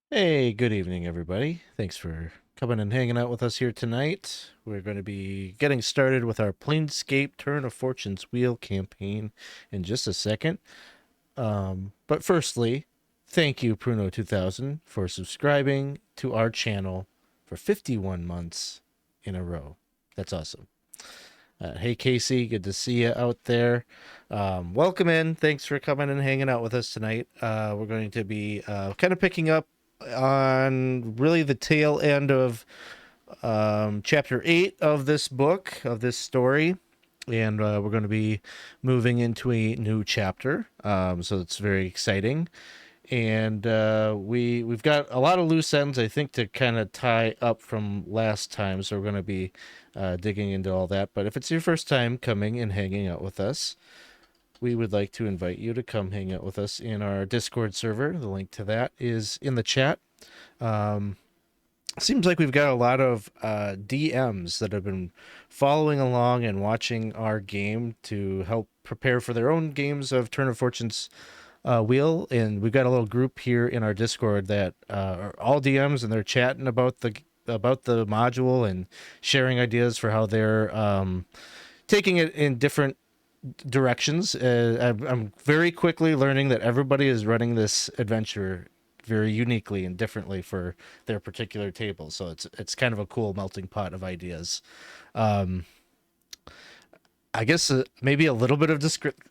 Hey, good evening, everybody. Thanks for coming and hanging out with us here tonight. We're going to be getting started with our Planescape Turn of Fortune's Wheel campaign in just a second. But firstly, thank you, Pruno2000, for subscribing to our channel for 51 months in a row. That's awesome. Hey, Casey, good to see you out there. Welcome in. Thanks for coming and hanging out with us tonight. We're going to be kind of picking up on really the tail end of chapter 8 of this book, of this story. And we're going to be moving into a new chapter. So it's very exciting. And we've got a lot of loose ends, I think, to kind of tie up from last time. So we're going to be digging into all that. But if it's your first time coming and hanging out with us, we would like to invite you to come hang out with us in our Discord server. The link to that is in the chat. Seems like we've got a lot of DMs that have been following along and watching our game to help prepare for their own games of Turn of Fortune's Wheel. And we've got a little group here in our Discord that are all DMs, and they're chatting about the module and sharing ideas for how they're taking it in different directions. I'm very quickly learning that everybody is running this adventure very uniquely and differently for their particular table. So it's kind of a cool melting pot of ideas. Um, I guess maybe a little bit of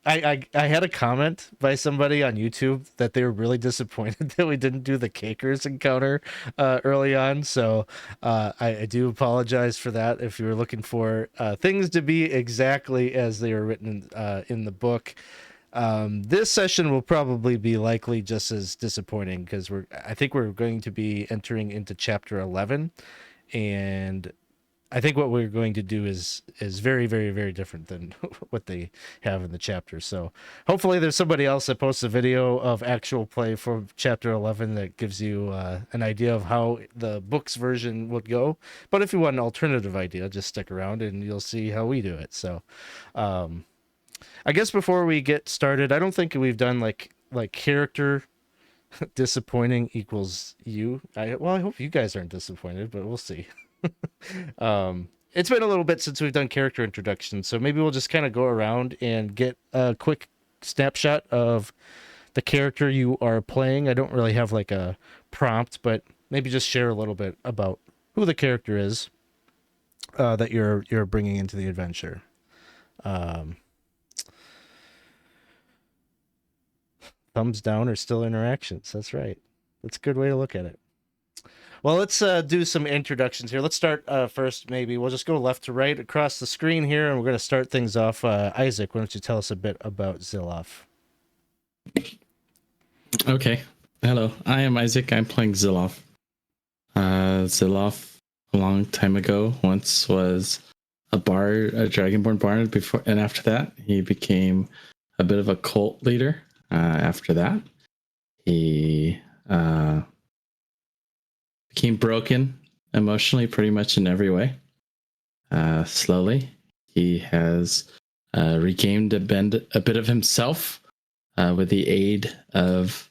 I had a comment by somebody on YouTube that they were really disappointed that we didn't do the Cakers encounter early on. So I do apologize for that. If you were looking for things to be exactly as they were written in the book, this session will probably be likely just as disappointing because I think we're going to be entering into chapter 11, and I think what we're going to do is very, very, very different than what they have in the chapter. So hopefully there's somebody else that posts a video of actual play for chapter 11 that gives you an idea of how the book's version would go. But if you want an alternative idea, just stick around and you'll see how we do it. So I guess before we get started, I don't think we've done like character disappointing equals you. I hope you guys aren't disappointed, but we'll see. It's been a little bit since we've done character introductions, so maybe we'll just kind of go around and get a quick snapshot of the character you are playing. I don't really have like a prompt, but maybe just share a little bit about who the character is that you're bringing into the adventure. Um, Thumbs down are still interactions. That's right. That's a good way to look at it. Well, let's do some introductions here. Let's start first, maybe. We'll just go left to right across the screen here, and we're going to start things off. Isaac, why don't you tell us a bit about Zilloff? Okay. Hello, I am Isaac. I'm playing Zilloff. Zilloff, a long time ago, once was a dragonborn bard. Before and after that, he became a bit of a cult leader. After that, he became broken emotionally, pretty much in every way. Slowly, he has regained a bit of himself with the aid of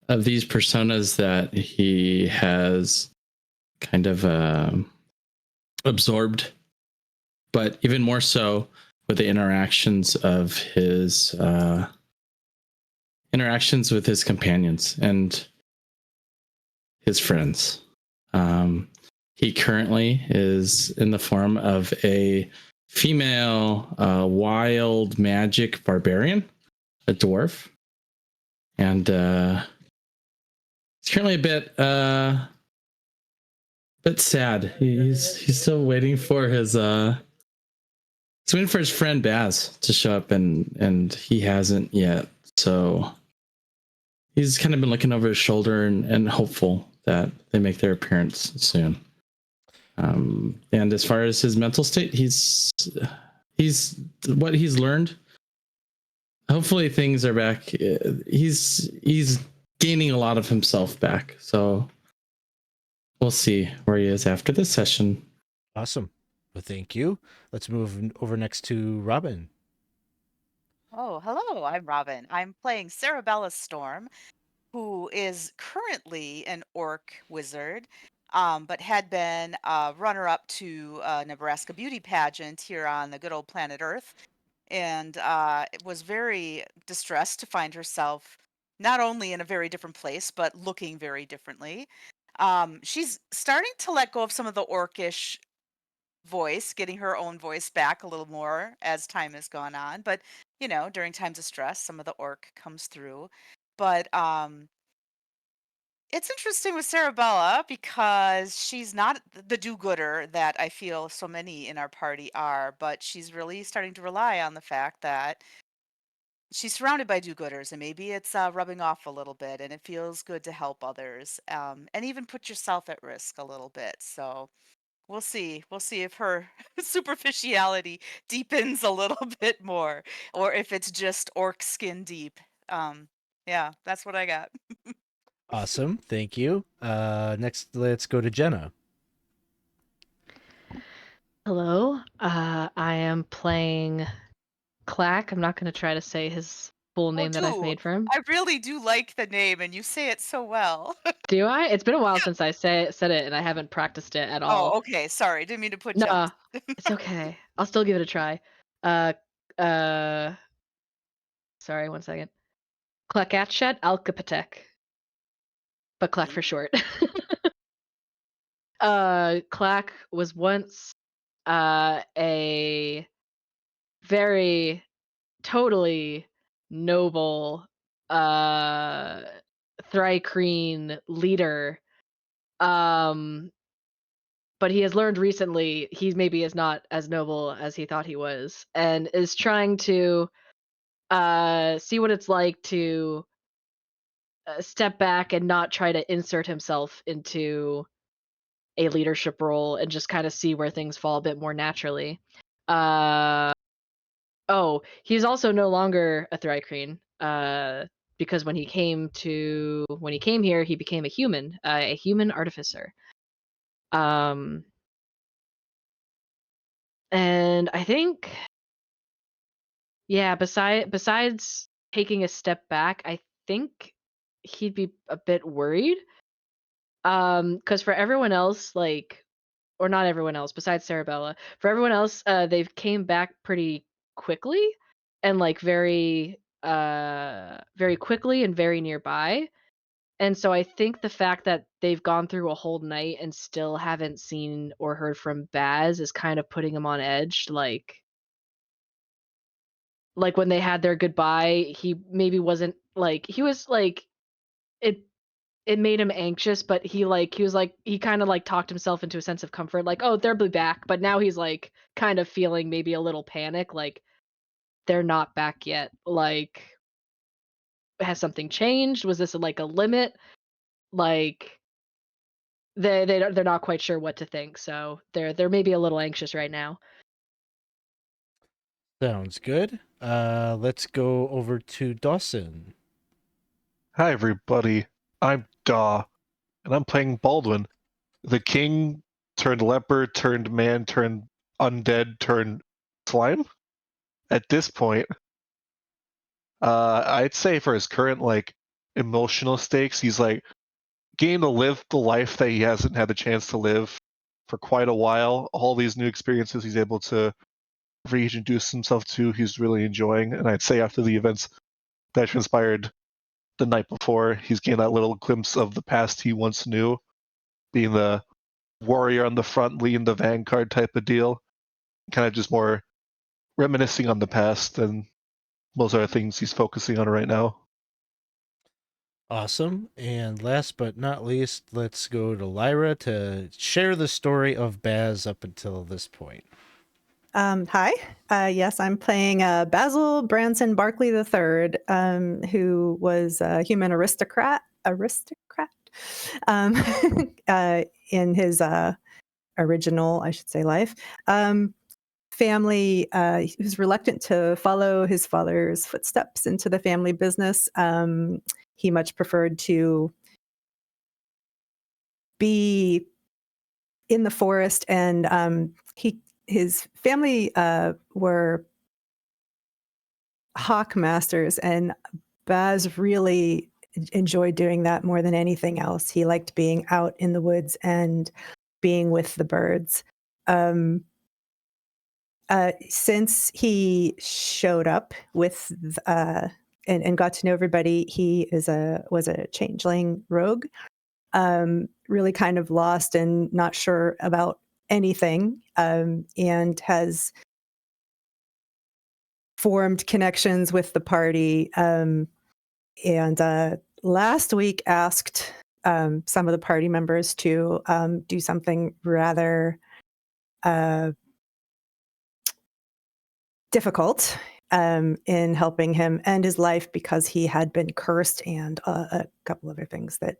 these personas that he has kind of absorbed, but even more so with the interactions of his interactions with his companions and his friends. He currently is in the form of a female wild magic barbarian, a dwarf, and he's currently a bit sad. He's still waiting for his friend Baz to show up, and he hasn't yet. So he's kind of been looking over his shoulder and hopeful that they make their appearance soon. And as far as his mental state, he's what he's learned. Hopefully things are back. He's gaining a lot of himself back. So we'll see where he is after this session. Awesome. Well, thank you. Let's move over next to Robyn. Oh, hello, I'm Robyn. I'm playing Cerebella Storm, who is currently an Orc Wizard, but had been a runner-up to a Nebraska beauty pageant here on the good old planet Earth, and was very distressed to find herself not only in a very different place, but looking very differently. She's starting to let go of some of the orcish voice, getting her own voice back a little more as time has gone on. But, during times of stress, some of the orc comes through. But it's interesting with Cerebella because she's not the do-gooder that I feel so many in our party are, but she's really starting to rely on the fact that she's surrounded by do-gooders, and maybe it's rubbing off a little bit, and it feels good to help others, and even put yourself at risk a little bit. So we'll see. We'll see if her superficiality deepens a little bit more, or if it's just orc skin deep. Yeah, that's what I got. Awesome, thank you. Next, let's go to Jenna. Hello, I am playing Clack. I'm not going to try to say his full Oh, name that I've do. made for him. I really do like the name, and you say it so well. Do I? It's been a while Yeah. since I said it, and I haven't practiced it at Oh, all. okay. Sorry, didn't mean to put you on. Nah, it's okay. I'll still give it a try. Uh, uh, Sorry, one second. Klakacht Alkapatek, but Clack for short. Clack was once a very totally noble Thrycreen leader. But he has learned recently he maybe is not as noble as he thought he was, and is trying to see what it's like to step back and not try to insert himself into a leadership role and just kind of see where things fall a bit more naturally. Uh, Oh, he's also no longer a Thrycreen, because when he came here, he became a human artificer. Um, and I think, yeah, besides taking a step back, I think he'd be a bit worried. Because for everyone else, like, or not everyone else, besides Cerebella, for everyone else, they've came back pretty quickly and like very quickly and very nearby. And so I think the fact that they've gone through a whole night and still haven't seen or heard from Baz is kind of putting him on edge. Like when they had their goodbye, he maybe wasn't like he was like it it made him anxious, but he kind of like talked himself into a sense of comfort, like, oh, they'll be back. But now he's like kind of feeling maybe a little panic, like they're not back yet. Like, has something changed? Was this like a limit? Like they're not quite sure what to think, so they're maybe a little anxious right now. Sounds good. Let's go over to Dawson. Hi, everybody. I'm Daw, and I'm playing Baldwin, the king turned leopard, turned man, turned undead, turned slime. At this point, I'd say for his current emotional stakes, he's like getting to live the life that he hasn't had the chance to live for quite a while. All these new experiences he's able to reintroduce himself to, he's really enjoying. And I'd say after the events that transpired the night before, he's gained that little glimpse of the past he once knew, being the warrior on the front, leading the vanguard type of deal. Kind of just more reminiscing on the past, and those are the things he's focusing on right now. Awesome. And last but not least, let's go to Lyra to share the story of Baz up until this point. Hi. Yes, I'm playing Basil Branson Barkley III, who was a human aristocrat, um, in his original, I should say, life. Family, he was reluctant to follow his father's footsteps into the family business. He much preferred to be in the forest, and his family were hawk masters, and Baz really enjoyed doing that more than anything else. He liked being out in the woods and being with the birds. Since he showed up with and got to know everybody, he was a changeling rogue. Really kind of lost and not sure about anything, and has formed connections with the party. And last week asked some of the party members to do something rather difficult in helping him end his life, because he had been cursed, and a couple other things that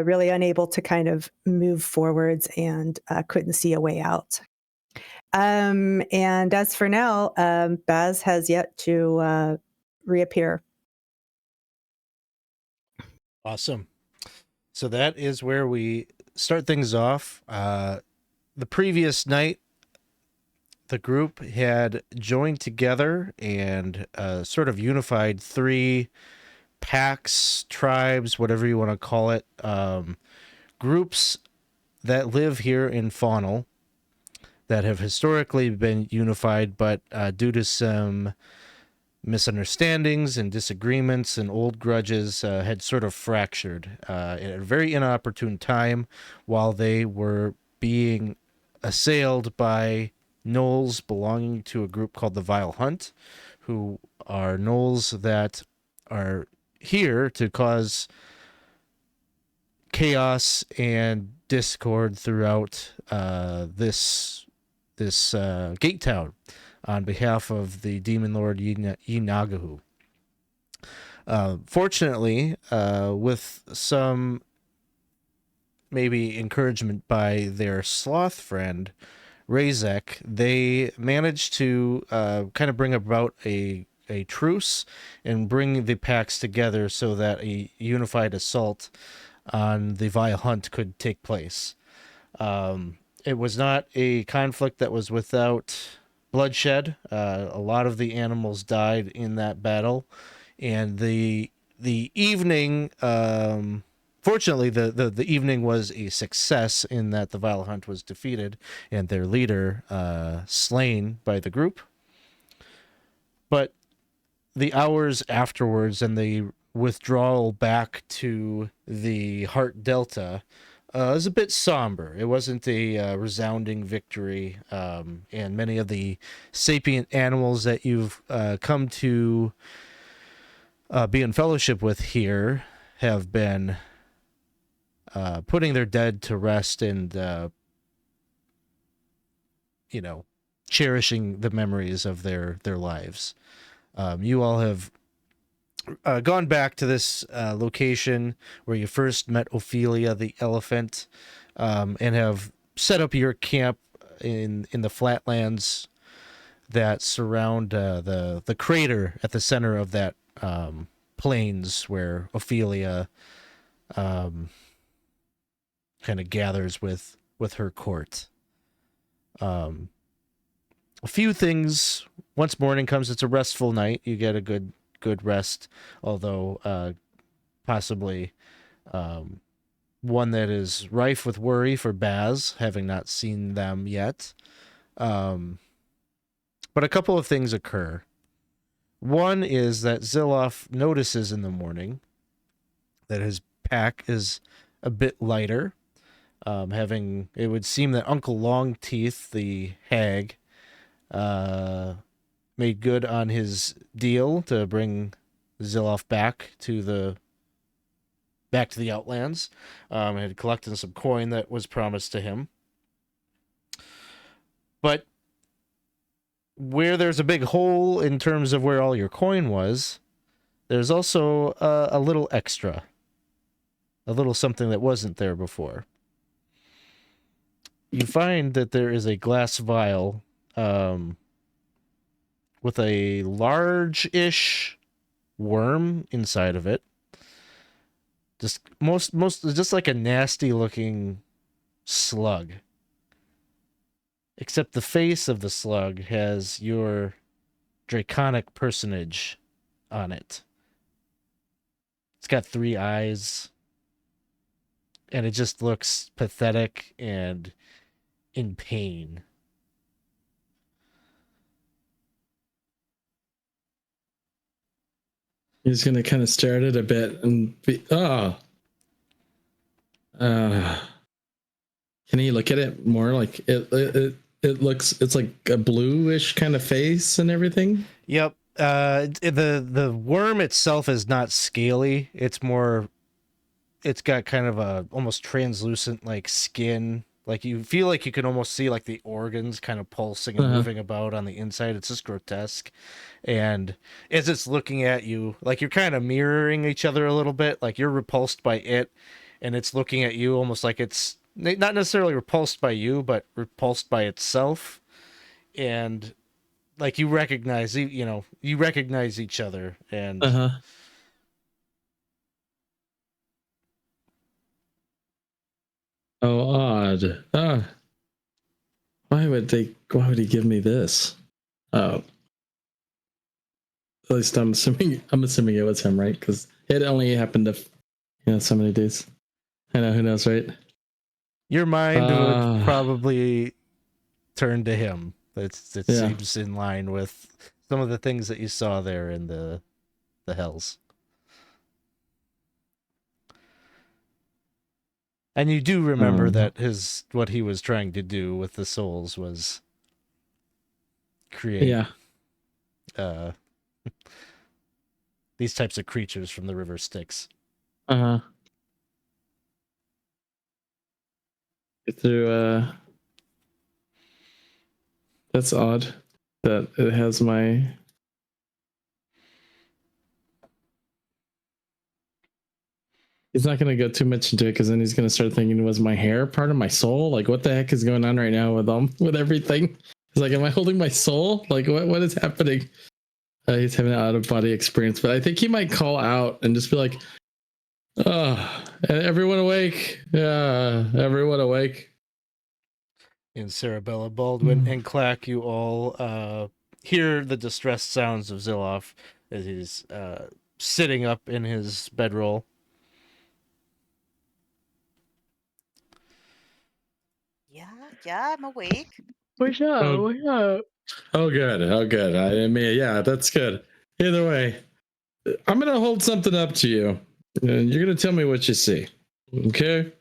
really unable to kind of move forwards, and couldn't see a way out. And as for now, Baz has yet to reappear. Awesome. So that is where we start things off. The previous night, the group had joined together and sort of unified 3 packs, tribes, whatever you want to call it, groups that live here in Faunel that have historically been unified, but due to some misunderstandings and disagreements and old grudges, had sort of fractured at a very inopportune time while they were being assailed by gnolls belonging to a group called the Vile Hunt, who are gnolls that are here to cause chaos and discord throughout this gate town on behalf of the demon lord Yinagahu. Fortunately, with some maybe encouragement by their sloth friend Issac, they managed to kind of bring about a truce and bring the packs together so that a unified assault on the Vile Hunt could take place. It was not a conflict that was without bloodshed. A lot of the animals died in that battle, and the evening, fortunately, the evening was a success in that the Vile Hunt was defeated and their leader slain by the group. But the hours afterwards and the withdrawal back to the Heart Delta is a bit somber. It wasn't a resounding victory, and many of the sapient animals that you've come to be in fellowship with here have been putting their dead to rest and, cherishing the memories of their lives. You all have gone back to this location where you first met Ophelia the elephant, and have set up your camp in the flatlands that surround the crater at the center of that plains where Ophelia kind of gathers with her court. A few things. Once morning comes, it's a restful night. You get a good rest, although possibly one that is rife with worry for Baz, having not seen them yet. But a couple of things occur. One is that Zilloff notices in the morning that his pack is a bit lighter. It would seem that Uncle Longteeth, the hag, made good on his deal to bring Zilloff back to the Outlands. Had collected some coin that was promised to him. But where there's a big hole in terms of where all your coin was, there's also a little extra. A little something that wasn't there before. You find that there is a glass vial with a large-ish worm inside of it. Just just like a nasty-looking slug. Except the face of the slug has your draconic personage on it. It's got 3 eyes, and it just looks pathetic and in pain. He's gonna kind of stare at it a bit and be, can he look at it more? Like it looks, it's like a bluish kind of face and everything. Yep. The worm itself is not scaly. It's got kind of a almost translucent like skin. Like you feel like you can almost see like the organs kind of pulsing and moving about on the inside. It's just grotesque. And as it's looking at you, like you're kind of mirroring each other a little bit. Like you're repulsed by it, and it's looking at you almost like it's not necessarily repulsed by you, but repulsed by itself. And like you recognize each other. And Oh, odd. Why would he give me this? Oh, at least I'm assuming it was him, right? Because it only happened to, so many days. I know, who knows, right? Your mind would probably turn to him. It seems in line with some of the things that you saw there in the Hells. And you do remember that what he was trying to do with the souls was create these types of creatures from the river Styx. Through that's odd that it has my. He's not going to go too much into it because then he's going to start thinking, was my hair part of my soul? Like, what the heck is going on right now with everything? He's like, am I holding my soul? Like, what is happening? He's having an out-of-body experience, but I think he might call out and just be like, everyone awake. Yeah, everyone awake. And Cerebella, Baldwin, and Clack, you all hear the distressed sounds of Zilloff as he's sitting up in his bedroll. Yeah, I'm awake. Wake up, wake up. Oh, good. I mean, yeah, that's good. Either way, I'm going to hold something up to you, and you're going to tell me what you see. Okay?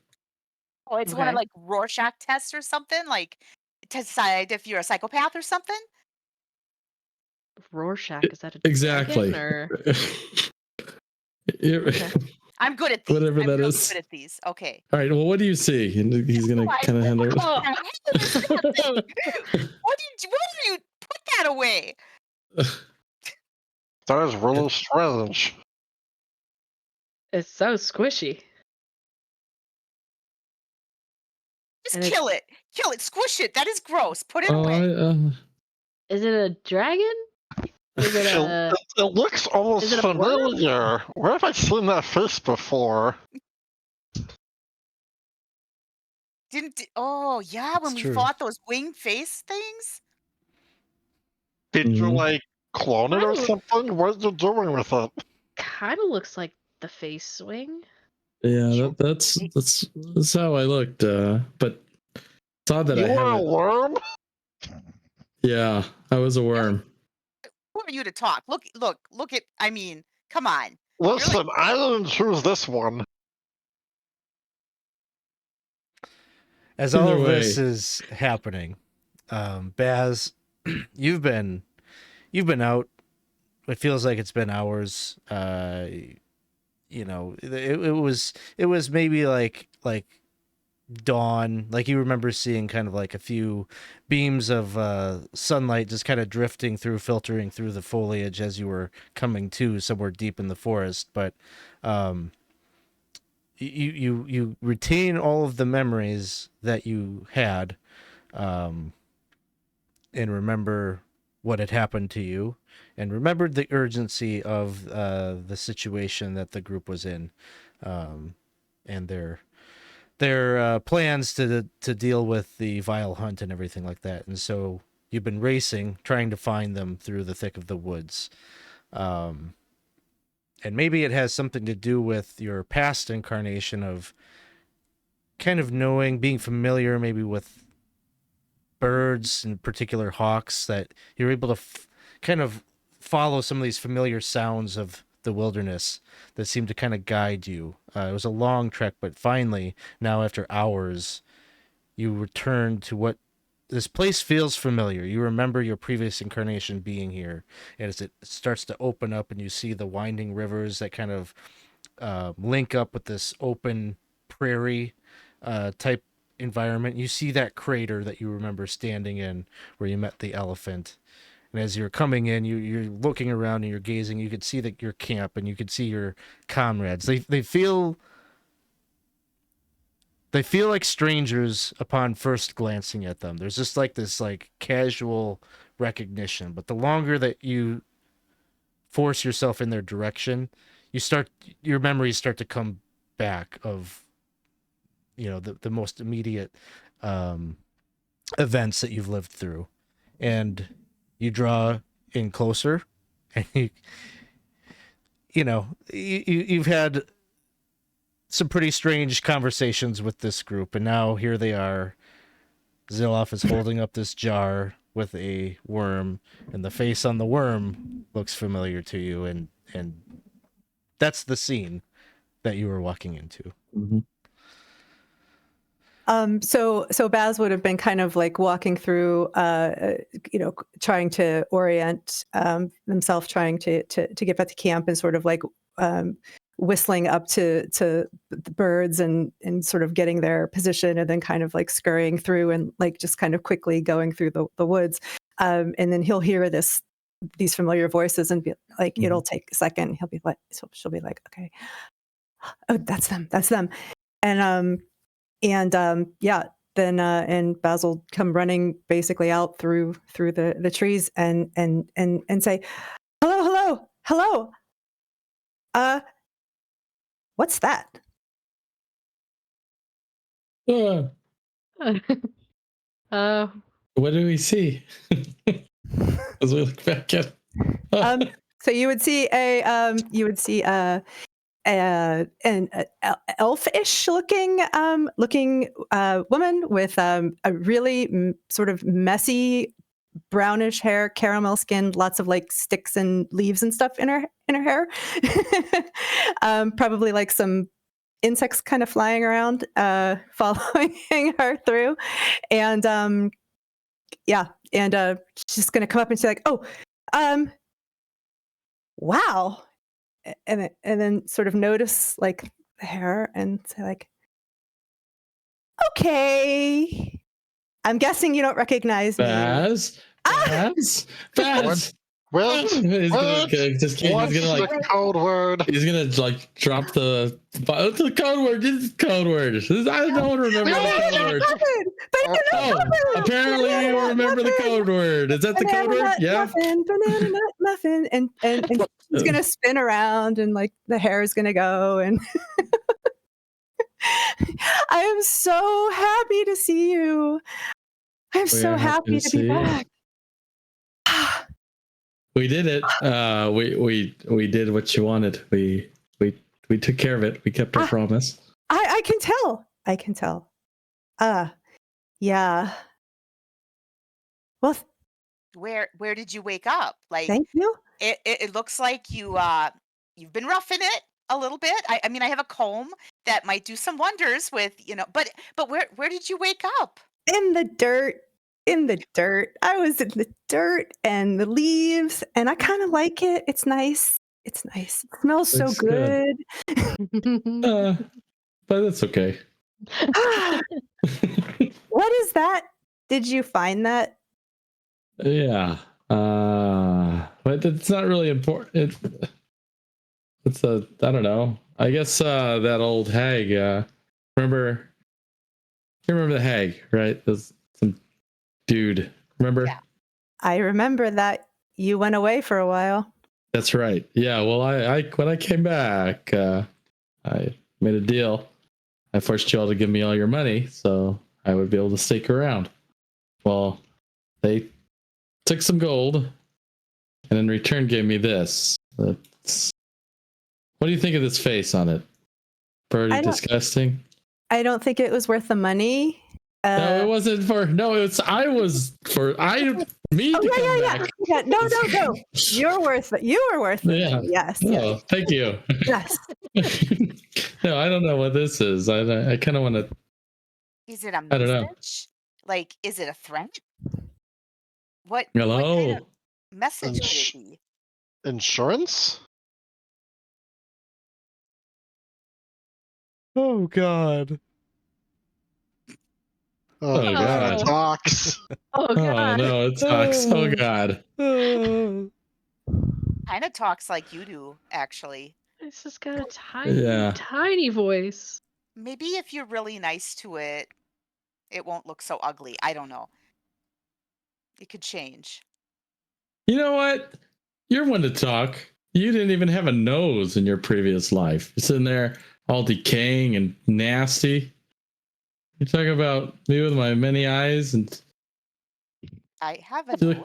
Oh, it's one of like Rorschach tests or something, like to decide if you're a psychopath or something. Rorschach, is that a exactly? Dragon, or... Okay. I'm good at these. Whatever I'm that really is. good at these. Okay. All right. Well, what do you see? And he's gonna kind of hand over. Why do you put that away? That is really strange. It's so squishy. Just kill it. Kill it. Squish it. That is gross. Put it away. Is it a dragon? Is it a... It looks almost familiar. Where have I seen that face before? Oh, yeah, when we fought those winged face things? Did you, like, clone it or something? What are you doing with it? Kind of looks like the face swing. Yeah, that's how I looked. But it's odd that you I were haven't. a worm? Yeah, I was a worm. Who are you to talk? Look at, I mean, come on. Listen, I didn't choose this one. As all of this is happening, Baz, you've been out. It feels like it's been hours. It was maybe like dawn. Like you remember seeing kind of like a few beams of sunlight just kind of drifting through, filtering through the foliage as you were coming to somewhere deep in the forest. But you retain all of the memories that you had, and remember what had happened to you, and remembered the urgency of the situation that the group was in, and their plans to deal with the vile hunt and everything like that. And so you've been racing, trying to find them through the thick of the woods. And maybe it has something to do with your past incarnation of kind of knowing, being familiar maybe with birds, in particular hawks, that you're able to kind of follow some of these familiar sounds of the wilderness that seem to kind of guide you. It was a long trek, but finally, now after hours, you return to what this place feels familiar. You remember your previous incarnation being here, and as it starts to open up and you see the winding rivers that kind of link up with this open prairie type environment, you see that crater that you remember standing in where you met the elephant. And as you're coming in, you're looking around and you're gazing. You could see your camp, and you could see your comrades. They feel like strangers upon first glancing at them. There's just like this like casual recognition. But the longer that you force yourself in their direction, your memories start to come back of, you know, the most immediate events that you've lived through, and you draw in closer, and you've had some pretty strange conversations with this group, and now here they are. Zilloff is holding up this jar with a worm, and the face on the worm looks familiar to you, and that's the scene that you were walking into. Mm-hmm. So Baz would have been kind of like walking through, trying to orient himself, trying to get back to camp, and sort of like whistling up to the birds and sort of getting their position, and then kind of like scurrying through and like just kind of quickly going through the woods. And then he'll hear these familiar voices and be like, it'll take a second. He'll be like, she'll be like, okay, oh, that's them. And then Basil come running basically out through the trees and say, hello. What's that? What do we see? As we look back at. So you would see an elfish looking woman with a really sort of messy brownish hair, caramel skin, lots of like sticks and leaves and stuff in her hair. Probably like some insects kind of flying around, following her through, and she's just gonna come up and say like, oh, wow. And then sort of notice like the hair and say like, okay, I'm guessing you don't recognize me. Baz. Well, He's gonna the code word? He's gonna like drop the code word. It's the code word. I don't remember the code word. Apparently you remember the code word. Is that the code word? Yeah. Banana nut muffin, and he's gonna spin around, and like the hair is gonna go, and I am so happy to see you. I'm so happy to be back. We did it. We did what you wanted. We took care of it. We kept our promise. I can tell. Yeah. Well, where did you wake up? Like, thank you. It looks like you've been roughing it a little bit. I mean, I have a comb that might do some wonders with, but where did you wake up? In the dirt. I was in the dirt and the leaves, and I kind of like it. It's nice. It smells so good. But that's okay. What is that? Did you find that? Yeah. But it's not really important. It's I don't know. I guess that old hag. Remember the hag, right? There's some dude. Remember? Yeah. I remember that you went away for a while. That's right. Yeah. Well, I when I came back, I made a deal. I forced you all to give me all your money so I would be able to stick around. Well, they took some gold, and in return gave me this. What do you think of this face on it? Pretty disgusting. I don't think it was worth the money. No, it wasn't for. No, it's. I was for. Me to come back. Yeah. No. You were worth the money. Yes. Oh, yes. thank you. Yes. No, I don't know what this is. I kind of want to. Is it a I don't know. message? Like, is it a threat? What Hello. kind of message could it be? Insurance? Oh God. Oh, God. Talks. Oh God. Oh no, it sucks. Oh God. Oh. Kind of talks like you do, actually. It's just got a tiny voice. Maybe if you're really nice to it, it won't look so ugly. I don't know. It could change. You know what? You're one to talk. You didn't even have a nose in your previous life. You're sitting there all decaying and nasty. You're talking about me with my many eyes and I have a nose.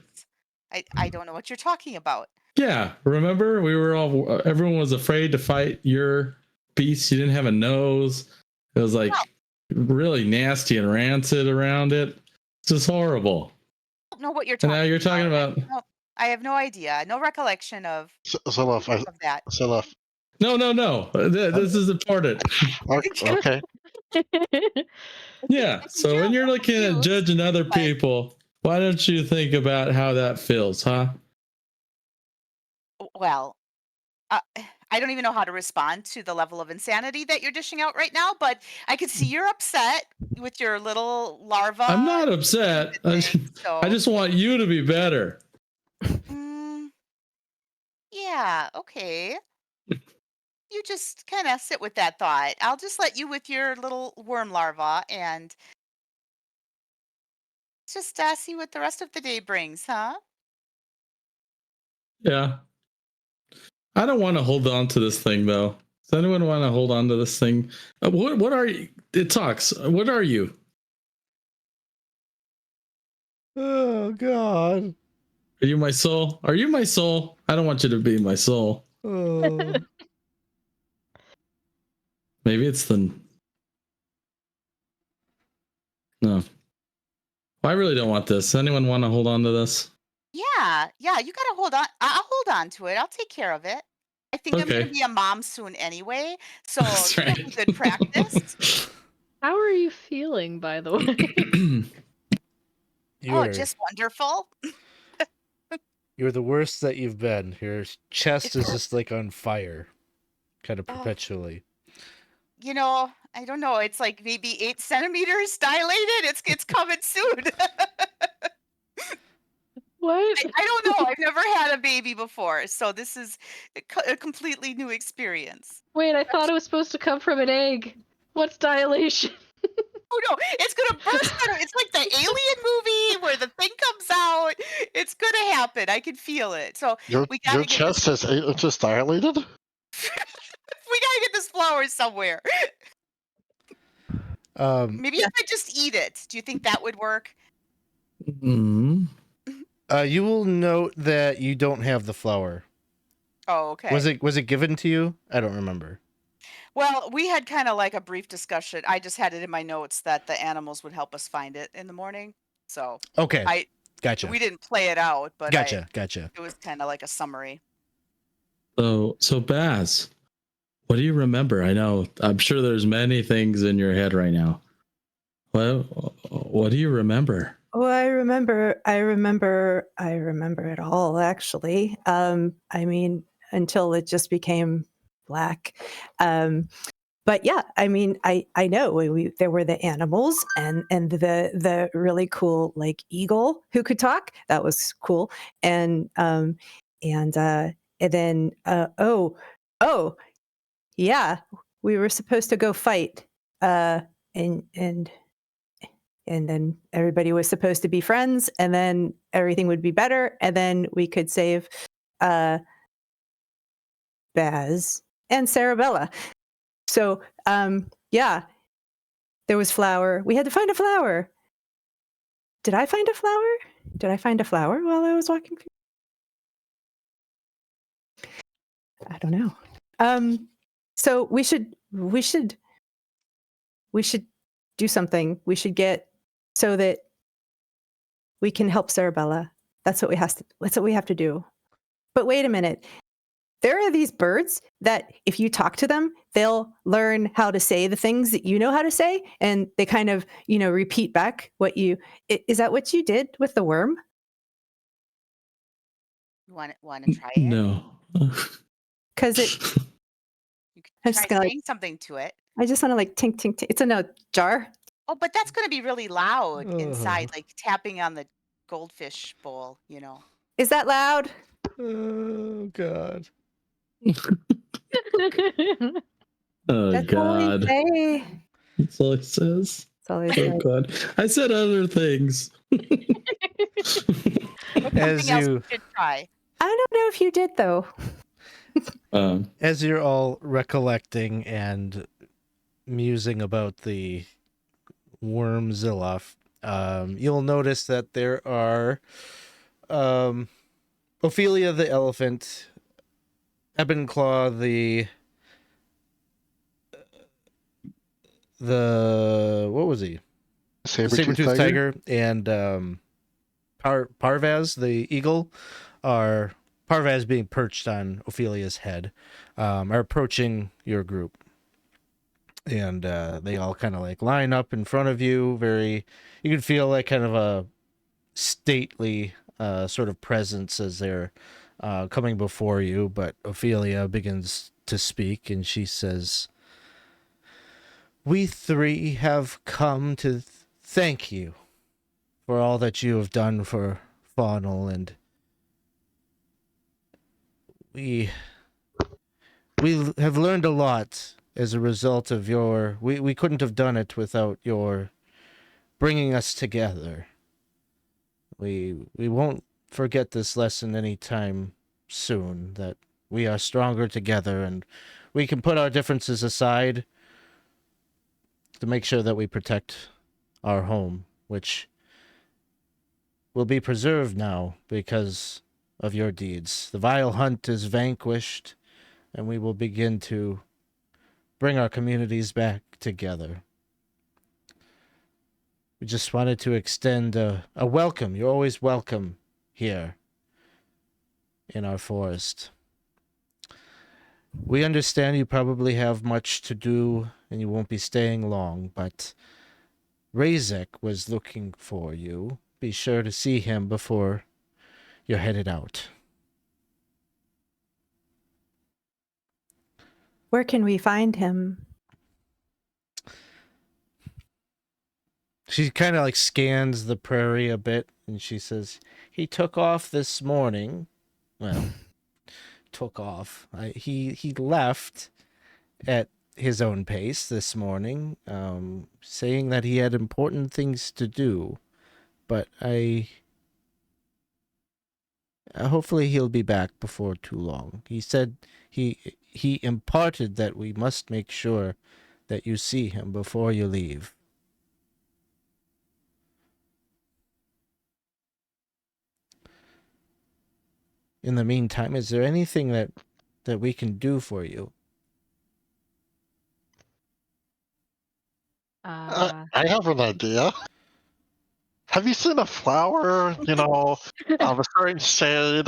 I don't know what you're talking about. yeah, remember everyone was afraid to fight your beast. You didn't have a nose. It was like really nasty and rancid around it. It's just horrible. I don't know what you're And talking now you're talking about No, I have no idea. No recollection of Zilloff. of that. Zilloff. No. This is important. Okay. Yeah. So when you're looking at judging other people, why don't you think about how that feels, huh? Well, I don't even know how to respond to the level of insanity that you're dishing out right now, but I can see you're upset with your little larva. I'm not upset. I just want you to be better. Yeah, okay. You just kind of sit with that thought. I'll just let you with your little worm larva and just see what the rest of the day brings, huh? Yeah. I don't want to hold on to this thing, though. Does anyone want to hold on to this thing? What are you? It talks. What are you? Oh God. Are you my soul? Are you my soul? I don't want you to be my soul. Oh. Maybe it's the. No. I really don't want this. Anyone want to hold on to this? Yeah, you gotta hold on. I'll hold on to it. I'll take care of it. I think I'm gonna Okay. be a mom soon anyway, so That's it'll right. be good practice. How are you feeling, by the way? Just wonderful. You're the worst that you've been. Your chest is just like on fire, kind of perpetually. You know, I don't know. It's like maybe 8 centimeters dilated. It's coming soon. What? I don't know. I've never had a baby before, so this is a completely new experience. Wait, I thought it was supposed to come from an egg. What's dilation? Oh no, it's gonna burst out. It's like the Alien movie where the thing comes out. It's gonna happen. I can feel it. So Your chest is 8 inches dilated? We gotta get this flower somewhere. Maybe if I just eat it. Do you think that would work? Mm-hmm. You will note that you don't have the flower. Oh, okay. Was it given to you? I don't remember. Well, we had kind of like a brief discussion. I just had it in my notes that the animals would help us find it in the morning. So okay, gotcha. We didn't play it out, but gotcha. It was kind of like a summary. So Baz, what do you remember? I'm sure there's many things in your head right now. Well, what do you remember? Oh, I remember it all, actually. I mean, until it just became black. But yeah, I mean, I know there were the animals and the really cool like eagle who could talk. That was cool. And then yeah, we were supposed to go fight. And then everybody was supposed to be friends, and then everything would be better, and then we could save Baz and Cerebella. So, yeah, there was flour. We had to find a flower. Did I find a flower? Did I find a flower while I was walking through? I don't know. So we should do something. We should get so that we can help Cerebella. That's what we have to do. But wait a minute. There are these birds that if you talk to them, they'll learn how to say the things that you know how to say, and they kind of, repeat back what you. Is that what you did with the worm? You want to try it? No. Because You could I'm try just gonna, saying something to it. I just want to tink tink tink. It's in a jar. Oh, but that's going to be really loud Ugh. inside, like tapping on the goldfish bowl. Is that loud? Oh God. Oh That's all I God. say. That's all it says. That's all I Oh say. God. I said other things. What's As something else you you should try? I don't know if you did though. as you're all recollecting and musing about the worm Zilloff, you'll notice that there are Ophelia the elephant, Ebenclaw the what was he? The Saber-tooth tiger, and Parvaz the eagle are Parvaz being perched on Ophelia's head, are approaching your group, and they all kind of line up in front of you. You can feel kind of a stately sort of presence as they're coming before you. But Ophelia begins to speak, and she says, "We three have come to thank you for all that you have done for Faunel, and we have learned a lot as a result of your. We couldn't have done it without your bringing us together. We won't forget this lesson anytime soon, that we are stronger together, and we can put our differences aside to make sure that we protect our home, which will be preserved now because of your deeds. The vile hunt is vanquished, and we will begin to bring our communities back together. We just wanted to extend a welcome. You're always welcome here in our forest. We understand you probably have much to do and you won't be staying long, but Razek was looking for you. Be sure to see him before you're headed out." Where can we find him? She kind of scans the prairie a bit, and she says, "He took off this morning." Well, took off. He left at his own pace this morning, saying that he had important things to do. But hopefully he'll be back before too long. He said he imparted that we must make sure that you see him before you leave. In the meantime, is there anything that we can do for you? Uh, I have an idea. Have you seen a flower, of a certain shade?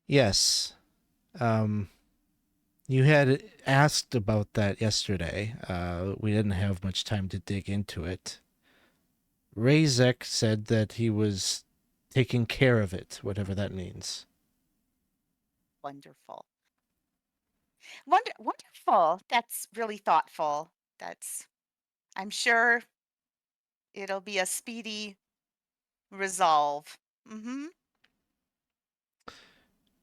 Yes. You had asked about that yesterday. We didn't have much time to dig into it. Razek said that he was taking care of it, whatever that means. Wonderful. Wonderful. That's really thoughtful. I'm sure it'll be a speedy resolve. Mm-hmm.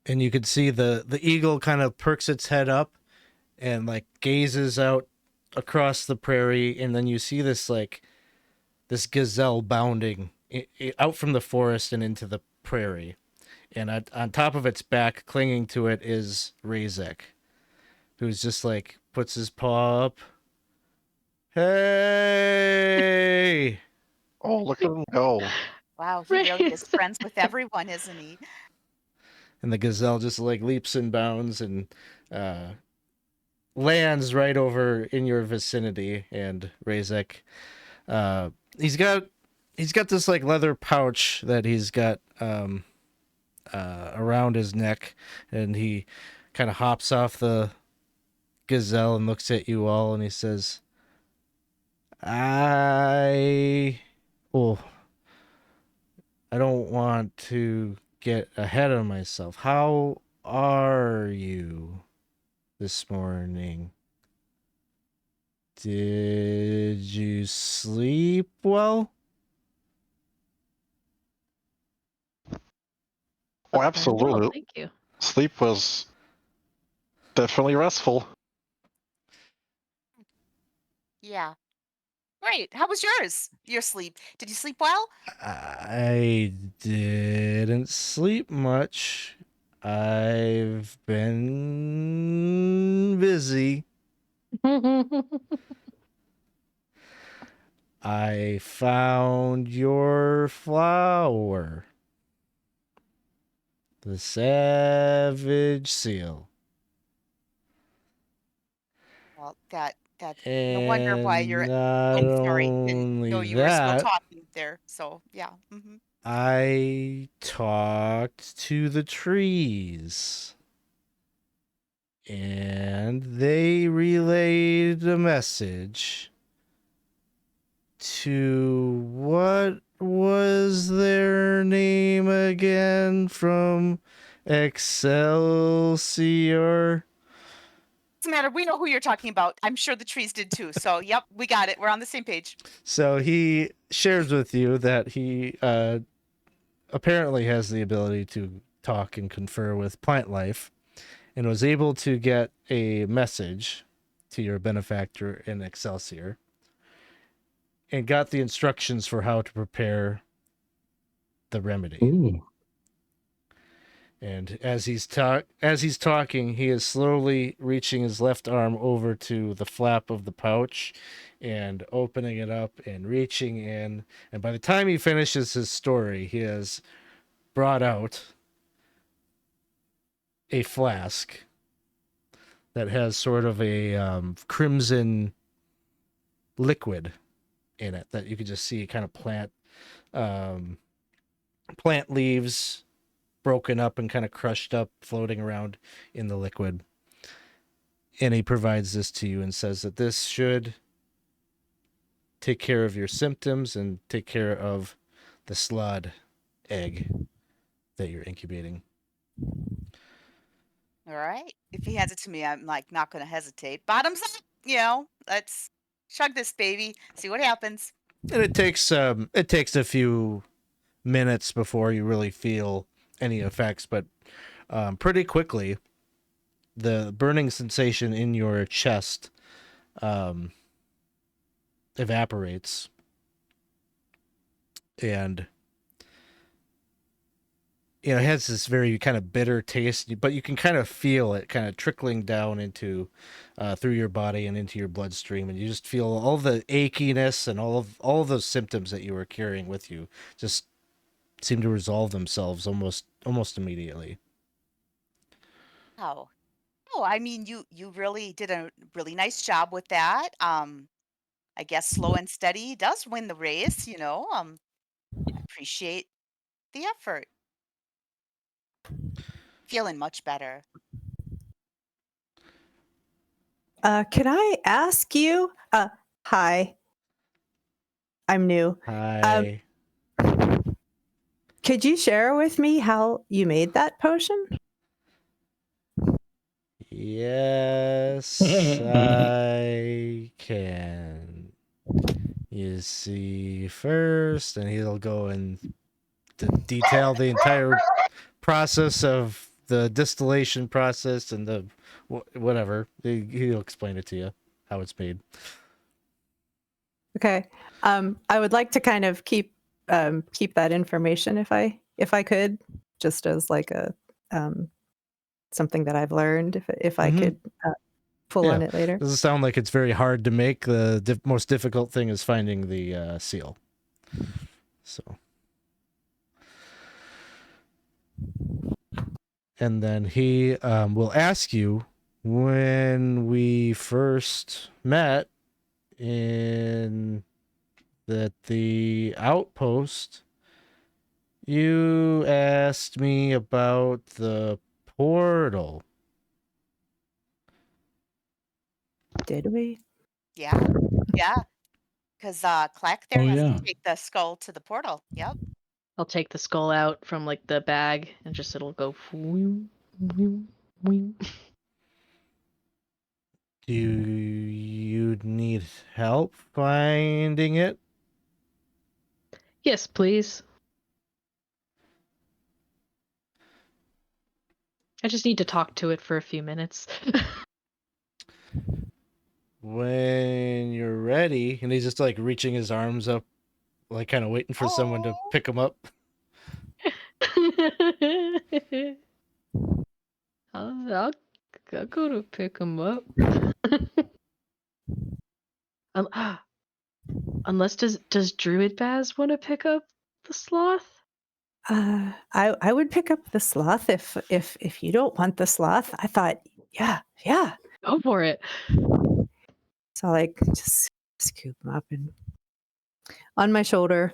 And you could see the eagle kind of perks its head up and gazes out across the prairie, and then you see this this gazelle bounding out from the forest and into the prairie. And on top of its back, clinging to it, is Razek, who's just puts his paw up. "Hey, Oh, look at him go. Wow, he really is Raise. friends with everyone, isn't he? And the gazelle just like leaps and bounds and lands right over in your vicinity. And Razek, he's got this like leather pouch that he's got around his neck, and he kind of hops off the gazelle and looks at you all, and he says, I don't want to get ahead of myself. How are you this morning? Did you sleep well? Oh, Very well, absolutely. thank you. Sleep was definitely restful. Yeah. Great. How was yours? Your sleep? Did you sleep well? I didn't sleep much. I've been busy. I found your flower. The savage seal. Well, that's And no wonder why you're. not Oh, sorry. Didn't know only you were still that, talking there. So yeah. I talked to the trees. And they relayed a message to what was their name again from Excelsior? Doesn't matter. We know who you're talking about. I'm sure the trees did too. So yep, we got it. We're on the same page. So he shares with you that he apparently has the ability to talk and confer with plant life, and was able to get a message to your benefactor in Excelsior, and got the instructions for how to prepare the remedy. Ooh. And as he's talking, he is slowly reaching his left arm over to the flap of the pouch and opening it up and reaching in. And by the time he finishes his story, he has brought out a flask that has sort of a crimson liquid in it that you could just see kind of plant leaves broken up and kind of crushed up, floating around in the liquid. And he provides this to you and says that this should take care of your symptoms and take care of the slod egg that you're incubating. All right. If he hands it to me, I'm like not going to hesitate. Bottoms up. Let's chug this baby. See what happens. And it takes a few minutes before you really feel any effects, but pretty quickly the burning sensation in your chest evaporates, and it has this very kind of bitter taste, but you can kind of feel it kind of trickling down into through your body and into your bloodstream, and you just feel all the achiness and all of those symptoms that you were carrying with you just seem to resolve themselves almost immediately. Oh, I mean, you really did a really nice job with that. I guess slow and steady does win the race. I appreciate the effort. Feeling much better. Can I ask you? Hi. I'm new. Hi. Could you share with me how you made that potion? Yes, I can. You see, first, and he'll go and detail the entire process of the distillation process and the whatever. He'll explain it to you how it's made. Okay. I would like to kind of keep that information if I could, just as like a something that I've learned. If I could pull on it later. Doesn't sound like it's very hard to make. The most difficult thing is finding the seal. So, and then he will ask you, when we first met in the outpost, you asked me about the portal. Did we? Yeah. Yeah. Because Clack there Oh, has yeah. to take the skull to the portal. Yep. I'll take the skull out from like the bag and just it'll go. Whew, whew, whew. Do you need help finding it? Yes, please. I just need to talk to it for a few minutes. When you're ready, and he's just like reaching his arms up, like kind of waiting for someone to Oh. pick him up. I'll go to pick him up. Unless does Druid Baz want to pick up the sloth? I would pick up the sloth if you don't want the sloth. I thought, yeah. Go for it. So like just scoop him up and on my shoulder,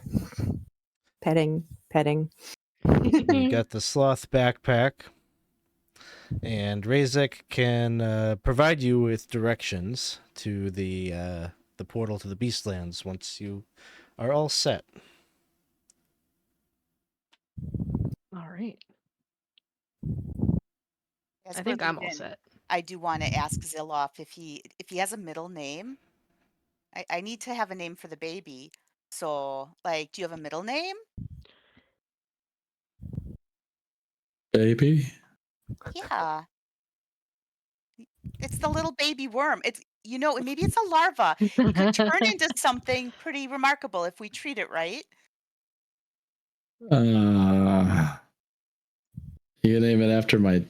petting. You got the sloth backpack, and Razek can provide you with directions to the portal to the Beastlands once you are all set. All right. As I we're think I'm all leaving, set. I do want to ask Zilloff if he has a middle name. I need to have a name for the baby. So, like, do you have a middle name? Baby. Yeah. It's the little baby worm. It's maybe it's a larva. It could turn into something pretty remarkable if we treat it right. You name it after my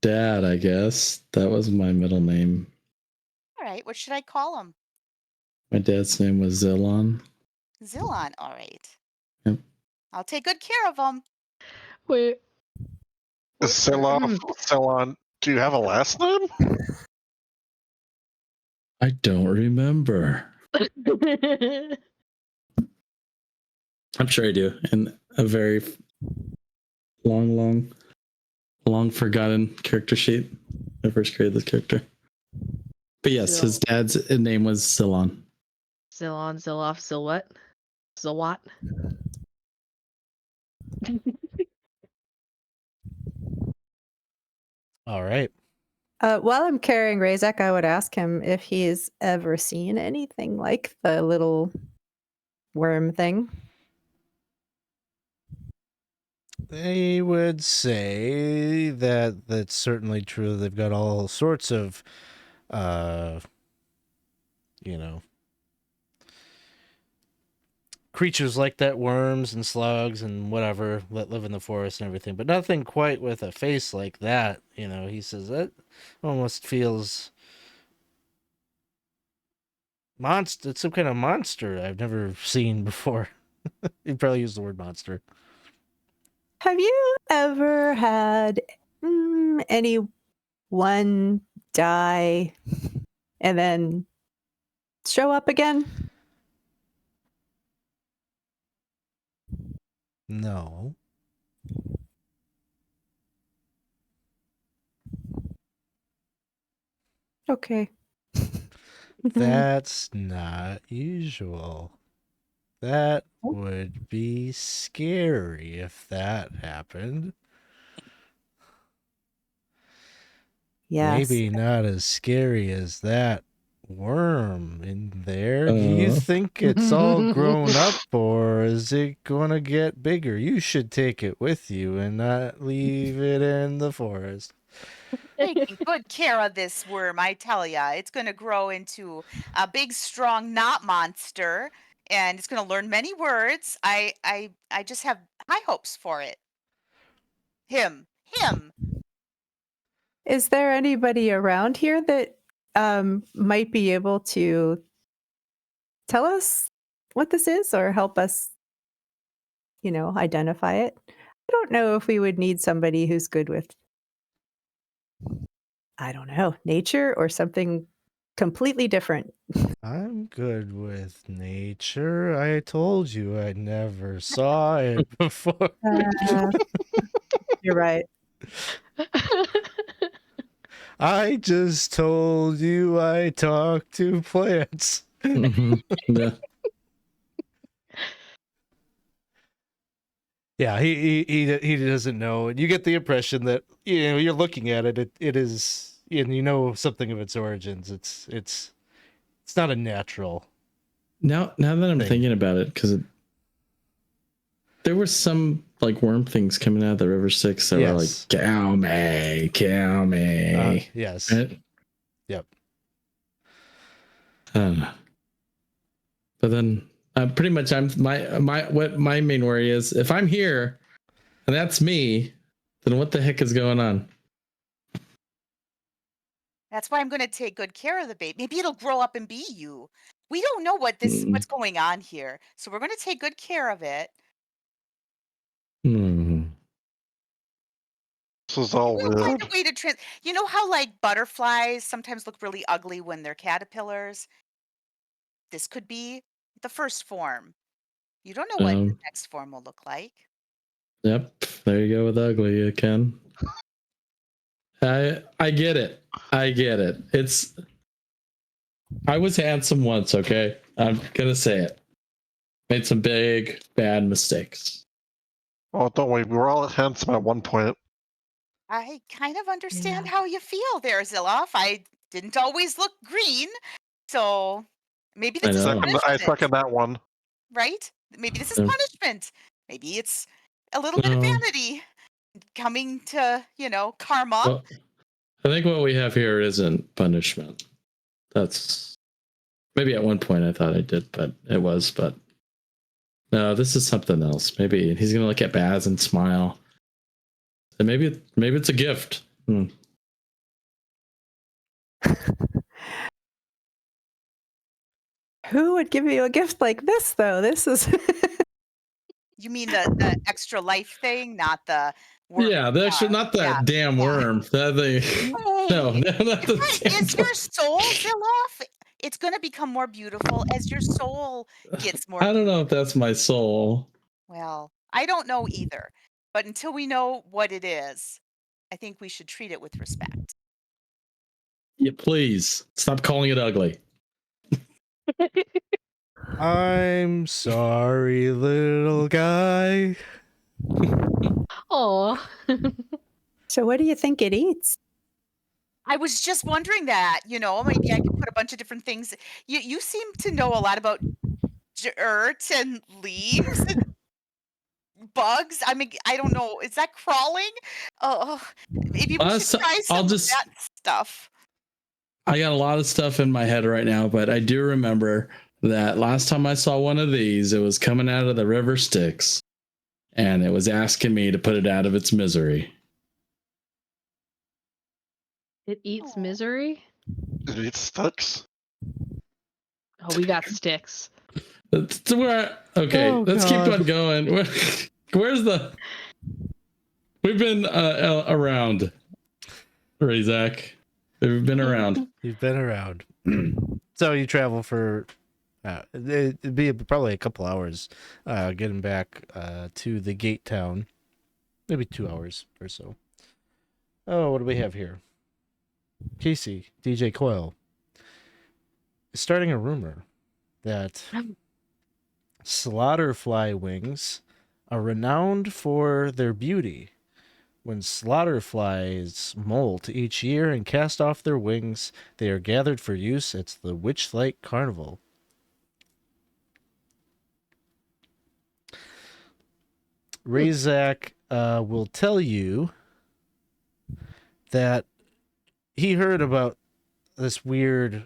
dad, I guess. That was my middle name. All right. What should I call him? My dad's name was Zilon. Zillon. All right. Yep. I'll take good care of him. Wait. Ceylon, do you have a last name? I don't remember. I'm sure I do. In a very long forgotten character sheet. I first created this character. But yes, his dad's name was Zilon. Zilon, Zilloff, Zilwet, Zilwat. All right. While I'm carrying Razek, I would ask him if he's ever seen anything like the little worm thing. They would say that that's certainly true. They've got all sorts of, creatures like that, worms and slugs and whatever that live in the forest and everything, but nothing quite with a face like that. He says that almost feels monster. It's some kind of monster I've never seen before. You'd probably use the word monster. Have you ever had anyone die and then show up again? No. Okay. That's not usual. That would be scary if that happened. Yes. Maybe not as scary as that worm in there. Do you think it's all grown up, or is it gonna get bigger? You should take it with you and not leave it in the forest. Taking good care of this worm, I tell ya. It's going to grow into a big, strong, not monster, and it's going to learn many words. I just have high hopes for it. Him. Is there anybody around here that might be able to tell us what this is or help us, identify it. I don't know if we would need somebody who's good with, I don't know, nature or something completely different. I'm good with nature. I told you I never saw it before. You're right. I just told you I talk to plants. Yeah. Yeah, he doesn't know, and you get the impression that you're looking at it. It is, and you know something of its origins. It's not a natural. Now that I'm thing. thinking about it, because there were some like worm things coming out of the River Styx that were like cow me. Yes. Right? Yep. But then pretty much my main worry is if I'm here and that's me, then what the heck is going on? That's why I'm going to take good care of the baby. Maybe it'll grow up and be you. We don't know what's going on here, so we're going to take good care of it. This is all We'll find weird. a way to You know how like butterflies sometimes look really ugly when they're caterpillars? This could be the first form. You don't know what the next form will look like. Yep, there you go with ugly, Ken. I get it. I was handsome once, okay? I'm gonna say it. Made some big bad mistakes. Oh, don't worry. We were all handsome at one point. I kind of understand how you feel there, Zilloff. I didn't always look green, so maybe this is punishment. I second that one. Right? Maybe this is punishment. Maybe it's a little bit of vanity coming to, karma. Well, I think what we have here isn't punishment. That's maybe at one point I thought I did, but no, this is something else. Maybe he's gonna look at Baz and smile. And maybe it's a gift. Who would give you a gift like this, though? This is. You mean the extra life thing, not the worm? Yeah, the extra, not that damn worm. That thing. No, not the damn is your soul, Zilloff? It's going to become more beautiful as your soul gets more. I don't know if that's my soul. Well, I don't know either. But until we know what it is, I think we should treat it with respect. Yeah, please stop calling it ugly. I'm sorry, little guy. Oh. So what do you think it eats? I was just wondering that, maybe I could put a bunch of different things. You seem to know a lot about dirt and leaves and bugs. I mean, I don't know. Is that crawling? Oh, maybe we should try some of that stuff. I got a lot of stuff in my head right now, but I do remember that last time I saw one of these, it was coming out of the River Styx, and it was asking me to put it out of its misery. It eats misery? It eats sticks? Oh, we got sticks. Let's keep on going. Where's the... We've been around. Issac. We've been around. You've been around. So you travel for... it'd be probably a couple hours getting back to the gate town. Maybe 2 hours or so. Oh, what do we have here? Casey, DJ Coyle, is starting a rumor that slaughterfly wings are renowned for their beauty. When slaughterflies molt each year and cast off their wings, they are gathered for use at the Witchlight Carnival. Issac will tell you that he heard about this weird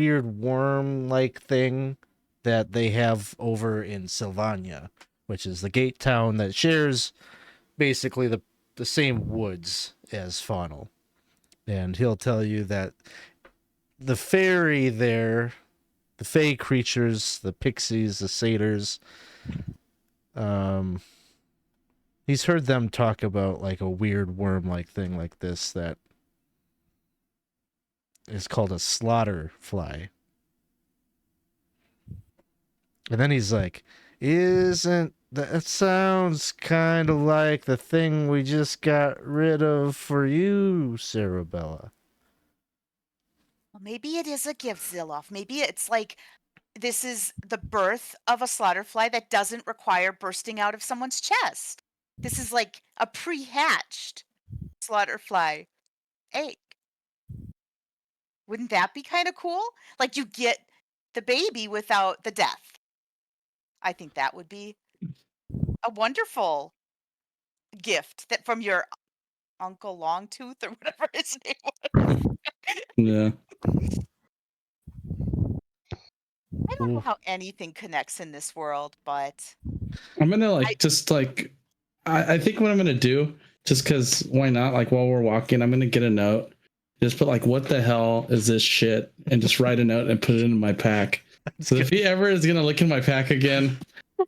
worm-like thing that they have over in Sylvania, which is the gate town that shares basically the same woods as Faunel. And he'll tell you that the fairy there fey creatures, the pixies, the satyrs. He's heard them talk about like a weird worm-like thing like this that is called a slaughter fly. And then he's like, isn't that sounds kind of like the thing we just got rid of for you, Cerebella? Well, maybe it is a gift, Zilloff. Maybe it's like this is the birth of a slaughterfly that doesn't require bursting out of someone's chest. This is like a pre-hatched slaughterfly egg. Wouldn't that be kind of cool? Like you get the baby without the death. I think that would be a wonderful gift that from your Uncle Longtooth or whatever his name was. Yeah. I don't know how anything connects in this world, but I'm gonna I think what I'm gonna do, just because why not? Like while we're walking, I'm gonna get a note, just put like, what the hell is this shit? And just write a note and put it in my pack. So if he ever is gonna look in my pack again,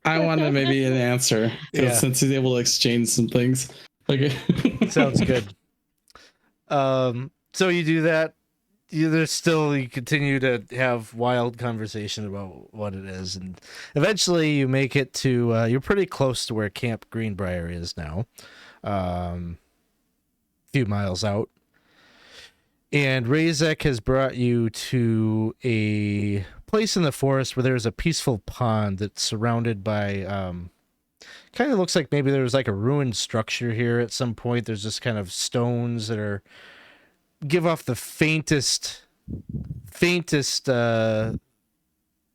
I want to maybe an answer. Yeah. Since he's able to exchange some things. Okay. Sounds good. So you do that. You continue to have wild conversation about what it is, and eventually you make it to you're pretty close to where Camp Greenbrier is now, a few miles out, and Issac has brought you to a place in the forest where there's a peaceful pond that's surrounded by kind of looks like maybe there was like a ruined structure here at some point. There's just kind of stones that give off the faintest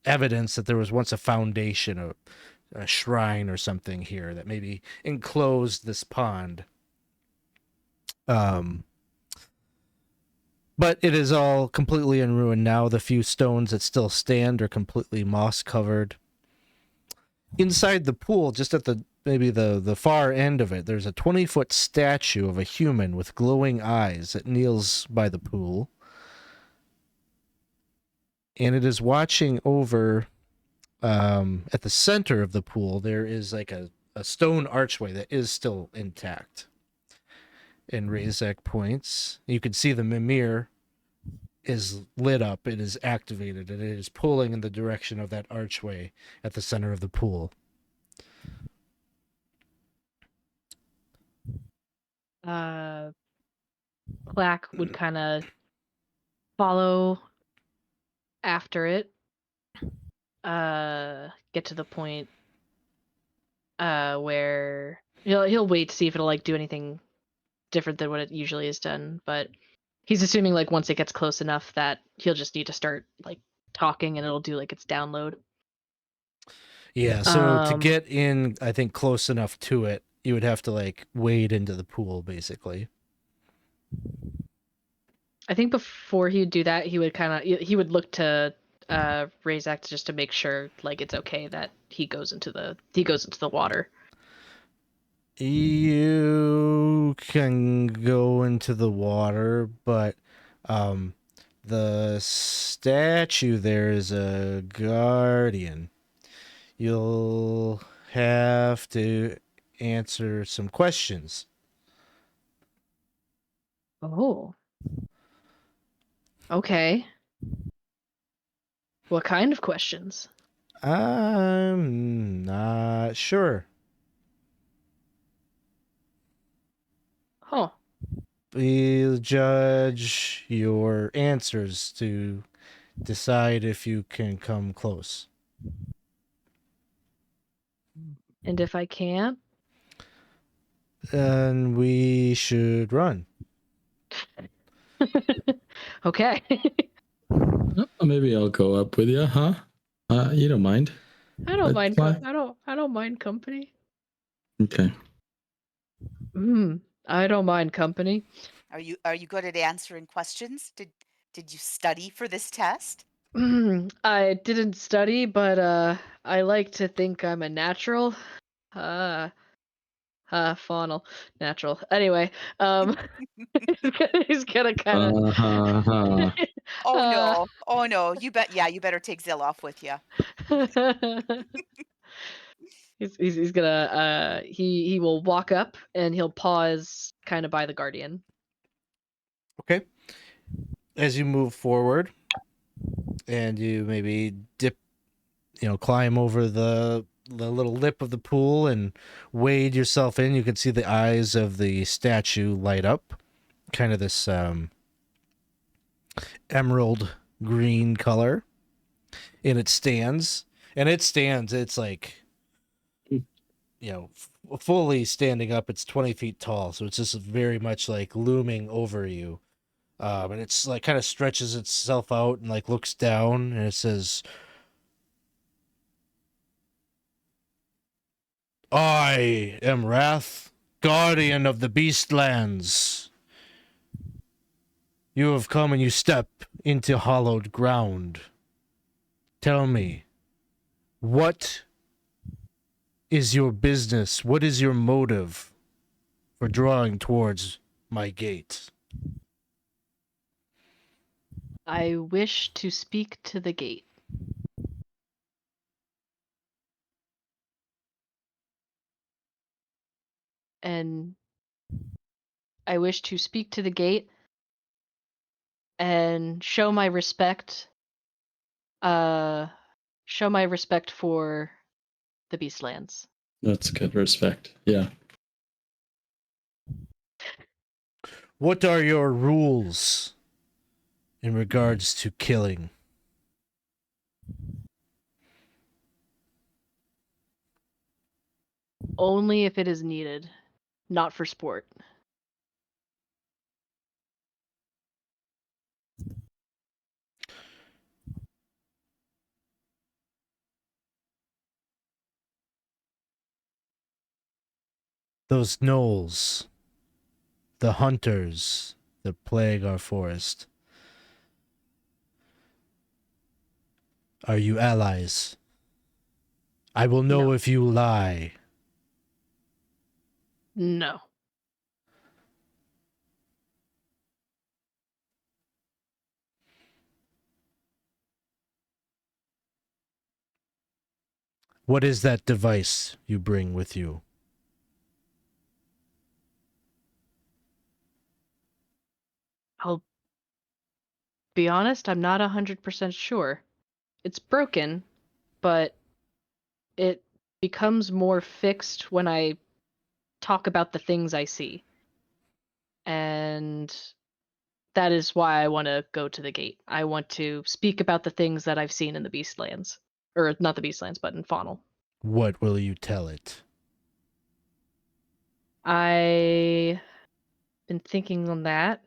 evidence that there was once a foundation, a shrine or something here that maybe enclosed this pond. But it is all completely in ruin now. The few stones that still stand are completely moss covered. Inside the pool, just at the far end of it, there's a 20-foot statue of a human with glowing eyes that kneels by the pool. And it is watching over, at the center of the pool, there is like a stone archway that is still intact. And Issac points. You can see the mimir is lit up, it is activated, and it is pulling in the direction of that archway at the center of the pool. Clack would kind of follow after it. Get to the point where he'll wait to see if it'll like do anything different than what it usually is done, but he's assuming like once it gets close enough that he'll just need to start like talking and it'll do like its download. Yeah, so to get in, I think, close enough to it, you would have to like wade into the pool, basically. I think before he'd do that, he would look to Issac just to make sure like it's okay that he goes into the water. You can go into the water, but the statue there is a guardian. You'll have to answer some questions. Oh. Okay. What kind of questions? I'm not sure. Huh. We'll judge your answers to decide if you can come close. And if I can't? Then we should run. Okay. Maybe I'll go up with you, huh? You don't mind? I don't mind. I don't mind company. Okay. I don't mind company. are you good at answering questions? Did you study for this test? I didn't study, but I like to think I'm a natural. Faunel, natural. Anyway, he's gonna kind of. Uh-huh. Oh no, you better take Zilloff with you. he's gonna he will walk up and he'll pause kind of by the guardian. Okay. As you move forward, and you maybe dip, climb over the little lip of the pool and wade yourself in, you can see the eyes of the statue light up, kind of this emerald green color, and it stands. It's like, fully standing up. It's 20 feet tall, so it's just very much like looming over you. And it's like kind of stretches itself out and like looks down, and it says, "I am Wrath, guardian of the Beastlands. You have come and you step into hallowed ground. Tell me, what is your business? What is your motive for drawing towards my gate?" I wish to speak to the gate. And I wish to speak to the gate and show my respect for the Beastlands. That's good respect. Yeah. What are your rules in regards to killing? Only if it is needed, not for sport. Those gnolls, the hunters that plague our forest, are you allies? I will know No. if you lie. No. What is that device you bring with you? I'll be honest, I'm not 100% sure. It's broken, but it becomes more fixed when I talk about the things I see. And that is why I want to go to the gate. I want to speak about the things that I've seen in the Beastlands. Or not the Beastlands, but in Faunel. What will you tell it? I've been thinking on that,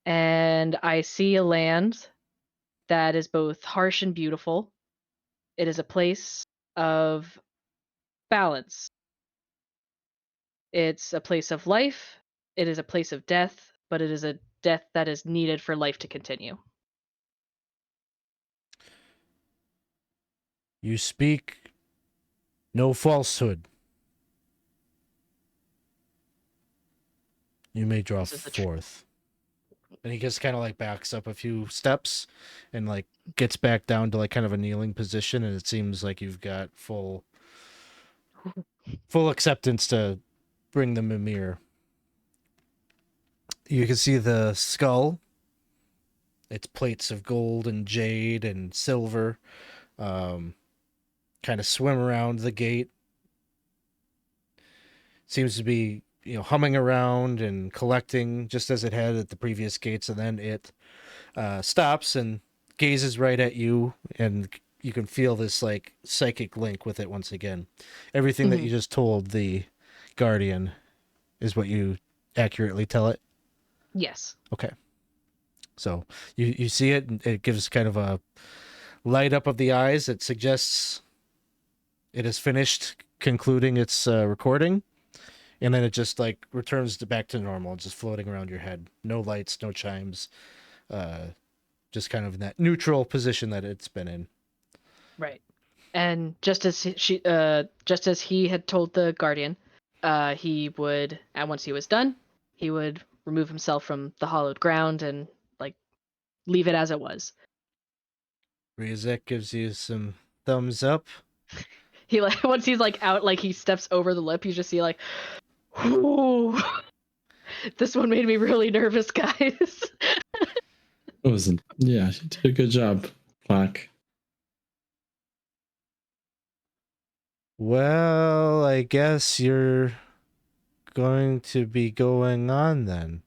and I see a land that is both harsh and beautiful. It is a place of balance. It's a place of life, it is a place of death, but it is a death that is needed for life to continue. You speak no falsehood. You may draw This is the forth. And he just kind of like backs up a few steps and like gets back down to like kind of a kneeling position, and it seems like you've got full acceptance to bring them a mirror. You can see the skull. It's plates of gold and jade and silver. Kind of swim around the gate. Seems to be, humming around and collecting just as it had at the previous gates, and then it stops and gazes right at you, and you can feel this like psychic link with it once again. Everything that you just told the guardian is what you accurately tell it. Yes. Okay. So you see it, and it gives kind of a light up of the eyes. It suggests it is finished concluding its recording. And then it just like returns back to normal, just floating around your head. No lights, no chimes. Just kind of in that neutral position that it's been in. Right. And just as he had told the guardian, he would, and once he was done, he would remove himself from the hollowed ground and like leave it as it was. Issac gives you some thumbs up. He like once he's like out, like he steps over the lip, you just see like, whoo. This one made me really nervous, guys. It wasn't. Yeah, she did a good job, Clack. Well, I guess you're going to be going on then.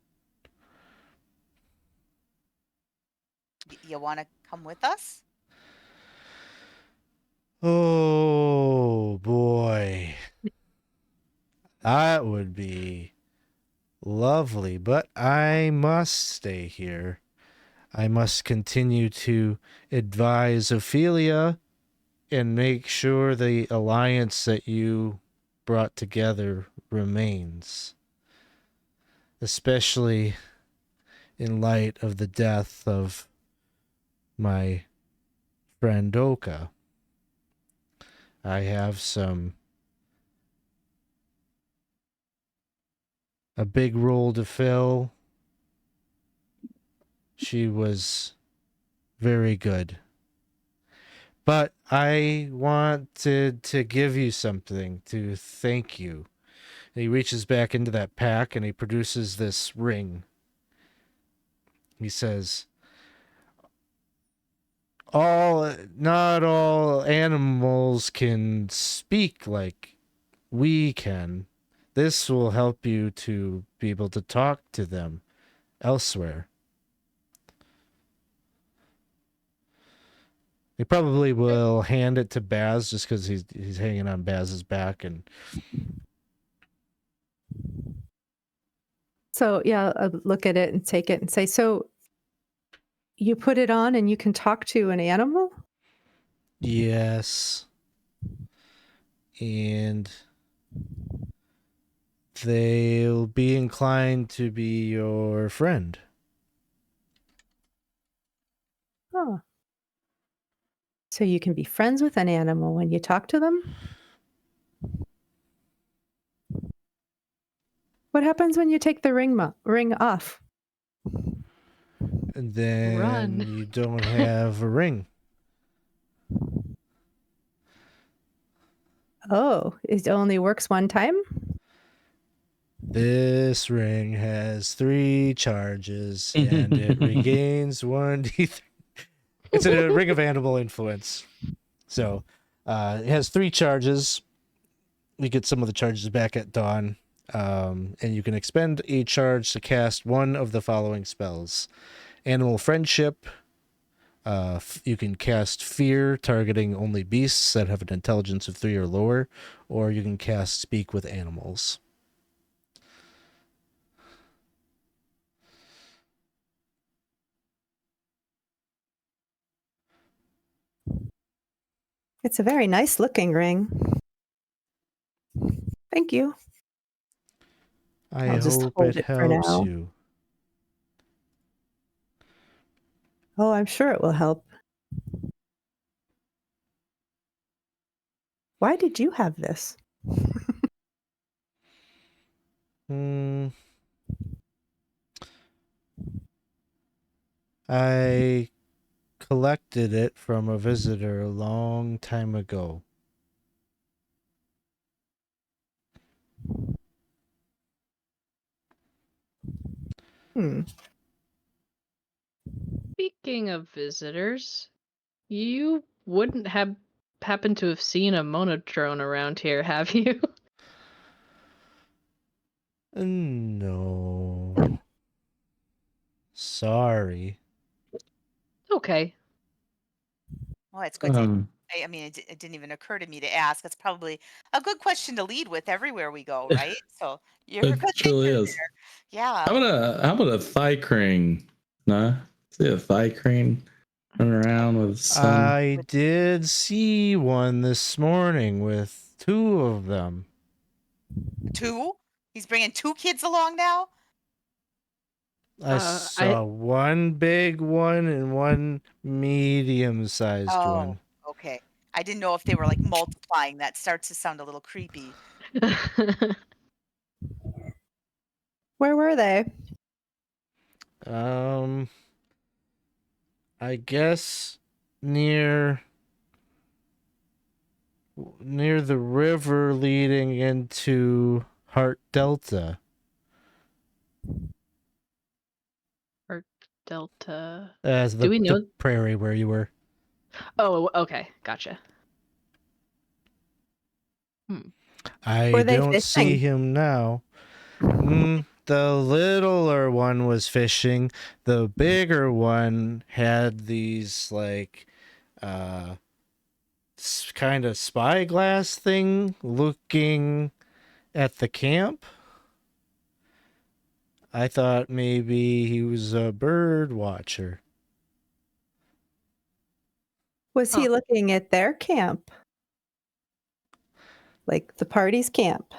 You want to come with us? Oh boy. That would be lovely, but I must stay here. I must continue to advise Ophelia and make sure the alliance that you brought together remains. Especially in light of the death of my friend Oka. I have a big role to fill. She was very good. But I wanted to give you something to thank you. And he reaches back into that pack and he produces this ring. He says, not all animals can speak like we can. This will help you to be able to talk to them elsewhere. He probably will hand it to Baz just because he's hanging on Baz's back. And So yeah, I'll look at it and take it and say, so you put it on and you can talk to an animal? yes. And they'll be inclined to be your friend. Oh. So you can be friends with an animal when you talk to them? What happens when you take the ring off? And then Run. you don't have a ring. Oh, it only works one time? This ring has 3 charges and it regains 1d3. It's a ring of animal influence. So it has 3 charges. You get some of the charges back at dawn. And you can expend a charge to cast one of the following spells. Animal Friendship. You can cast Fear, targeting only beasts that have an intelligence of 3 or lower. Or you can cast Speak with Animals. It's a very nice looking ring. Thank you. I I'll just hope hold it it for helps now. you. Oh, I'm sure it will help. Why did you have this? I collected it from a visitor a long time ago. Speaking of visitors, you wouldn't have happened to have seen a monodrone around here, have you? No. Sorry. Okay. Well, it's good to. I mean, it didn't even occur to me to ask. It's probably a good question to lead with everywhere we go, right? So you're a It good truly thinker is. there. Yeah. How about a thigh crane? Nah, see a thigh crane running around with some. I did see one this morning with 2 of them. 2? He's bringing 2 kids along now? I saw one big one and one medium-sized one. Okay. I didn't know if they were like multiplying. That starts to sound a little creepy. Where were they? I guess near the river leading into Heart Delta. Or Delta. As Do we know? the prairie where you were. Oh, okay, gotcha. I Were they don't see fishing? him now. The littler one was fishing. The bigger one had these like kind of spyglass thing looking at the camp. I thought maybe he was a bird watcher. Was he Huh. looking at their camp? Like the party's camp?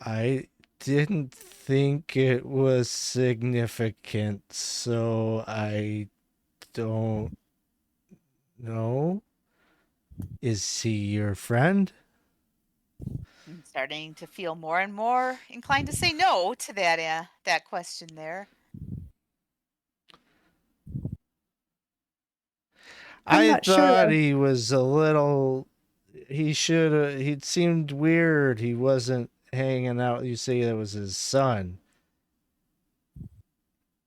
I didn't think it was significant, so I don't know. Is he your friend? I'm starting to feel more and more inclined to say no to that question there. I'm I not sure. thought he was a little. He'd seemed weird. He wasn't hanging out. You say that was his son.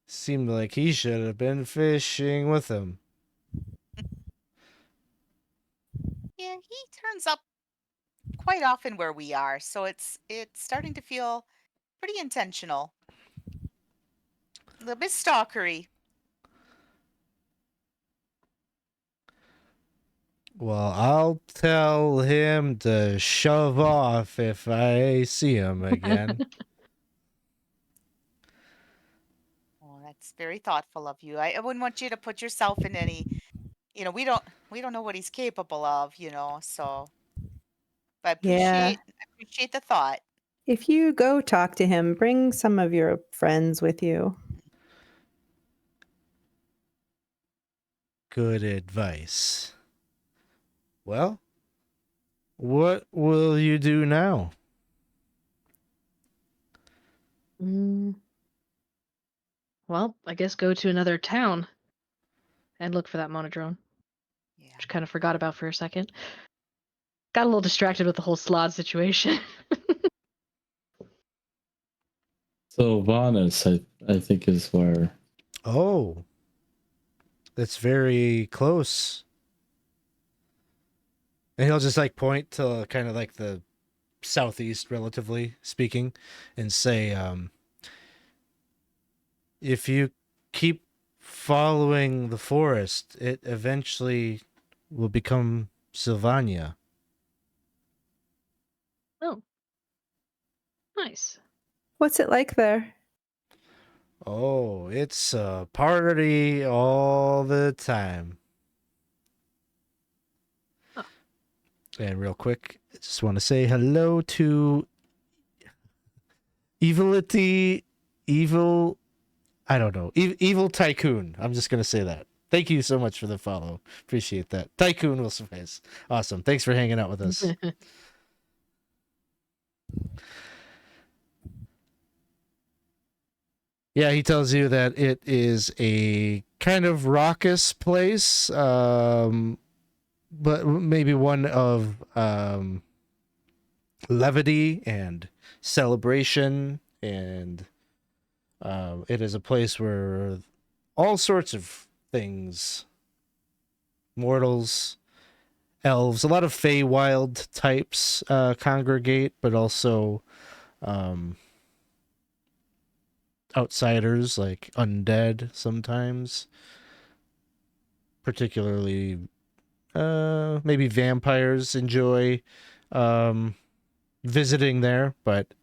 Seemed like he should have been fishing with him. Yeah, he turns up quite often where we are, so it's starting to feel pretty intentional. A little bit stalkery. Well, I'll tell him to shove off if I see him again. Well, that's very thoughtful of you. I wouldn't want you to put yourself in any, we don't know what he's capable of, so but I Yeah. appreciate the thought. If you go talk to him, bring some of your friends with you. Good advice. Well, what will you do now? Well, I guess go to another town and look for that monodrone, Yeah. which I kind of forgot about for a second. Got a little distracted with the whole slot situation. Sylvanas, I think, is where. Oh, that's very close. And he'll just like point to kind of like the southeast, relatively speaking, and say, if you keep following the forest, it eventually will become Sylvania. Oh. Nice. What's it like there? Oh, it's a party all the time. Huh. And real quick, I just want to say hello to Evil, I don't know, Evil Tycoon. I'm just going to say that. Thank you so much for the follow. Appreciate that. Tycoon will suffice. Awesome. Thanks for hanging out with us. Yeah, he tells you that it is a kind of raucous place, but maybe one of levity and celebration, and it is a place where all sorts of things, mortals, elves, a lot of Feywild types congregate, but also outsiders like undead sometimes, particularly maybe vampires enjoy visiting there, but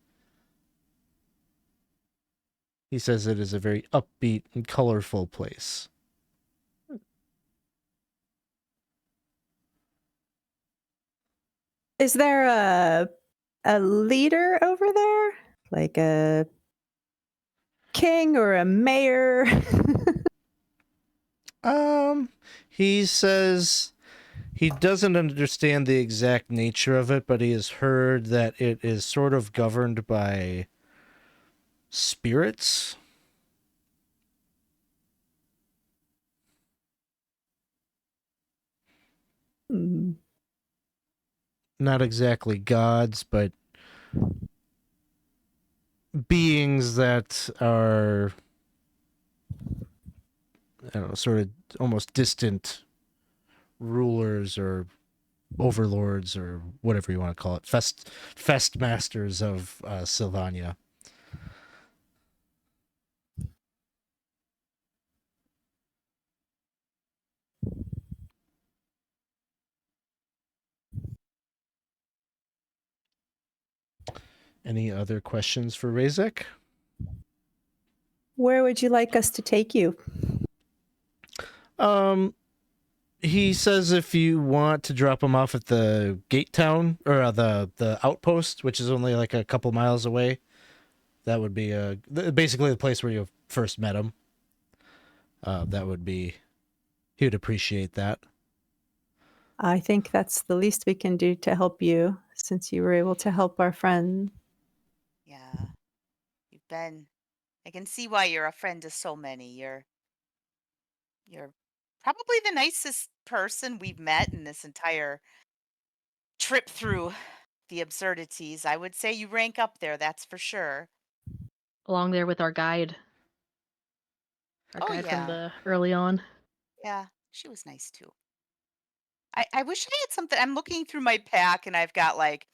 he says it is a very upbeat and colorful place. Is there a leader over there? Like a king or a mayor? He says he doesn't understand the exact nature of it, but he has heard that it is sort of governed by spirits. Hmm. Not exactly gods, but beings that are, I don't know, sort of almost distant rulers or overlords or whatever you want to call it, fest masters of Sylvania. Any other questions for Razek? Where would you like us to take you? He says if you want to drop him off at the gate town or the outpost, which is only like a couple miles away, that would be basically the place where you first met him. That would be, he would appreciate that. I think that's the least we can do to help you, since you were able to help our friend. Yeah. You've been I can see why you're a friend to so many. You're probably the nicest person we've met in this entire trip through the absurdities. I would say you rank up there, that's for sure. Along there with our guide. Our Oh guide from yeah. the early on. Yeah, she was nice too. I wish I had something. I'm looking through my pack and I've got like,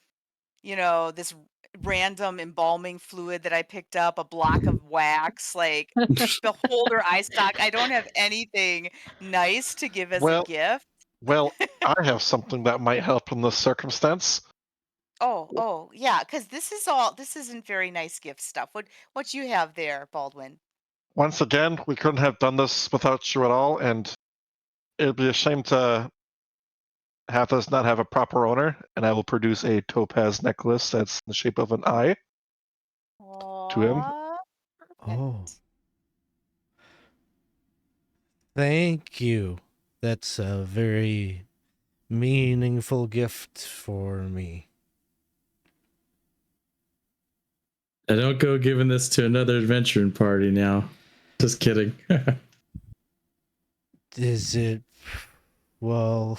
this random embalming fluid that I picked up, a block of wax, like beholder eye stock. I don't have anything nice to give as a Well, gift. well, I have something that might help in this circumstance. Oh, yeah, because this isn't very nice gift stuff. What you have there, Baldwin? Once again, we couldn't have done this without you at all, and it'd be a shame to have us not have a proper owner. And I will produce a topaz necklace that's in the shape of an eye to him. Aw, Oh, perfect. thank you. That's a very meaningful gift for me. I don't go giving this to another adventuring party now. Just kidding. Is it? Well,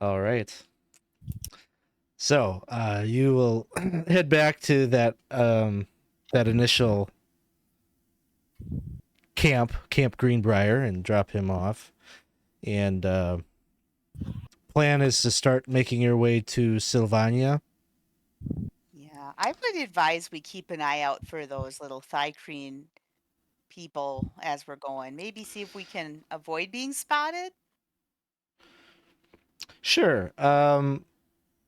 all right. So, you will head back to that initial Camp Greenbrier, and drop him off. And plan is to start making your way to Sylvania. Yeah, I would advise we keep an eye out for those little thigh-creen people as we're going. Maybe see if we can avoid being spotted. Sure. I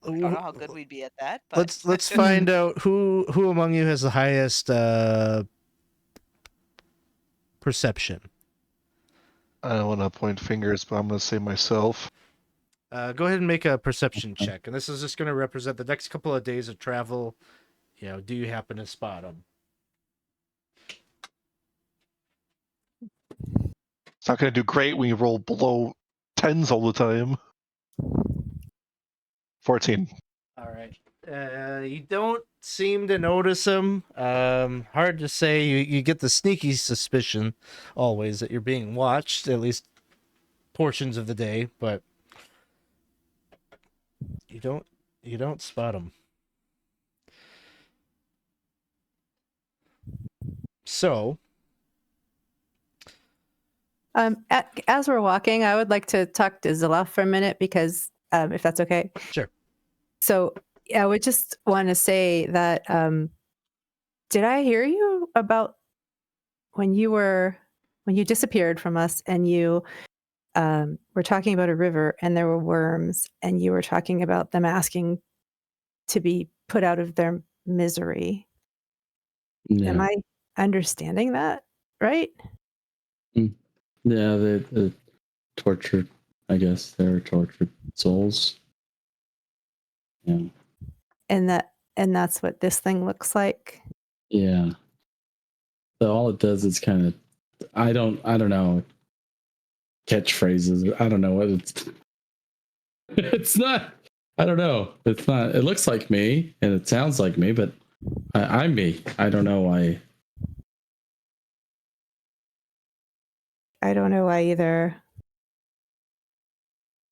don't know how good we'd be at that, but Let's find out who among you has the highest perception. I don't want to point fingers, but I'm going to say myself. Go ahead and make a perception check, and this is just going to represent the next couple of days of travel. Do you happen to spot them? It's not going to do great when you roll below 10s all the time. 14. All right. You don't seem to notice him. Hard to say. You get the sneaky suspicion always that you're being watched, at least portions of the day, but you don't spot him. So, As we're walking, I would like to talk to Zilloff for a minute, because if that's okay. sure. So I would just want to say that did I hear you about when you disappeared from us, and you were talking about a river and there were worms, and you were talking about them asking to be put out of their misery? Yeah. Am I understanding that right? Yeah, the tortured, I guess they're tortured souls. Yeah. And that's what this thing looks like? Yeah. So all it does is kind of, I don't know, catchphrases. I don't know what it's. It's not. I don't know. It's not. It looks like me and it sounds like me, but I'm me. I don't know why. I don't know why either.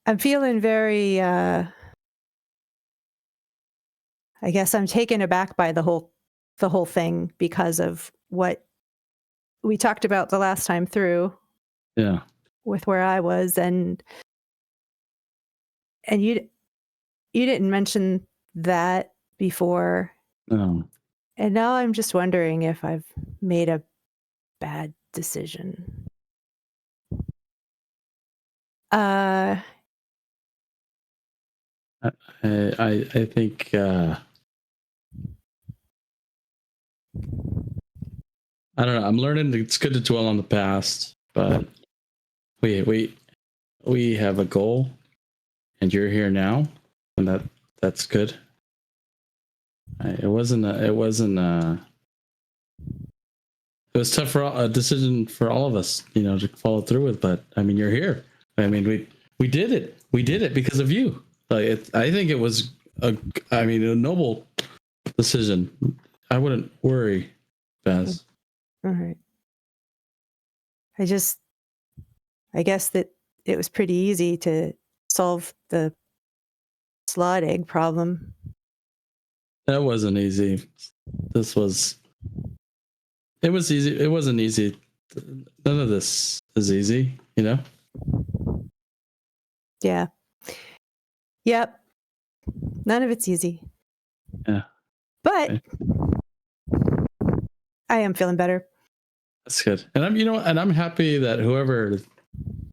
I'm feeling very, I guess I'm taken aback by the whole thing because of what we talked about the last time through. Yeah. With where I was, and you didn't mention that before. No. And now I'm just wondering if I've made a bad decision. I think I don't know. I'm learning it's good to dwell on the past, but we have a goal, and you're here now, and that's good. It was tough for a decision for all of us, to follow through with. But I mean, you're here. I mean, we did it. We did it because of you. I think it was a noble decision. I wouldn't worry, Baz. All right. I guess that it was pretty easy to solve the slot egg problem. That wasn't easy. It was easy. It wasn't easy. None of this is easy, Yeah. Yep. None of it's easy. Yeah. But okay. I am feeling better. That's good. And I'm happy that whoever,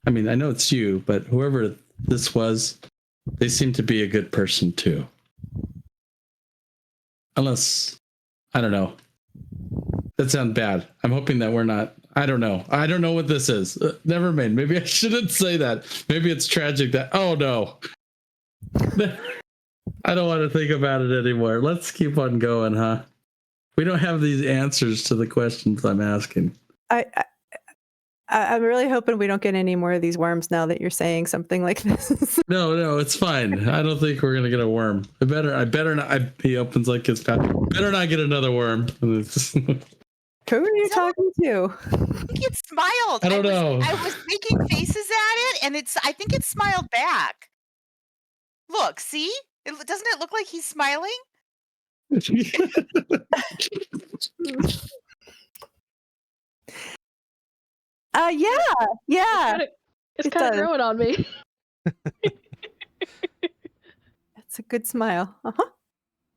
I mean, I know it's you, but whoever this was, they seem to be a good person too. Unless, I don't know. That sounds bad. I'm hoping that we're not. I don't know. I don't know what this is. Never mind. Maybe I shouldn't say that. Maybe it's tragic that. Oh no. I don't want to think about it anymore. Let's keep on going, huh? We don't have these answers to the questions I'm asking. I'm really hoping we don't get any more of these worms now that you're saying something like this. No, it's fine. I don't think we're gonna get a worm. I better not. He opens like his pack. Better not get another worm. Who are you talking to? I think it smiled. I don't know. I was making faces at it, and I think it smiled back. Look, see? Doesn't it look like he's smiling? Yeah. It's kind of growing on me. That's a good smile. Uh-huh.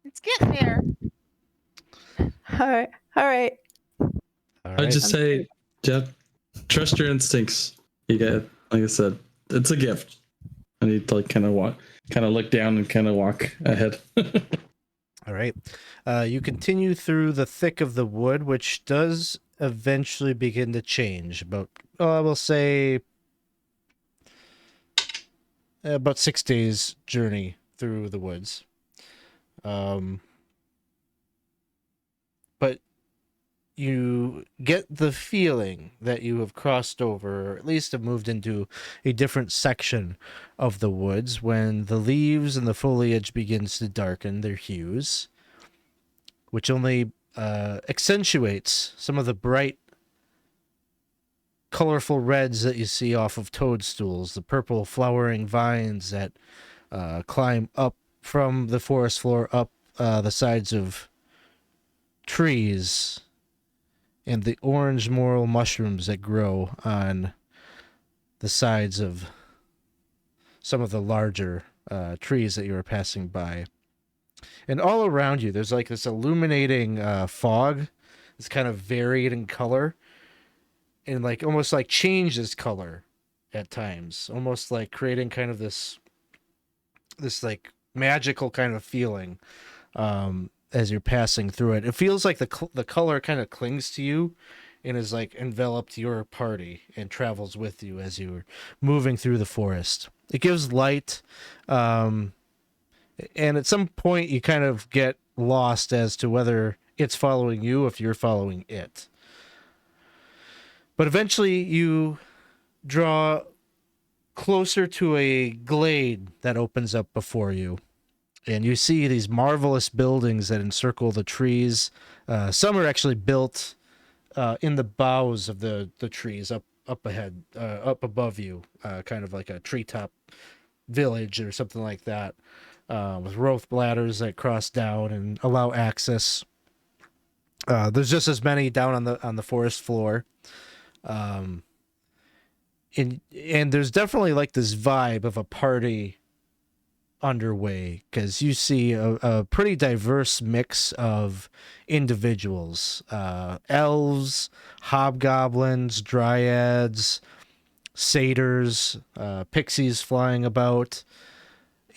It's getting there. All right. I'd just say, Jeff, trust your instincts. You get, like I said, it's a gift. I need to kind of look down and kind of walk ahead. All right. You continue through the thick of the wood, which does eventually begin to change. I will say about 6 days journey through the woods. But you get the feeling that you have crossed over, or at least have moved into a different section of the woods when the leaves and the foliage begins to darken their hues, which only accentuates some of the bright, colorful reds that you see off of toadstools, the purple flowering vines that climb up from the forest floor up the sides of trees, and the orange morel mushrooms that grow on the sides of some of the larger trees that you are passing by. And all around you, there's like this illuminating fog. It's kind of varied in color and like almost like changes color at times, almost like creating kind of this like magical kind of feeling as you're passing through it. It feels like the color kind of clings to you and is like enveloped your party and travels with you as you're moving through the forest. It gives light, and at some point you kind of get lost as to whether it's following you, if you're following it. But eventually you draw closer to a glade that opens up before you. And you see these marvelous buildings that encircle the trees. Some are actually built in the boughs of the trees up ahead, up above you, kind of like a treetop village or something like that, with rope ladders that cross down and allow access. There's just as many down on the forest floor. And there's definitely like this vibe of a party underway, because you see a pretty diverse mix of individuals, elves, hobgoblins, dryads, satyrs, pixies flying about,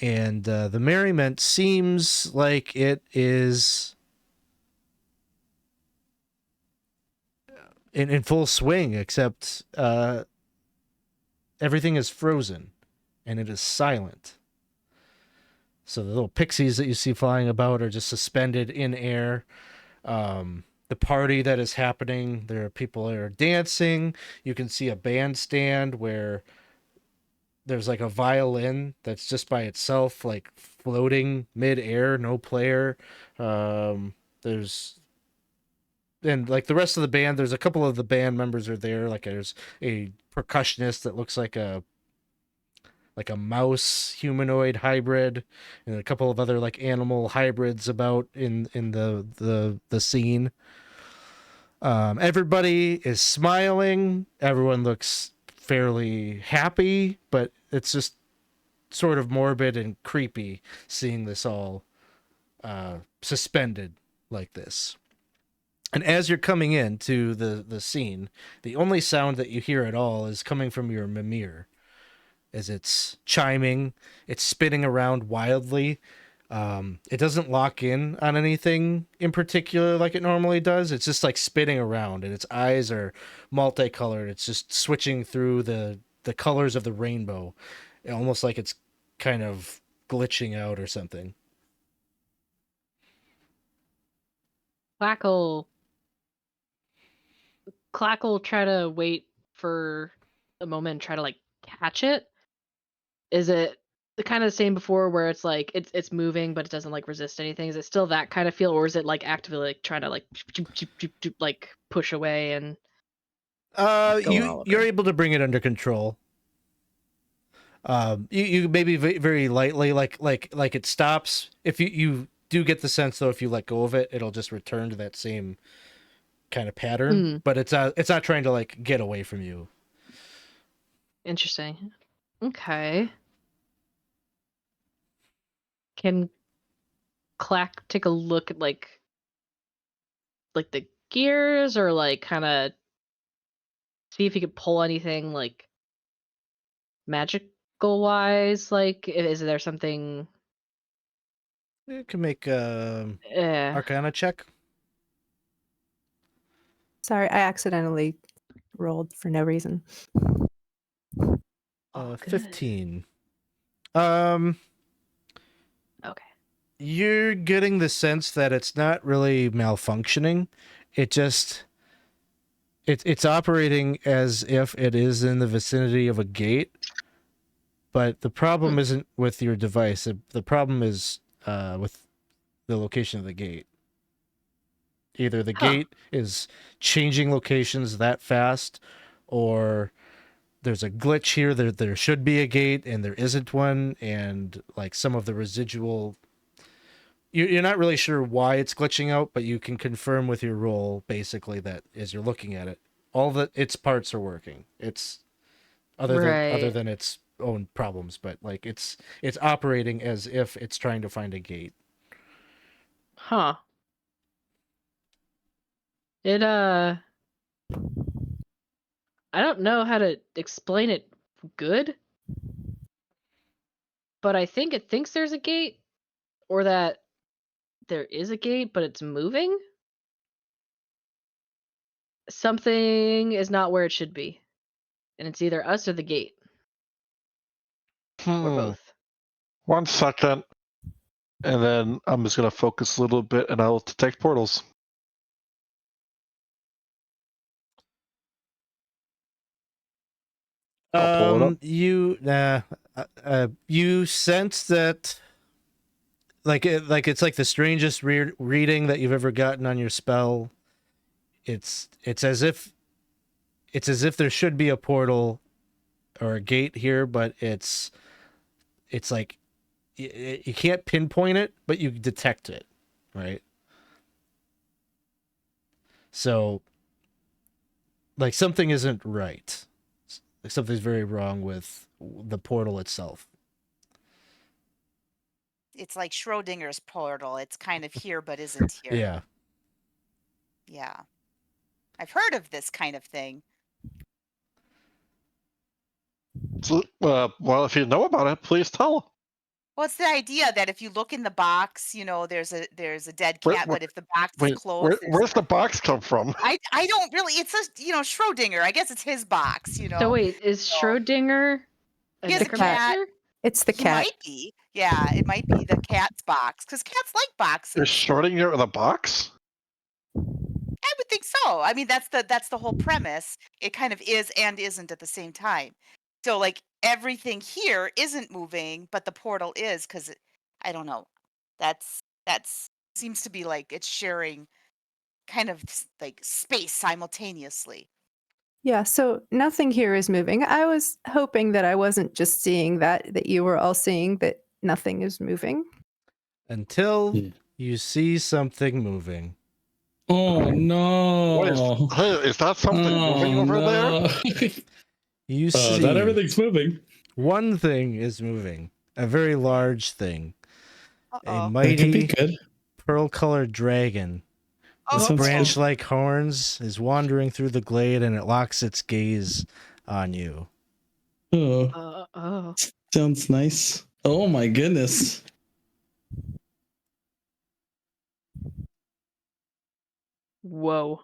and the merriment seems like it is in full swing, except everything is frozen and it is silent. So the little pixies that you see flying about are just suspended in air. The party that is happening, there are people that are dancing. You can see a bandstand where there's like a violin that's just by itself, like floating mid-air, no player. There's and like the rest of the band, there's a couple of the band members are there. Like there's a percussionist that looks like a mouse humanoid hybrid, and a couple of other like animal hybrids about in the scene. Everybody is smiling. Everyone looks fairly happy, but it's just sort of morbid and creepy seeing this all suspended like this. And as you're coming into the scene, the only sound that you hear at all is coming from your mimir. As it's chiming, it's spinning around wildly. It doesn't lock in on anything in particular like it normally does. It's just like spinning around, and its eyes are multicolored. It's just switching through the colors of the rainbow, almost like it's kind of glitching out or something. Clack'll try to wait for a moment and try to like catch it. Is it the kind of the same before where it's like it's moving but it doesn't like resist anything? Is it still that kind of feel, or is it like actively like trying to like push away and You're able to bring it under control. You maybe very lightly, like it stops. If you do get the sense though, if you let go of it, it'll just return to that same kind of pattern. But it's not trying to like get away from you. Interesting. Okay. Can Clack take a look at like the gears, or like kind of see if he could pull anything like magical wise? Like, is there something? You can make Arcana check. Sorry, I accidentally rolled for no reason. 15. Okay. You're getting the sense that it's not really malfunctioning. It just it's operating as if it is in the vicinity of a gate. But the problem isn't with your device. The problem is with the location of the gate. Either the gate is changing locations that fast, or there's a glitch here. There should be a gate and there isn't one, and like some of the residual. You're not really sure why it's glitching out, but you can confirm with your roll basically that as you're looking at it, all its parts are working. It's other than its own problems, but like it's operating as if it's trying to find a gate. Huh. It I don't know how to explain it good, but I think it thinks there's a gate, or that there is a gate but it's moving. Something is not where it should be, and it's either us or the gate, or both. 1 second. And then I'm just going to focus a little bit and I'll detect portals. I'll pull it up. You sense that, like it's like the strangest reading that you've ever gotten on your spell. It's as if there should be a portal or a gate here, but it's like you can't pinpoint it, but you detect it, right? So, like, something isn't right. Like, something's very wrong with the portal itself. It's like Schrodinger's portal. It's kind of here, but isn't here. Yeah. Yeah. I've heard of this kind of thing. So, well, if you know about it, please tell. Well, it's the idea that if you look in the box, there's a dead Where- cat, where- but if the box is Wait, closed, where's the box come from? I don't really. It's a Schrodinger. I guess it's his box. So wait, is Schrodinger a He has a cat. necromancer? It's the He cat. might be. Yeah, it might be the cat's box because cats like boxes. You're shorting it with a box? I would think so. I mean, that's the whole premise. It kind of is and isn't at the same time. So like everything here isn't moving, but the portal is because I don't know. That's seems to be like it's sharing kind of like space simultaneously. Yeah, so nothing here is moving. I was hoping that I wasn't just seeing that you were all seeing that nothing is moving. Until Yeah. you see something moving. Oh no! What is that something moving over there? there? You see Not everything's moving. one thing is moving. A very large thing. A Uh-oh. That could be mighty good. pearl-colored dragon with sounds branch-like horns is wandering through the glade, and it locks its gaze on you. Oh, Oh. sounds nice. Oh my goodness. Whoa.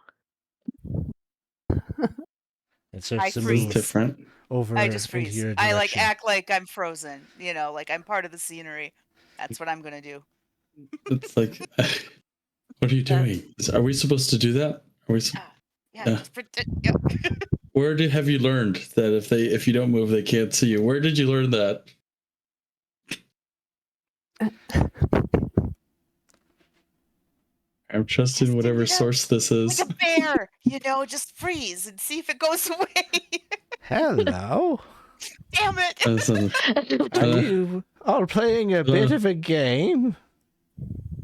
It starts I to This is move different. over I just into freeze. your I like direction. act like I'm frozen. Like I'm part of the scenery. That's what I'm gonna do. It's like, what are you doing? Are we supposed to do that? Are we? Yeah, Yeah. just pretend. Yeah. Where have you learned that if you don't move, they can't see you? Where did you learn that? I'm trusting Just whatever do that. source this is. Like a bear, just freeze and see if it goes away. Hello. Damn it! Are you all playing a bit of a game?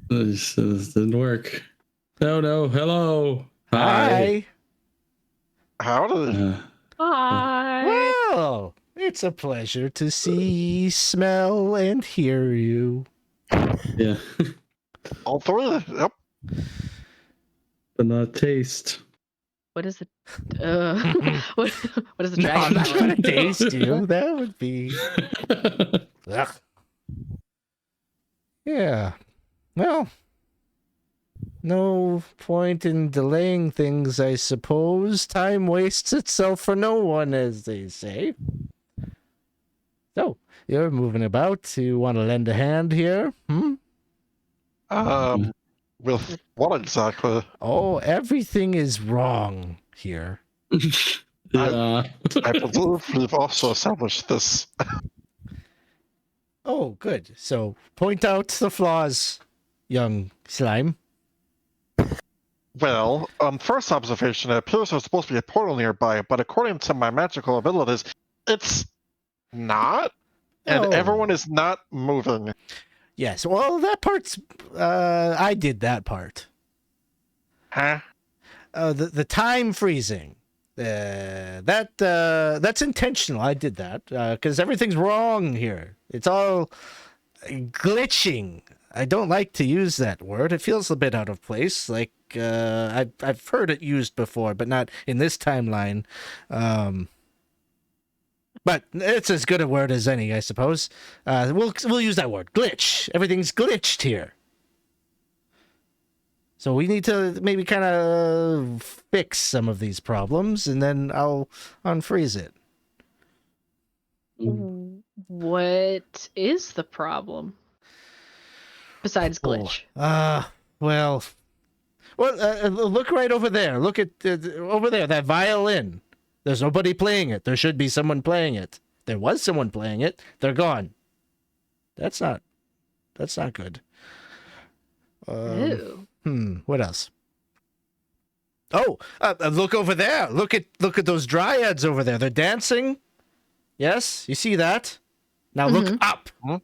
This didn't work. No. Hello. Hi. How did it? Hi. Well, it's a pleasure to see, smell, and hear you. Yeah, All three? Yep. but not taste. What is it? What is the No, I'm dragon not power? going to taste you. That would be... Ugh. Yeah. Well, no point in delaying things, I suppose. Time wastes itself for no one, as they say. So, you're moving about. You want to lend a hand here? With what exactly? Oh, everything is wrong here. Yeah. I believe we've also established this. Oh, good. So, point out the flaws, young slime. Well, first observation, it appears there's supposed to be a portal nearby, but according to my magical abilities, it's not. And Oh. everyone is not moving. Yes, well, that part's... I did that part. Huh? The time freezing. That's intentional. I did that because everything's wrong here. It's all glitching. I don't like to use that word. It feels a bit out of place. Like I've heard it used before, but not in this timeline. But it's as good a word as any, I suppose. We'll use that word. Glitch. Everything's glitched here. So we need to maybe kind of fix some of these problems, and then I'll unfreeze it. What is the problem? Besides glitch. Well, look right over there. Look at over there, that violin. There's nobody playing it. There should be someone playing it. There was someone playing it. They're gone. That's not good. Ew. What else? Oh, look over there. Look at those dryads over there. They're dancing. Yes, you see that? Now look up. Mhm.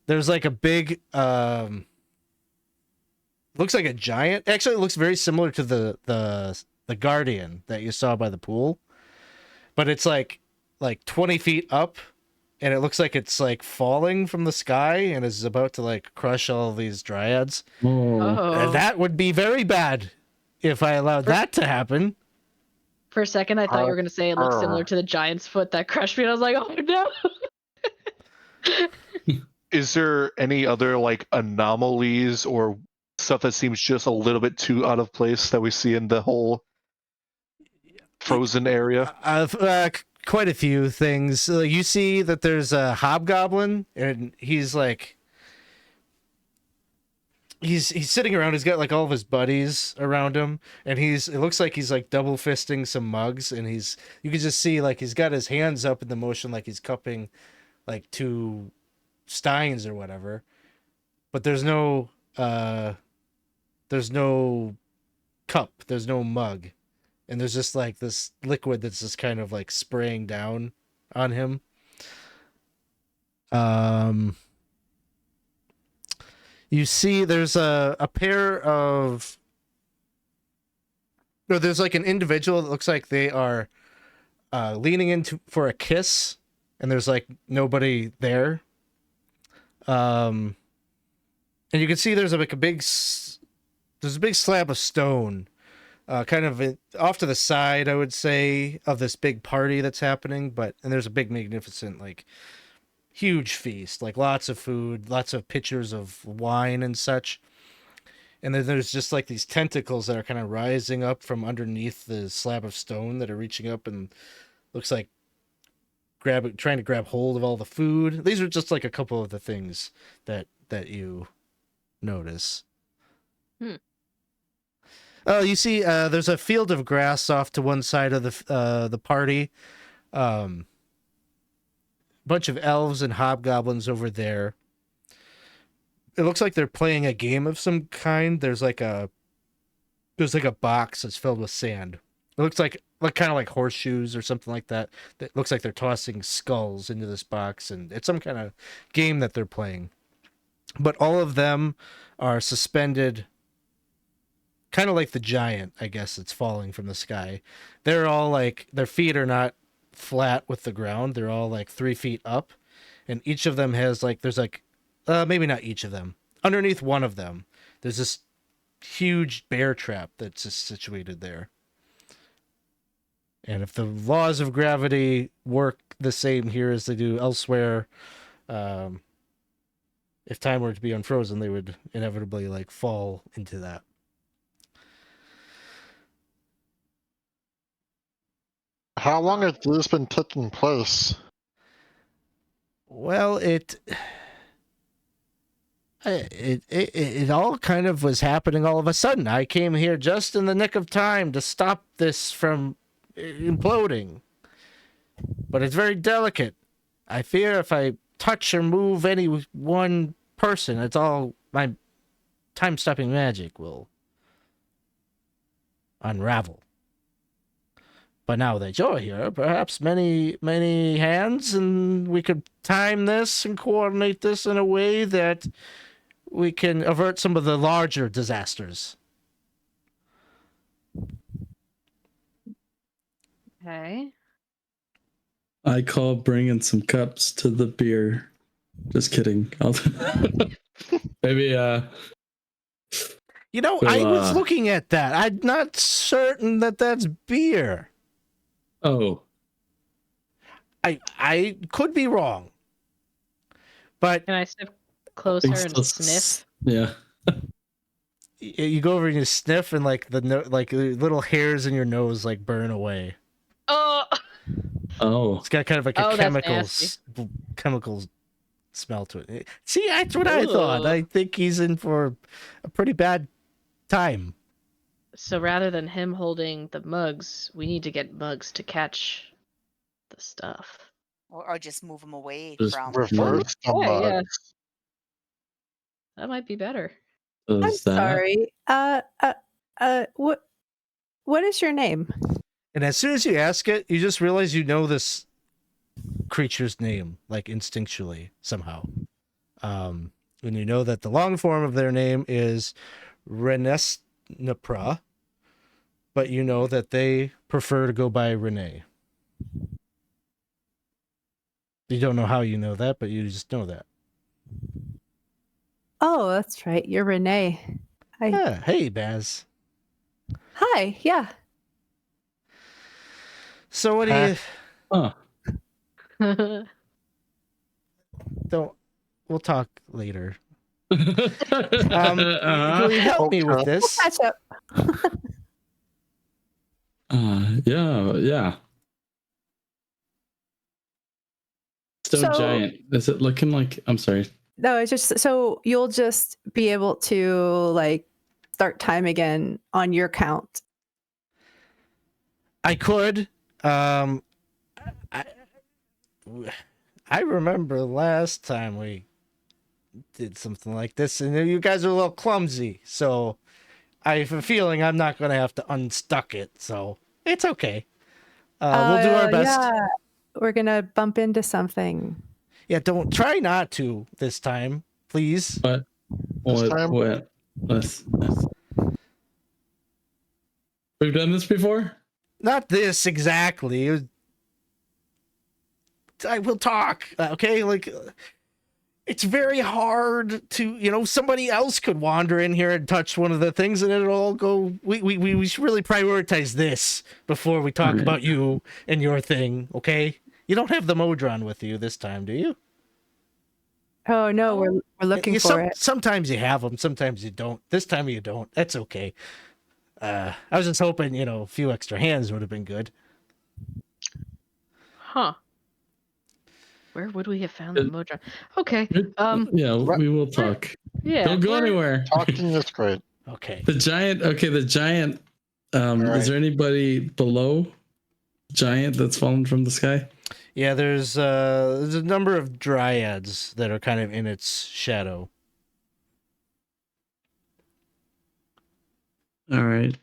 There's like a big looks like a giant. Actually, it looks very similar to the guardian that you saw by the pool. But it's like 20 feet up, and it looks like it's like falling from the sky and is about to like crush all these dryads. Oh. And that would be very bad if I allowed that to happen. For a second, I thought you were going to say it looks similar to the giant's foot that crushed me. And I was like, oh no. Is there any other like anomalies or stuff that seems just a little bit too out of place that we see in the whole frozen area? Quite a few things. You see that there's a hobgoblin, and he's like, he's sitting around. He's got like all of his buddies around him, and it looks like he's like double fisting some mugs, and you can just see like he's got his hands up in the motion like he's cupping like two steins or whatever, but there's no cup, there's no mug, and there's just like this liquid that's just kind of like spraying down on him. You see there's a pair of, no, there's like an individual that looks like they are leaning into for a kiss, and there's like nobody there. And you can see there's a big slab of stone, kind of off to the side, I would say, of this big party that's happening. And there's a big, magnificent, like huge feast, like lots of food, lots of pitchers of wine and such. And then there's just like these tentacles that are kind of rising up from underneath the slab of stone that are reaching up and looks like trying to grab hold of all the food. These are just like a couple of the things that you notice. You see there's a field of grass off to one side of the party. Bunch of elves and hobgoblins over there. It looks like they're playing a game of some kind. There's like a box that's filled with sand. It looks like kind of like horseshoes or something like that. That looks like they're tossing skulls into this box, and it's some kind of game that they're playing. But all of them are suspended, kind of like the giant, I guess, it's falling from the sky. They're all like, their feet are not flat with the ground. They're all like 3 feet up, and each of them has like, there's like, maybe not each of them. Underneath one of them, there's this huge bear trap that's just situated there. And if the laws of gravity work the same here as they do elsewhere, if time were to be unfrozen, they would inevitably like fall into that. How long has this been taking place? Well, it all kind of was happening all of a sudden. I came here just in the nick of time to stop this from imploding. But it's very delicate. I fear if I touch or move any one person, it's all my time-stopping magic will unravel. But now that you're here, perhaps many hands, and we could time this and coordinate this in a way that we can avert some of the larger disasters. Okay. I call bringing some cups to the beer. Just kidding. Maybe, You know, I was looking at that. I'm not certain that that's beer. Oh. I could be wrong. But Can I step closer and sniff? Yeah. You go over and you sniff, and like the little hairs in your nose like burn away. Oh. It's got kind of like a chemical smell to it. See, that's what I thought. I think he's in for a pretty bad time. So rather than him holding the mugs, we need to get mugs to catch the stuff. Or just move them away Just from. Reverse the Okay, yeah. mugs. That might be better. I'm Does that? sorry. What is your name? And as soon as you ask it, you just realize you know this creature's name, like instinctually somehow. And you know that the long form of their name is Renesnapra, but you know that they prefer to go by Renee. You don't know how you know that, but you just know that. Oh, that's right. You're Renee. Hi. Yeah. Hey, Baz. Hi. Yeah. So what do you... Huh. Don't... We'll talk later. Uh-huh. Will you help me with Okay. this? Catch up. Yeah. Stone So- giant. Is it looking like? I'm sorry. No, it's just so you'll just be able to like start time again on your count. I could. I remember last time we did something like this, and you guys are a little clumsy. So I have a feeling I'm not going to have to unstuck it. So it's okay. We'll do our best. Yeah, we're gonna bump into something. Yeah, don't try not to this time, please. What? time? What? Let's. We've done this before. Not this exactly. I will talk. Okay, like it's very hard to, somebody else could wander in here and touch one of the things, and it'll all go. We should really prioritize this before we talk Right. about you and your thing. Okay, you don't have the Modron with you this time, do you? Oh no, we're looking for it. Sometimes you have them, sometimes you don't. This time you don't. That's okay. I was just hoping, a few extra hands would have been good. Huh. Where would we have found the Modron? Okay. Yeah, we will talk. Yeah. Don't go anywhere. Talking is great. Okay. The giant. Okay, the giant. right. Is there anybody below giant that's fallen from the sky? Yeah, there's a number of dryads that are kind of in its shadow. All right.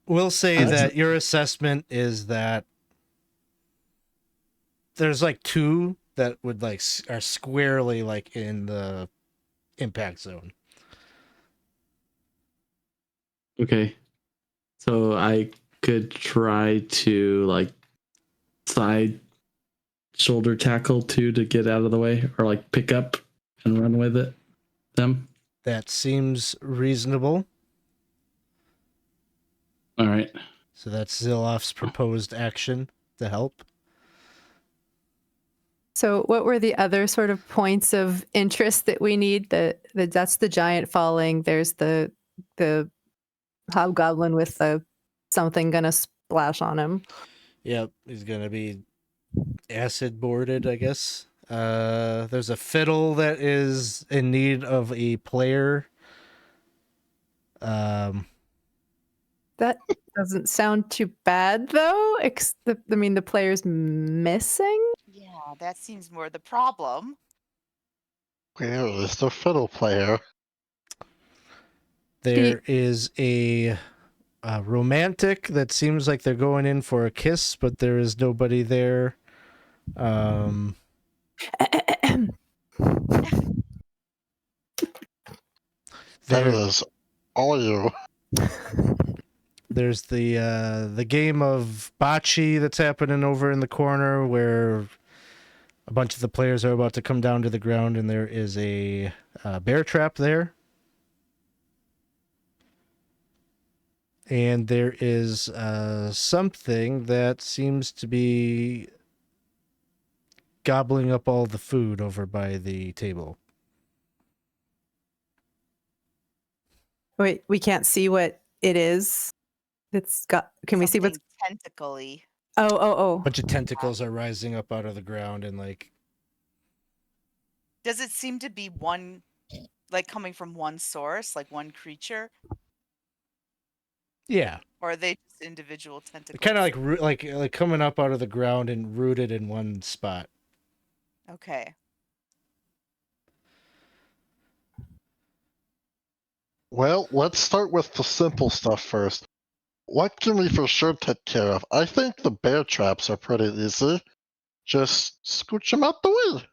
We'll say that your assessment is that there's like two that would are squarely like in the impact zone. Okay. So I could try to like side shoulder tackle two to get out of the way, or like pick up and run with it. Them. That seems reasonable. All right. So that's Zilloff's proposed action to help. So, what were the other sort of points of interest that we need? That's the giant falling. There's the hobgoblin with the something gonna splash on him. Yep, he's gonna be acid boarded, I guess. There's a fiddle that is in need of a player. That doesn't sound too bad, though. The player's missing. Yeah, that seems more the problem. Where is the fiddle player? There is a romantic that seems like they're going in for a kiss, but there is nobody there. That is all you. There's the game of bocce that's happening over in the corner where a bunch of the players are about to come down to the ground, and there is a bear trap there. And there is something that seems to be gobbling up all the food over by the table. Wait, we can't see what it is. It's got. Can we see what's? Something tentacly. Oh. A bunch of tentacles are rising up out of the ground, and Does it seem to be one, like coming from one source, like one creature? Yeah. Or are they just individual tentacles? Kind of like coming up out of the ground and rooted in one spot. Okay. Well, let's start with the simple stuff first. What can we for sure take care of? I think the bear traps are pretty easy. Just scooch them out the way.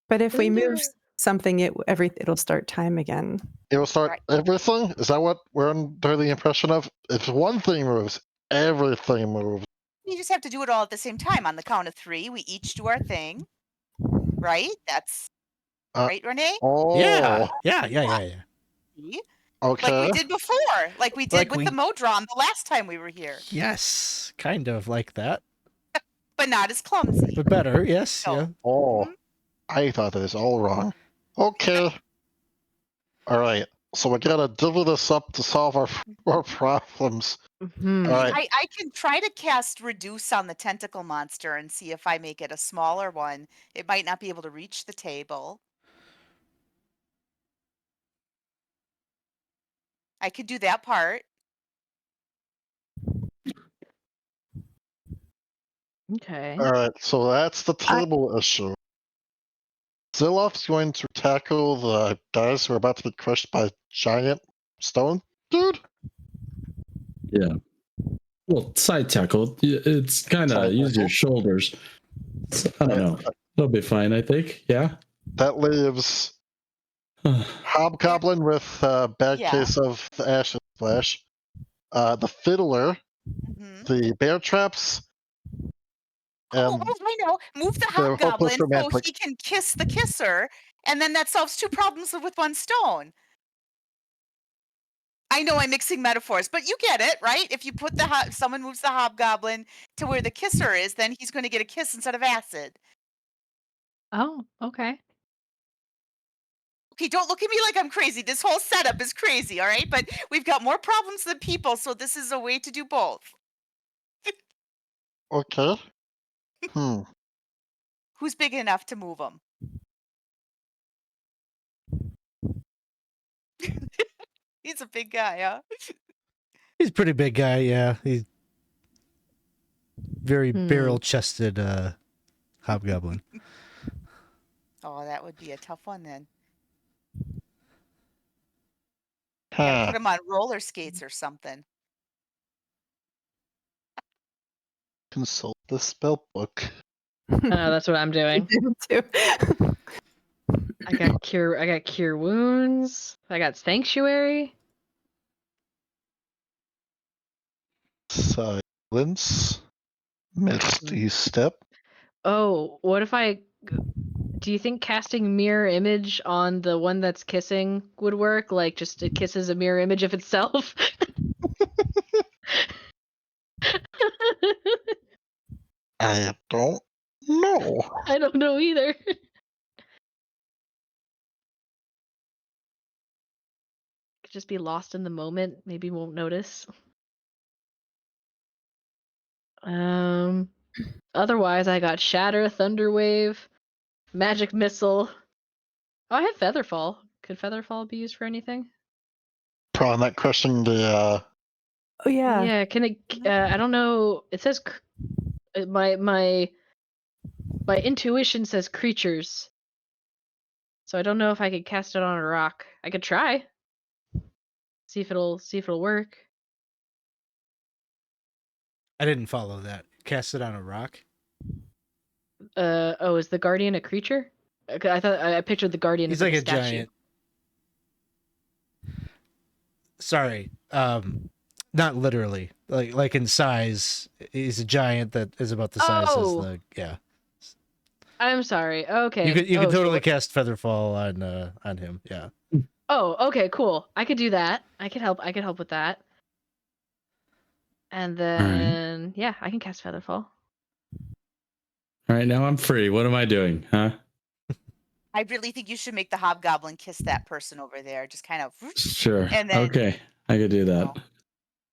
But if we Isn't move there- something, it'll start time again. It will start Right. everything? Is that what we're under the impression of? If one thing moves, everything moves. You just have to do it all at the same time. On the count of 3, we each do our thing. Right? That's Uh, right, Renee? Oh, Yeah. Yeah. See? okay. Like we did before. Like we did Like with we- the Modron the last time we were here. Yes. Kind of like that. But not as clumsy. But better. Yes. No. Yeah. Oh, Mhm. I thought that was all wrong. Okay. All right. So we gotta divvy this up to solve our problems. Hmm. All right. I can try to cast Reduce on the tentacle monster and see if I make it a smaller one. It might not be able to reach the table. I could do that part. Okay. All right. So that's the table issue. Zilloff's going to tackle the guys who are about to be crushed by giant stone dude. Yeah. Well, side tackle. It's kind Side of use tackle? your shoulders. I don't know. It'll be fine, I think. Yeah. That leaves Hobgoblin with a bad Yeah. case of the Ashes Flash. The Fiddler, Mhm. the Bear Traps, Oh, and I know. Move the the Hopeless hobgoblin so Romantic. he can kiss the kisser, and then that solves 2 problems with 1 stone. I know I'm mixing metaphors, but you get it, right? If you put someone moves the hobgoblin to where the kisser is, then he's going to get a kiss instead of acid. Oh, okay. Okay, don't look at me like I'm crazy. This whole setup is crazy, all right? But we've got more problems than people, so this is a way to do both. Okay. Who's big enough to move them? He's a big guy, huh? He's a pretty big guy. Yeah. He's very Hmm. barrel-chested hobgoblin. Oh, that would be a tough one then. Huh. Put him on roller skates or something. Consult the spell book. That's what I'm doing. Too. I got cure wounds. I got sanctuary. Silence. Misty Step. Oh, what if do you think casting mirror image on the one that's kissing would work? Like just it kisses a mirror image of itself? I don't know. I don't know either. Could just be lost in the moment. Maybe won't notice. Otherwise, I got Shatter, Thunderwave, Magic Missile. Oh, I have Featherfall. Could Featherfall be used for anything? Probably not crushing the. Oh yeah. Yeah. Can it? I don't know. It says my intuition says creatures. So I don't know if I could cast it on a rock. I could try. See if it'll work. I didn't follow that. Cast it on a rock. Oh, is the guardian a creature? Okay, I thought I pictured the guardian He's as like a statue. giant. Sorry, not literally. Like in size, he's a giant that is about the size as Oh. the yeah. I'm sorry. Okay. You could so totally what- cast Featherfall on him. Yeah. Oh, okay, cool. I could do that. I could help with that. And then yeah, I can cast Featherfall. All right, now I'm free. What am I doing? Huh? I really think you should make the hobgoblin kiss that person over there. Just kind of Sure. And then- Okay, I could do that.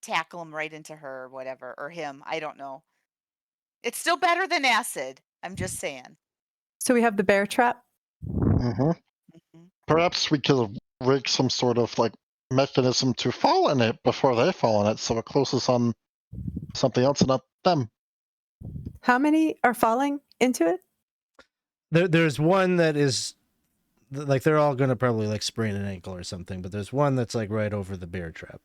tackle him right into her or whatever, or him. I don't know. It's still better than acid. I'm just saying. So we have the bear trap. Mm-hmm. Mhm. Perhaps we could rig some sort of like mechanism to fall in it before they fall in it, so it closes on something else and not them. How many are falling into it? There's one that is like they're all gonna probably like sprain an ankle or something, but there's one that's like right over the bear trap.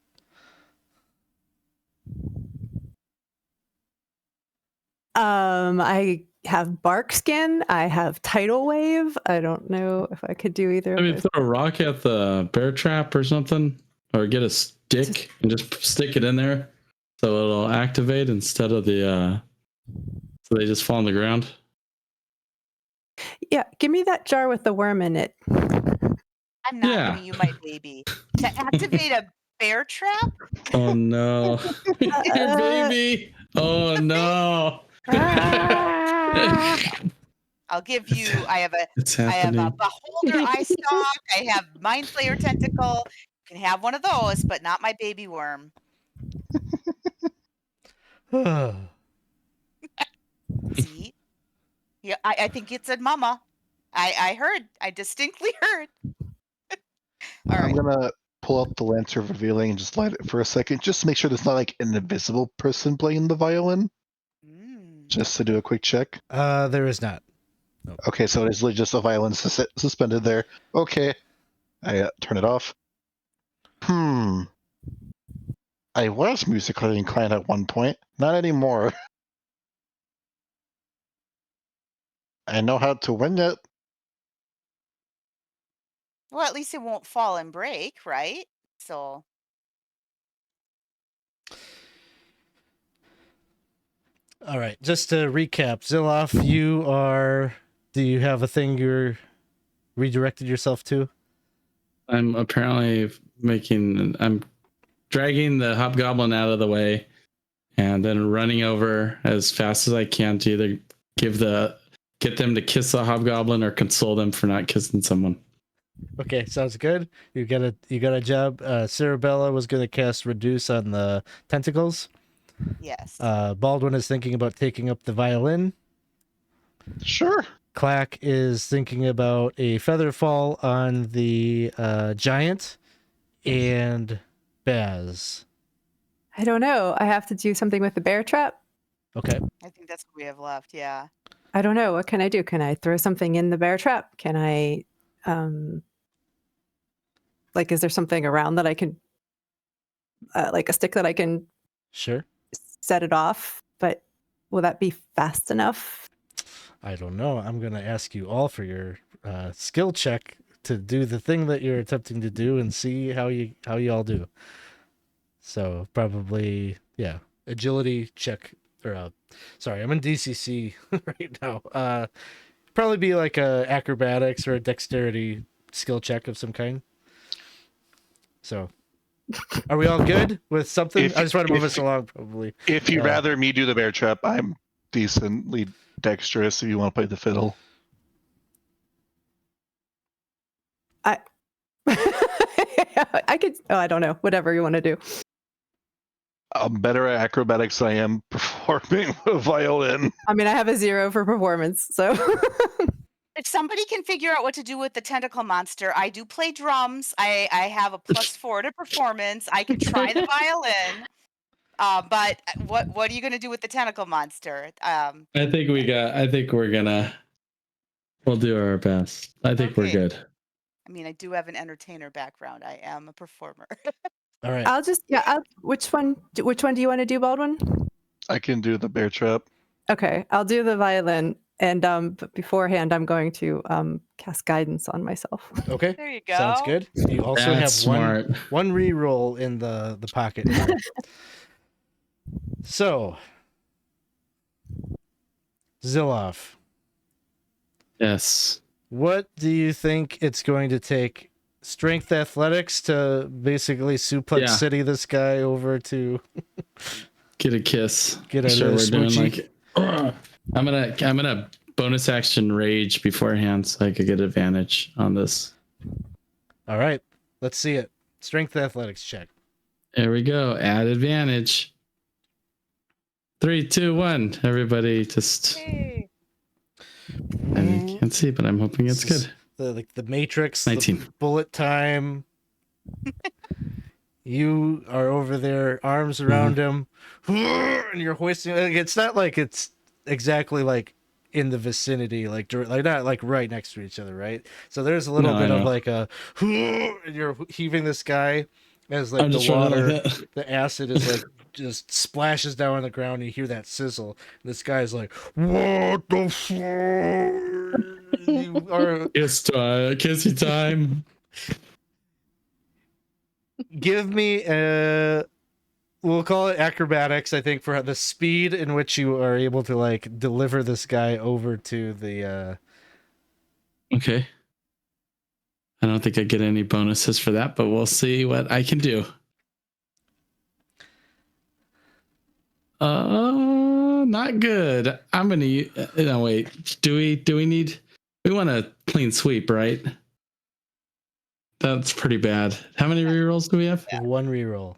I have bark skin. I have tidal wave. I don't know if I could do either of I mean, those. throw a rock at the bear trap or something, or get a stick and just stick it in there so it'll activate instead of the. So they just fall on the ground. Yeah, give me that jar with the worm in it. I'm not Yeah. giving you my baby. To activate a bear trap? Oh no, your baby! Oh no! I'll give you. I have a It's I have a happening. beholder eye stalk. I have mind flayer tentacle. You can have one of those, but not my baby worm. See? Yeah, I think it said mama. I heard. I distinctly heard. All I'm right. gonna pull out the Lantern of Revealing and just light it for a second, just to make sure there's not like an invisible person playing the violin. Mm. Just to do a quick check. There is not. Okay, so it is just a violin suspended there. Okay, I turn it off. I was musically inclined at one point, not anymore. I know how to win it. Well, at least it won't fall and break, right? So All right, just to recap, Zilloff, do you have a thing you're redirected yourself to? I'm apparently I'm dragging the hobgoblin out of the way and then running over as fast as I can to either get them to kiss the hobgoblin or console them for not kissing someone. Okay, sounds good. You got a job. Cerebella was going to cast Reduce on the tentacles. yes. Baldwin is thinking about taking up the violin. Sure. Clack is thinking about a feather fall on the giant, and Baz. I don't know. I have to do something with the bear trap. Okay. I think that's what we have left. Yeah. I don't know. What can I do? Can I throw something in the bear trap? Can I, like, is there something around that I can, like a stick that I can Sure. set it off? But will that be fast enough? I don't know. I'm going to ask you all for your skill check to do the thing that you're attempting to do and see how you all do. So probably, yeah, agility check or sorry, I'm in DCC right now. Probably be like a acrobatics or a dexterity skill check of some kind. So, are we all good with something? I just want to move us along, probably. If you'd rather me do the bear trap, I'm decently dexterous if you want to play the fiddle. I could. Oh, I don't know. Whatever you want to do. I'm better at acrobatics than I am performing the violin. I mean, I have a 0 for performance, so. If somebody can figure out what to do with the tentacle monster, I do play drums. I have a +4 to performance. I can try the violin. But what are you going to do with the tentacle monster? I think we'll do our best. I think we're Okay. good. I mean, I do have an entertainer background. I am a performer. All right. Which one do you want to do, Baldwin? I can do the bear trap. Okay, I'll do the violin, and but beforehand, I'm going to cast guidance on myself. Okay. There you go. Sounds good. You also That's have smart. one re-roll in the pocket here. So, Zilloff, Yes. what do you think it's going to take? Strength athletics to basically suplex city this guy over to get a kiss. Get a sure, we're smoochie. doing like. I'm gonna bonus action rage beforehand so I could get advantage on this. All right, let's see it. Strength athletics check. There we go. Add advantage. 3, 2, 1. Everybody just. Hey. I can't see, but I'm hoping it's good. The Matrix, 19. the bullet time. You are over there, arms around him, and you're hoisting. Like, it's not like it's exactly like in the vicinity, like not like right next to each other, right? So there's a little No, bit I of know. like a, and you're heaving this guy as like I'm the just running water, like that. the acid is like just splashes down on the ground. And you hear that sizzle. And this guy's like, "What the fuck?" You are Kissy time. give me we'll call it acrobatics, I think, for the speed in which you are able to like deliver this guy over to the Okay. I don't think I get any bonuses for that, but we'll see what I can do. Not good. I'm gonna. No, wait. Do we need? We want a clean sweep, right? That's pretty bad. How many rerolls do we have? one reroll.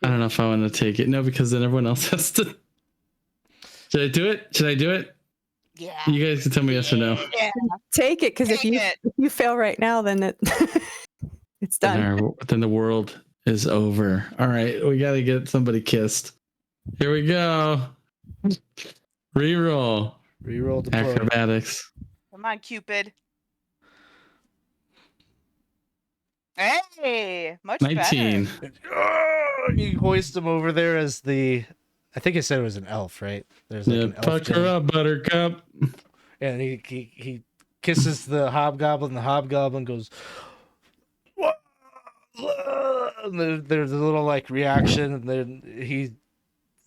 I don't know if I want to take it. No, because then everyone else has to. Should I do it? Should I do it? Yeah. You guys can tell me yes or no. Yeah. Take it, because if Take you it. if you fail right now, then it's done. Then the world is over. All right, we got to get somebody kissed. Here we go. Reroll. Reroll deploy. Acrobatics. Come on, Cupid. Hey, much 19. better. You hoist him over there as the, I think I said it was an elf, right? There's like Yeah, an elf pucker thing. up, Buttercup. And he kisses the hobgoblin. The hobgoblin goes, "What?" And there's a little like reaction, and then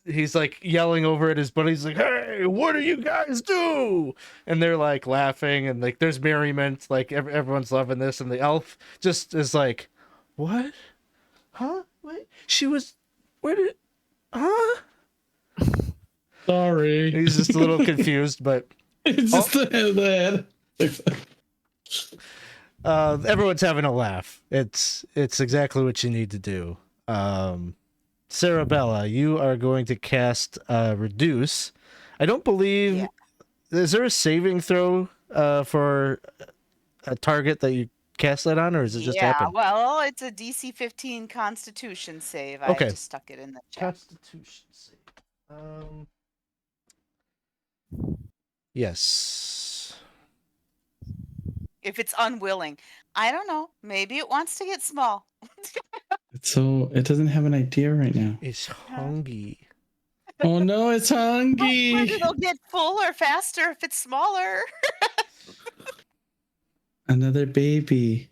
he's like yelling over at his buddies, like, "Hey, what do you guys do?" And they're like laughing, and like there's merriment, like everyone's loving this, and the elf just is like, "What? Huh? What? She was? Where did? Huh?" Sorry. He's just a little confused, but It's just the head. everyone's having a laugh. It's exactly what you need to do. Cerebella, you are going to cast Reduce. I don't believe. Yeah. Is there a saving throw for a target that you cast that on, or is it just Yeah, happen? well, it's a DC 15 Constitution save. Okay. I just stuck it in the chat. Constitution save. Yes. If it's unwilling, I don't know. Maybe it wants to get small. So it doesn't have an idea right now. It's hungry. Oh no, it's But hungry. it'll get fuller faster if it's smaller. Another baby.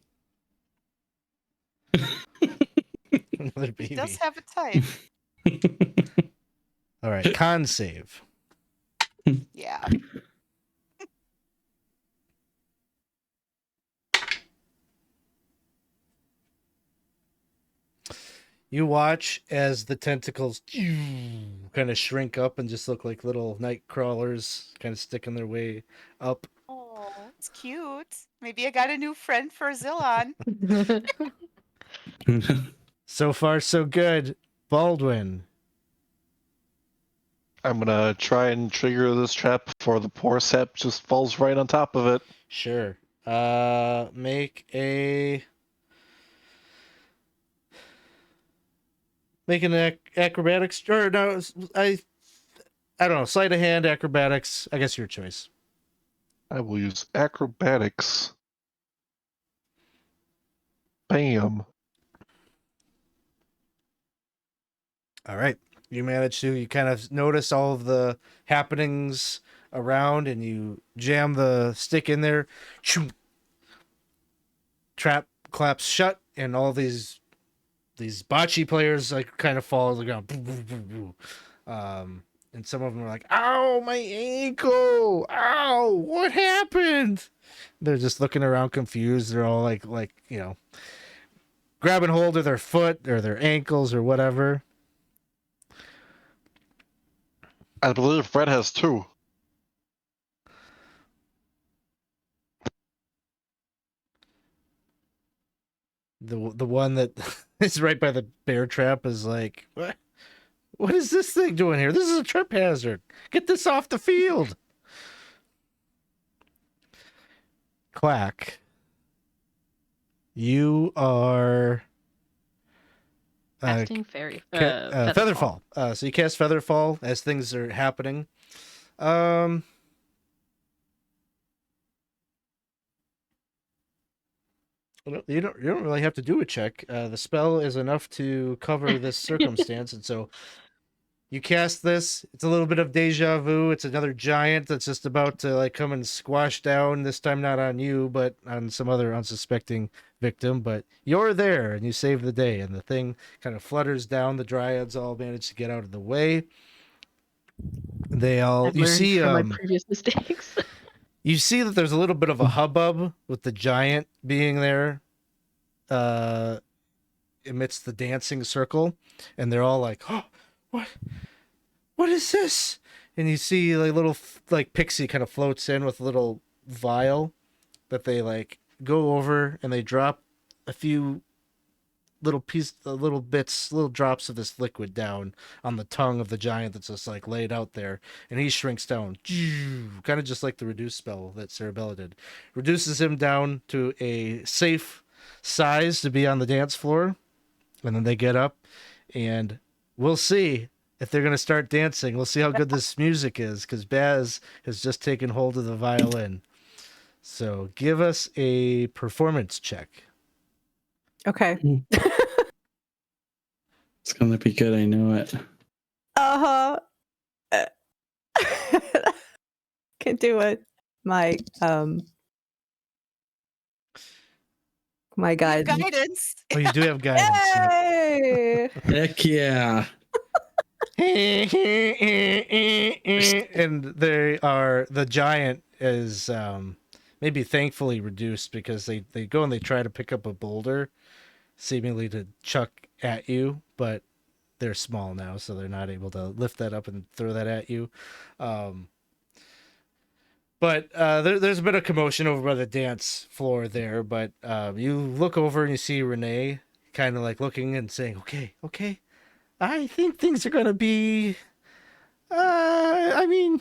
Another baby. It does have a type. All right, con save. Yeah. You watch as the tentacles kind of shrink up and just look like little night crawlers, kind of sticking their way up. Oh, it's cute. Maybe I got a new friend for Zillon. So far, so good. Baldwin. I'm gonna try and trigger this trap before the poor sap just falls right on top of it. Sure. Make an acrobatics, or no, I don't know, sleight of hand, acrobatics. I guess your choice. I will use acrobatics. Bam. All right. You manage to, you kind of notice all of the happenings around, and you jam the stick in there. Trap claps shut, and all these bocce players like kind of fall to the ground. And some of them are like, "Ow, my ankle! Ow, what happened?" They're just looking around confused. They're all like grabbing hold of their foot or their ankles or whatever. I believe Fred has two. The one that is right by the bear trap is like, "What? What is this thing doing here? This is a trip hazard. Get this off the field." Clack. You are Casting fairy Featherfall. So you cast Featherfall as things are happening. You don't really have to do a check. The spell is enough to cover this circumstance, and so you cast this. It's a little bit of deja vu. It's another giant that's just about to like come and squash down. This time not on you, but on some other unsuspecting victim. But you're there, and you save the day. And the thing kind of flutters down. The dryads all manage to get out of the way. They all I've learned from my previous mistakes. You see that there's a little bit of a hubbub with the giant being there amidst the dancing circle, and they're all like, "Oh, what is this?" And you see like little like pixie kind of floats in with a little vial that they like go over, and they drop a few little drops of this liquid down on the tongue of the giant that's just like laid out there, and he shrinks down, kind of just like the reduce spell that Cerebella did. Reduces him down to a safe size to be on the dance floor, and then they get up, and we'll see if they're going to start dancing. We'll see how good this music is, because Baz has just taken hold of the violin. So give us a performance check. Okay. It's gonna be good. I know it. Can do it. My Guidance. Oh, you do have guidance. Yay! Heck yeah. And the giant is maybe thankfully reduced, because they go and they try to pick up a boulder seemingly to chuck at you, but they're small now, so they're not able to lift that up and throw that at you. But there's a bit of commotion over by the dance floor there, but you look over and you see Renee kind of like looking and saying, okay, I think things are going to be, I mean,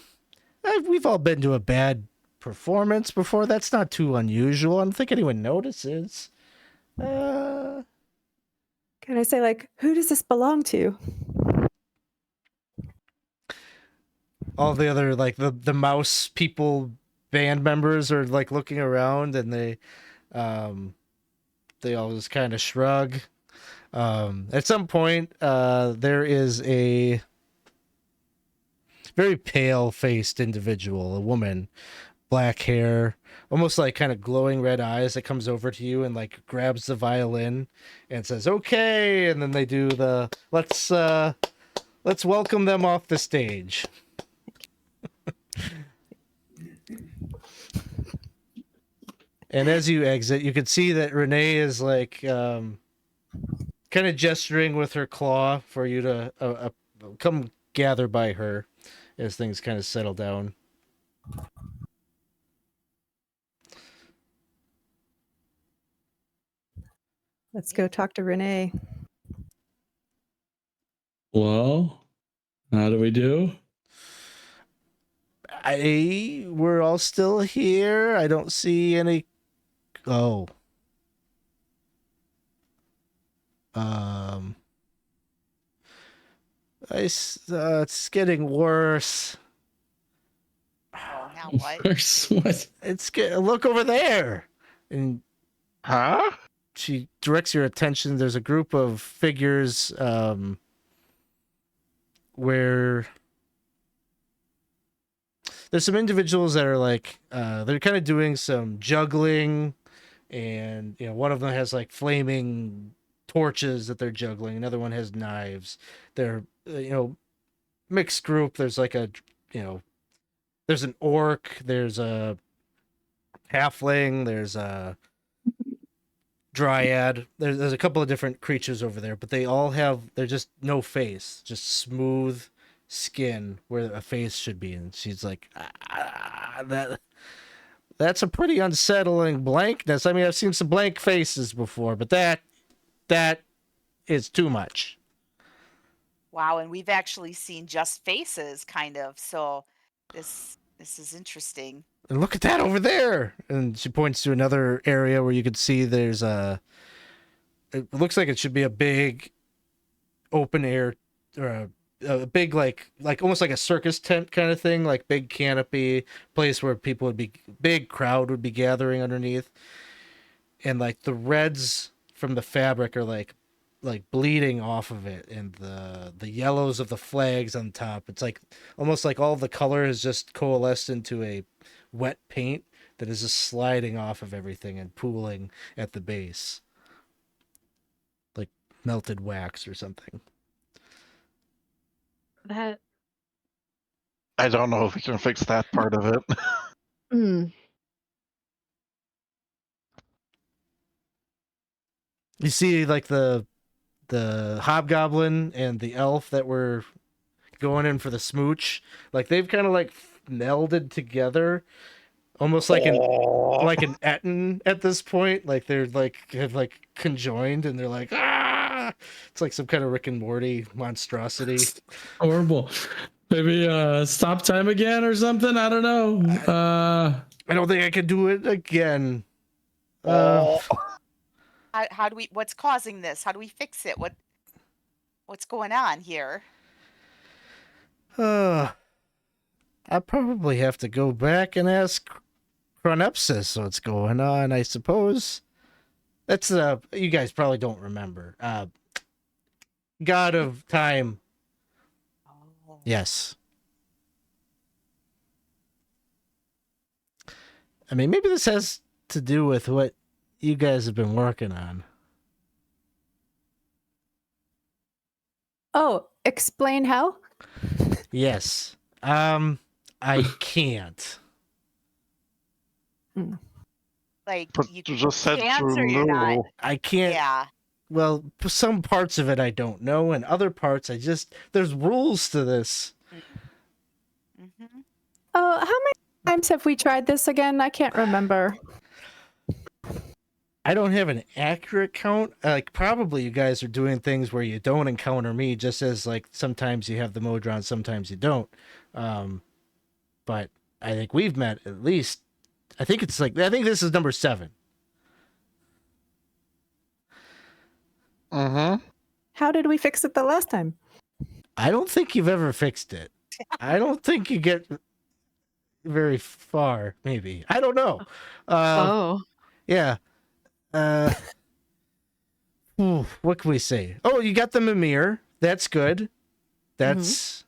we've all been to a bad performance before. That's not too unusual. I don't think anyone notices. Can I say, like, who does this belong to? All the other, like, the mouse people band members are, like, looking around, and they all just kind of shrug. At some point, there is a very pale-faced individual, a woman, black hair, almost like kind of glowing red eyes, that comes over to you and like grabs the violin and says, okay. And then they do the, let's welcome them off the stage. And as you exit, you can see that Renee is like, kind of gesturing with her claw for you to come gather by her as things kind of settle down. Let's go talk to Renee. Well, how do we do? We're all still here. I don't see any. Oh. It's getting worse. Oh, now what? What? Look over there. And Huh? she directs your attention. There's a group of figures where there's some individuals that are like they're kind of doing some juggling, and one of them has like flaming torches that they're juggling. Another one has knives. They're mixed group. There's like there's an orc, there's a halfling, there's a dryad. There's a couple of different creatures over there, but they're just no face, just smooth skin where a face should be. And she's like, that's a pretty unsettling blankness. I mean, I've seen some blank faces before, but that is too much. Wow, and we've actually seen just faces, kind of. So this is interesting. And look at that over there. And she points to another area where you can see there's it looks like it should be a big open air or a big like almost like a circus tent kind of thing, like big canopy place where people would be big crowd would be gathering underneath, and like the reds from the fabric are like bleeding off of it, and the yellows of the flags on top. It's like almost like all the color has just coalesced into a wet paint that is just sliding off of everything and pooling at the base, like melted wax or something. That. I don't know if we can fix that part of it. Mm. You see, like the hobgoblin and the elf that were going in for the smooch, like they've kind of like melded together, almost like an Etten at this point. Like they're like have like conjoined, and they're like ah. It's like some kind of Rick and Morty monstrosity. Horrible. Maybe stop time again or something. I don't know. I don't think I could do it again. How do we? What's causing this? How do we fix it? What's going on here? I probably have to go back and ask Chronepsis what's going on, I suppose. That's you guys probably don't remember. God of Time. Oh. Yes. I mean, maybe this has to do with what you guys have been working on. Oh, explain how? Yes. I can't. Like But you you just said can't you or you're not. knew. I can't. Yeah. Well, some parts of it I don't know, and other parts there's rules to this. Mm-hmm. Oh, how many times have we tried this again? I can't remember. I don't have an accurate count. Like probably you guys are doing things where you don't encounter me, just as like sometimes you have the Modron, sometimes you don't. But I think we've met at least. I think this is number 7. Mm-hmm. How did we fix it the last time? I don't think you've ever fixed it. I don't think you get very far. Maybe I don't know. Oh. Yeah. What can we say? Oh, you got the Mimir. That's good. That's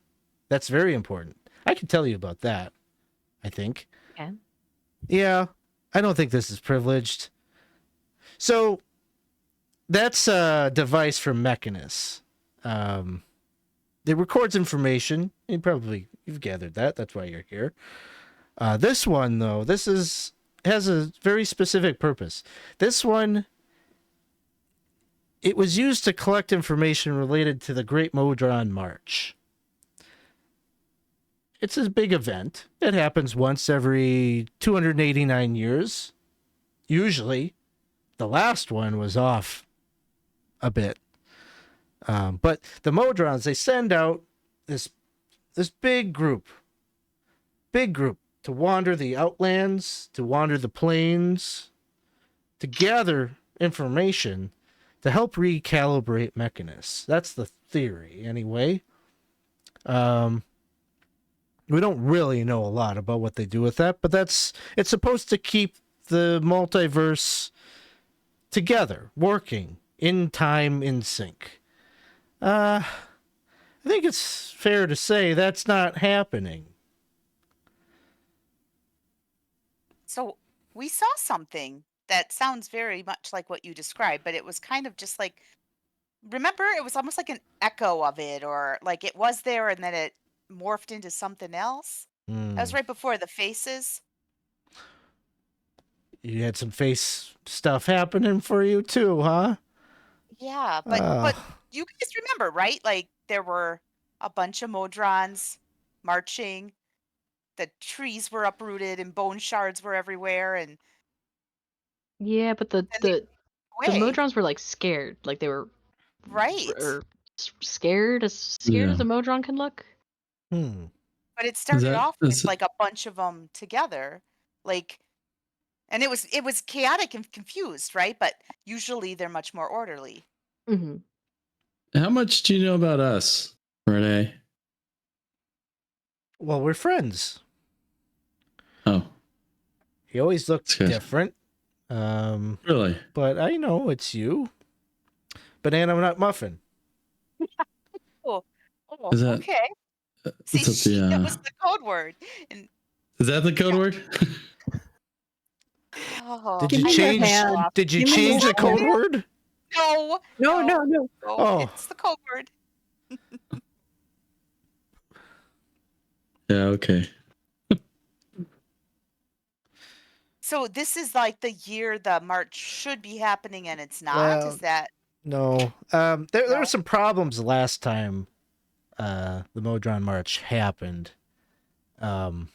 very important. I can tell you about that. I think. Okay. Yeah. I don't think this is privileged. So that's a device from Mechanus. It records information. You've gathered that. That's why you're here. This one though, has a very specific purpose. This one, it was used to collect information related to the Great Modron March. It's a big event. It happens once every 289 years. Usually, the last one was off a bit. But the Modrons, they send out this big group to wander the outlands, to wander the plains, to gather information to help recalibrate Mechanus. That's the theory, anyway. We don't really know a lot about what they do with that, but it's supposed to keep the multiverse together, working in time, in sync. I think it's fair to say that's not happening. So we saw something that sounds very much like what you described, but it was kind of just like, remember, it was almost like an echo of it, or like it was there and then it morphed into something else. That was right before the faces. You had some face stuff happening for you too, huh? Yeah, but you guys remember, right? Like there were a bunch of Modrons marching. The trees were uprooted and bone shards were everywhere, and Yeah, but the away. Modrons were like scared, like they were Right. scared as a Modron can look. But it started off with is- like a bunch of them together, like, and it was chaotic and confused, right? But usually they're much more orderly. Mm-hmm. How much do you know about us, Renee? Well, we're friends. Oh, He always looked That's good. different. really? But I know it's you. Banana Nut Muffin. Oh, Is that- okay. See, Is that that was the code word. And Is that the code word? Did Give you me your change? hand. Did you Give me change your the code hand. word? No, No. Oh. it's the code word. Yeah. Okay. So this is like the year the march should be happening and it's not. Well, Is that No. There No? were some problems last time the Modron March happened. The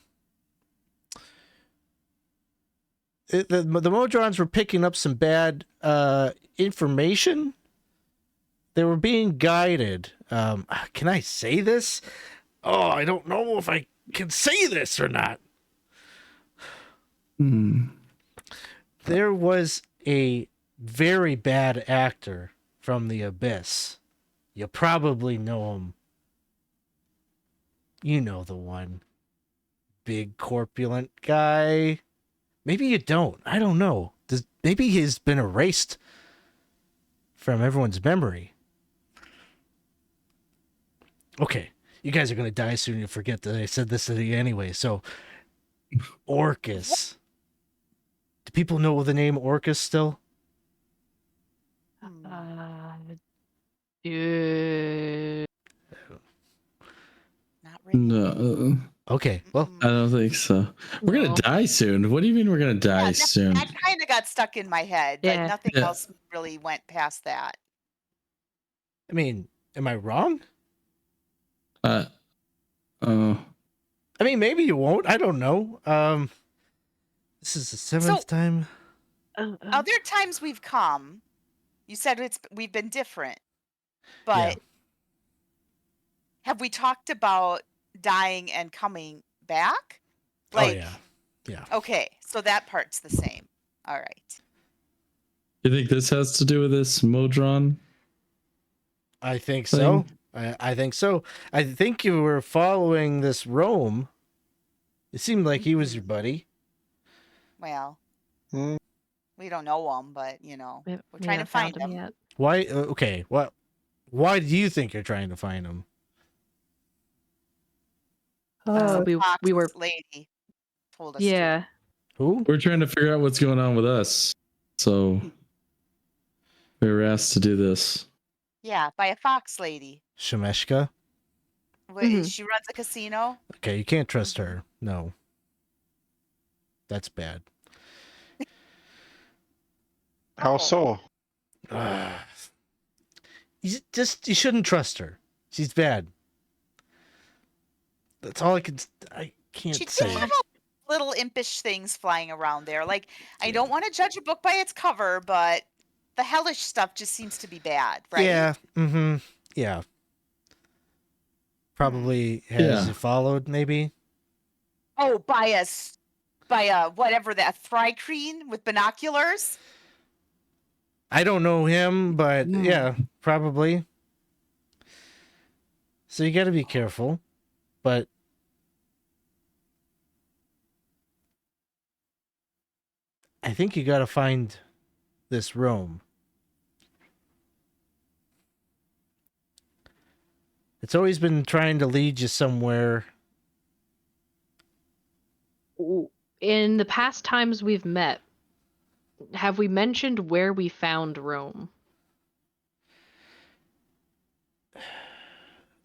Modrons were picking up some bad information. They were being guided. Can I say this? Oh, I don't know if I can say this or not. There was a very bad actor from the Abyss. You probably know him. You know the one. Big corpulent guy. Maybe you don't. I don't know. Maybe he's been erased from everyone's memory. Okay, you guys are going to die soon. You'll forget that I said this to you anyway. So, Orcus. Do people know the name Orcus still? Not really? No, Okay, well, I don't think so. We're No. gonna die soon. What do you mean we're gonna die soon? That kind of got stuck in my head. Yeah. Like nothing Yeah. else really went past that. I mean, am I wrong? Oh, I mean, maybe you won't. I don't know. This is the seventh time. Other times we've come, you said we've been different, but have we talked about dying and coming back? Like, oh yeah. okay, so that part's the same. All right. you think this has to do with this Modron? I think so. I think so. I think you were following this Rome. It seemed like he was your buddy. Well, Hmm. we don't know him, but you know, We we're trying to haven't find found him. yet. Why? Okay. What? Why do you think you're trying to find him? Oh, we were lady told us. yeah. Who? We're trying to figure out what's going on with us. So we were asked to do this. Yeah, by a fox lady. Shemeshka. Mhm. She runs a casino. Okay, you can't trust her. No. That's bad. How so? You shouldn't trust her. She's bad. That's all I can't She did say. have a little impish things flying around there. Like, I don't want to judge a book by its cover, but the hellish stuff just seems to be bad, right? Yeah. Mm-hmm. Yeah. Probably has Yeah. followed, maybe. Oh, by a whatever that Thrycreen with binoculars. I don't know him, but yeah, probably. So you got to be careful, but I think you got to find this Rome. It's always been trying to lead you somewhere. In the past times we've met, have we mentioned where we found Rome?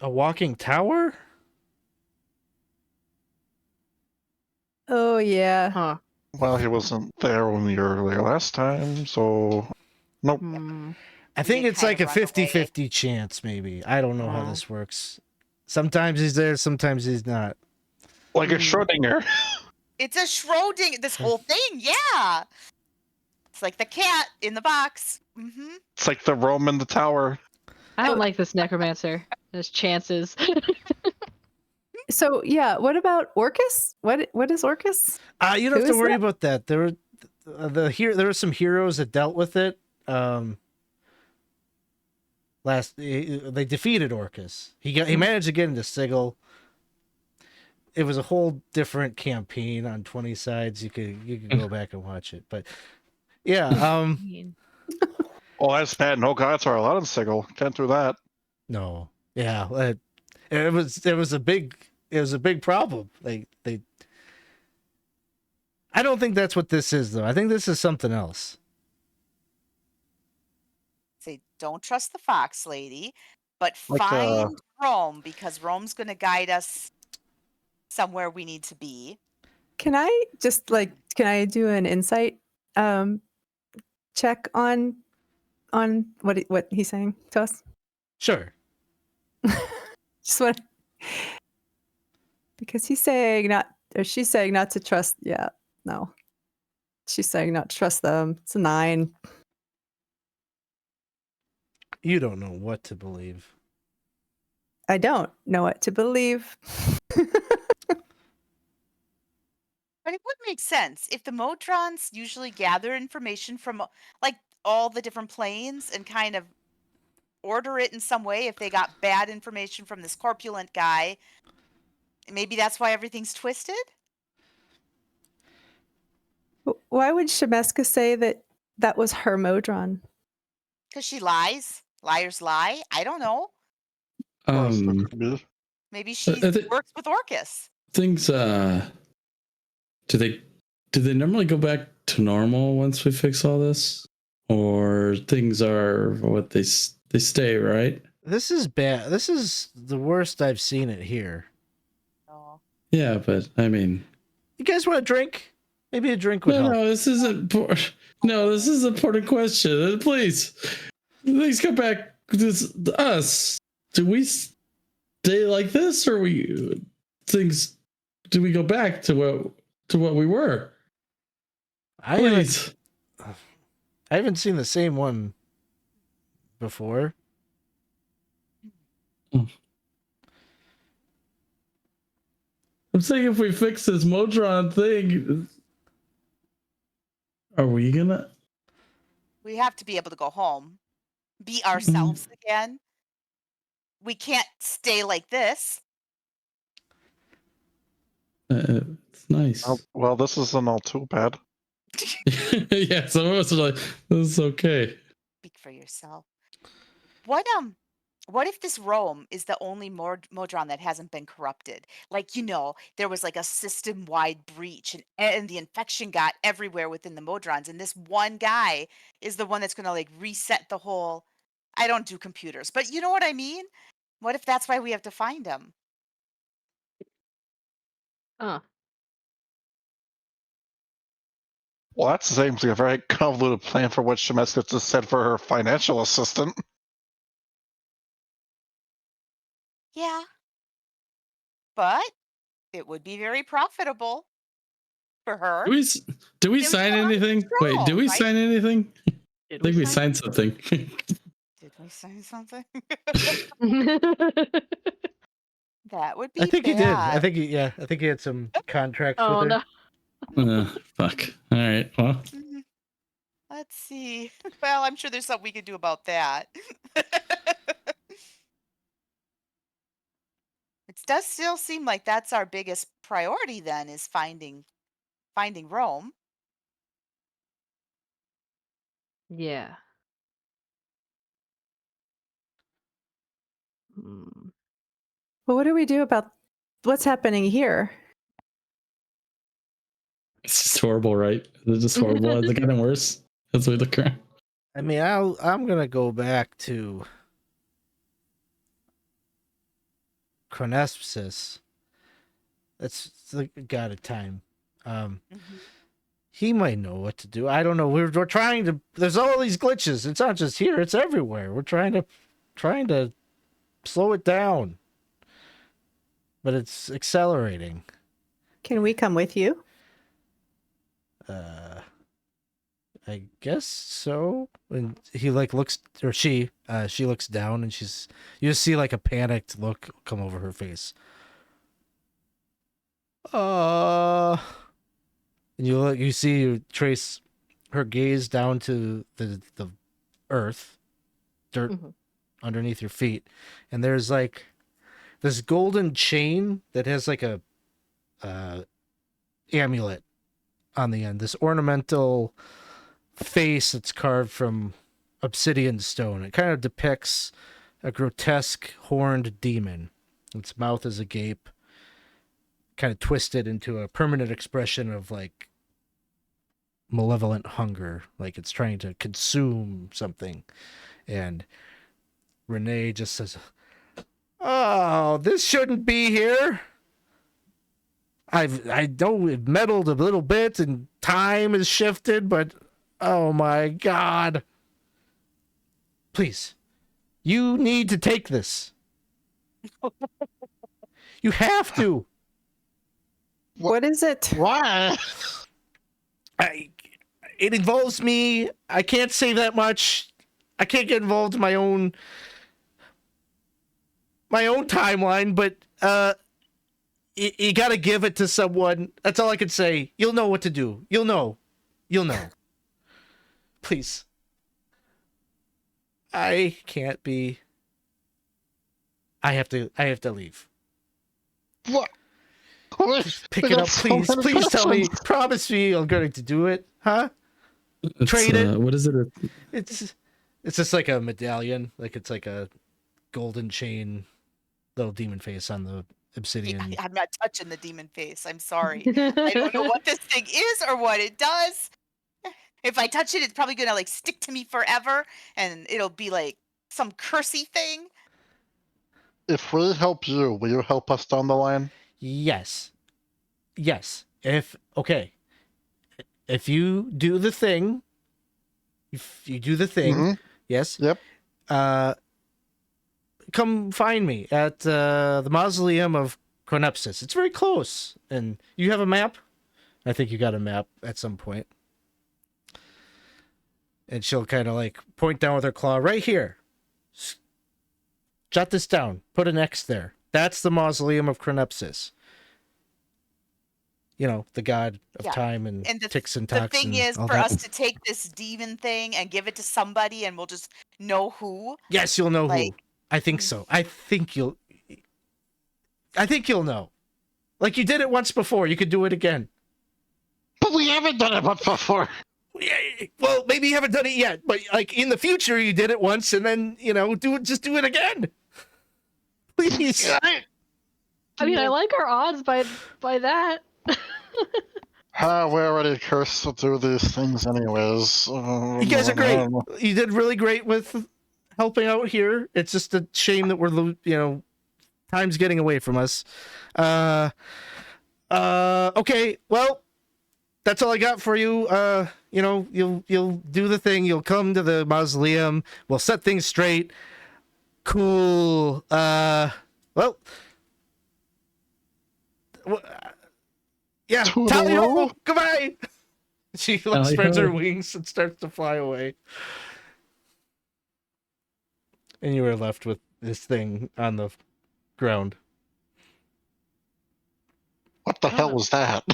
A walking tower? oh yeah. Huh. Well, he wasn't there when we were there last time, so nope. I think did it's kind like of a run away. 50-50 chance, maybe. I don't know how Oh. this works. Sometimes he's there, sometimes he's not. Like a Schrodinger. It's a Schrodinger. This whole thing, yeah. It's like the cat in the box. Mm-hmm. It's like the Rome in the tower. I don't like this necromancer. There's chances. So yeah, what about Orcus? What is Orcus? You don't Who have to is worry that? about that. There were some heroes that dealt with it. They defeated Orcus. He managed to get into Sigil. It was a whole different campaign on 20 sides. You could go back and watch it. But yeah, Oh, that's bad. No gods are allowed in Sigil. Can't do that. no. Yeah, it was a big problem. They I don't think that's what this is though. I think this is something else. Say, don't trust the fox lady, but Like, find Rome, because Rome's going to guide us somewhere we need to be. Can I do an insight check on what he's saying to us? Sure. Just want because she's saying not to trust. Yeah, no, she's saying not to trust them. It's a 9. You don't know what to believe. I don't know what to believe. But it would make sense if the Modrons usually gather information from like all the different planes and kind of order it in some way. If they got bad information from this corpulent guy, maybe that's why everything's twisted. Why would Shemeska say that was her Modron? Because she lies. Liars lie. I don't know. Maybe she works with Orcus. Things do they normally go back to normal once we fix all this, or things are what they stay, right? This is bad. This is the worst I've seen it here. Oh. Yeah, but I mean, you guys want a drink? Maybe a drink would help. No, this isn't. No, this is an important question. Please come back to us. Do we stay like this, or do we go back to what we were? I haven't seen the same one before. I'm saying if we fix this Modron thing, are we gonna? We have to be able to go home, be ourselves again. We can't stay like this. It's nice. Well, this isn't all too bad. Yeah, some of us are like, this is okay. Speak for yourself. What if this Rome is the only Modron that hasn't been corrupted? Like, there was like a system-wide breach and the infection got everywhere within the Modrons, and this one guy is the one that's going to like reset the whole. I don't do computers, but you know what I mean? What if that's why we have to find him? Well, that seems like a very convoluted plan for what Shemeska just said for her financial assistant. Yeah. But it would be very profitable for her. Do we sign anything? Wait, did we sign anything? I think we signed something. Did we sign something? That would be I think bad. he did. I think he had some contracts with her. No. Fuck. All right. Well. Let's see. Well, I'm sure there's something we could do about that. It does still seem like that's our biggest priority then, is finding Rome. Yeah. Well, what do we do about what's happening here? It's just horrible, right? It's just horrible. Has it gotten worse as we look around? I mean, I'm gonna go back to Chronespsis. That's the god of time. He might know what to do. I don't know. We're trying to. There's all these glitches. It's not just here. It's everywhere. We're trying to slow it down, but it's accelerating. Can we come with you? I guess so. And he looks, or she looks down, and you just see like a panicked look come over her face. And you trace her gaze down to the earth, dirt, underneath your feet, and there's like this golden chain that has like a amulet on the end. This ornamental face that's carved from obsidian stone. It kind of depicts a grotesque horned demon. Its mouth is agape, kind of twisted into a permanent expression of like malevolent hunger, like it's trying to consume something. And Renee just says, "Oh, this shouldn't be here. I know we've meddled a little bit and time has shifted, but oh my God. Please, you need to take this. You have to." What is it? Why? It involves me. I can't say that much. I can't get involved in my own timeline, but you got to give it to someone. That's all I can say. You'll know what to do. You'll know. Please. I can't be. I have to leave. What? Pick it up, please. Please tell me. Promise me I'm going to do it. Huh? Trade it. What is it? It's just like a medallion. Like it's like a golden chain, little demon face on the obsidian. I'm not touching the demon face. I'm sorry. I don't know what this thing is or what it does. If I touch it, it's probably gonna like stick to me forever, and it'll be like some cursey thing. If we help you, will you help us down the line? Yes. If you do the thing, Mhm. yes. Yep. Come find me at the Mausoleum of Chronepsis. It's very close. And you have a map? I think you got a map at some point. And she'll kind of like point down with her claw right here. Jot this down. Put an X there. That's the Mausoleum of Chronepsis. You know, the god of time and ticks and the toxins. thing is, all for that. us to take this demon thing and give it to somebody, and we'll just know who. Yes, you'll know who. Like- I think so. I think you'll know. Like you did it once before. You could do it again. But we haven't done it once before. Yeah, well, maybe you haven't done it yet, but like in the future, you did it once, and then just do it again. Please. I mean, I like our odds by that. We're already cursed to do these things anyways. You guys are great. You did really great with helping out here. It's just a shame that we're time's getting away from us. Okay, well, that's all I got for you. You'll do the thing. You'll come to the mausoleum. We'll set things straight. Cool. Well, yeah. Tally ho! Goodbye. She spreads her wings and starts to fly away. And you are left with this thing on the ground. What the hell was that?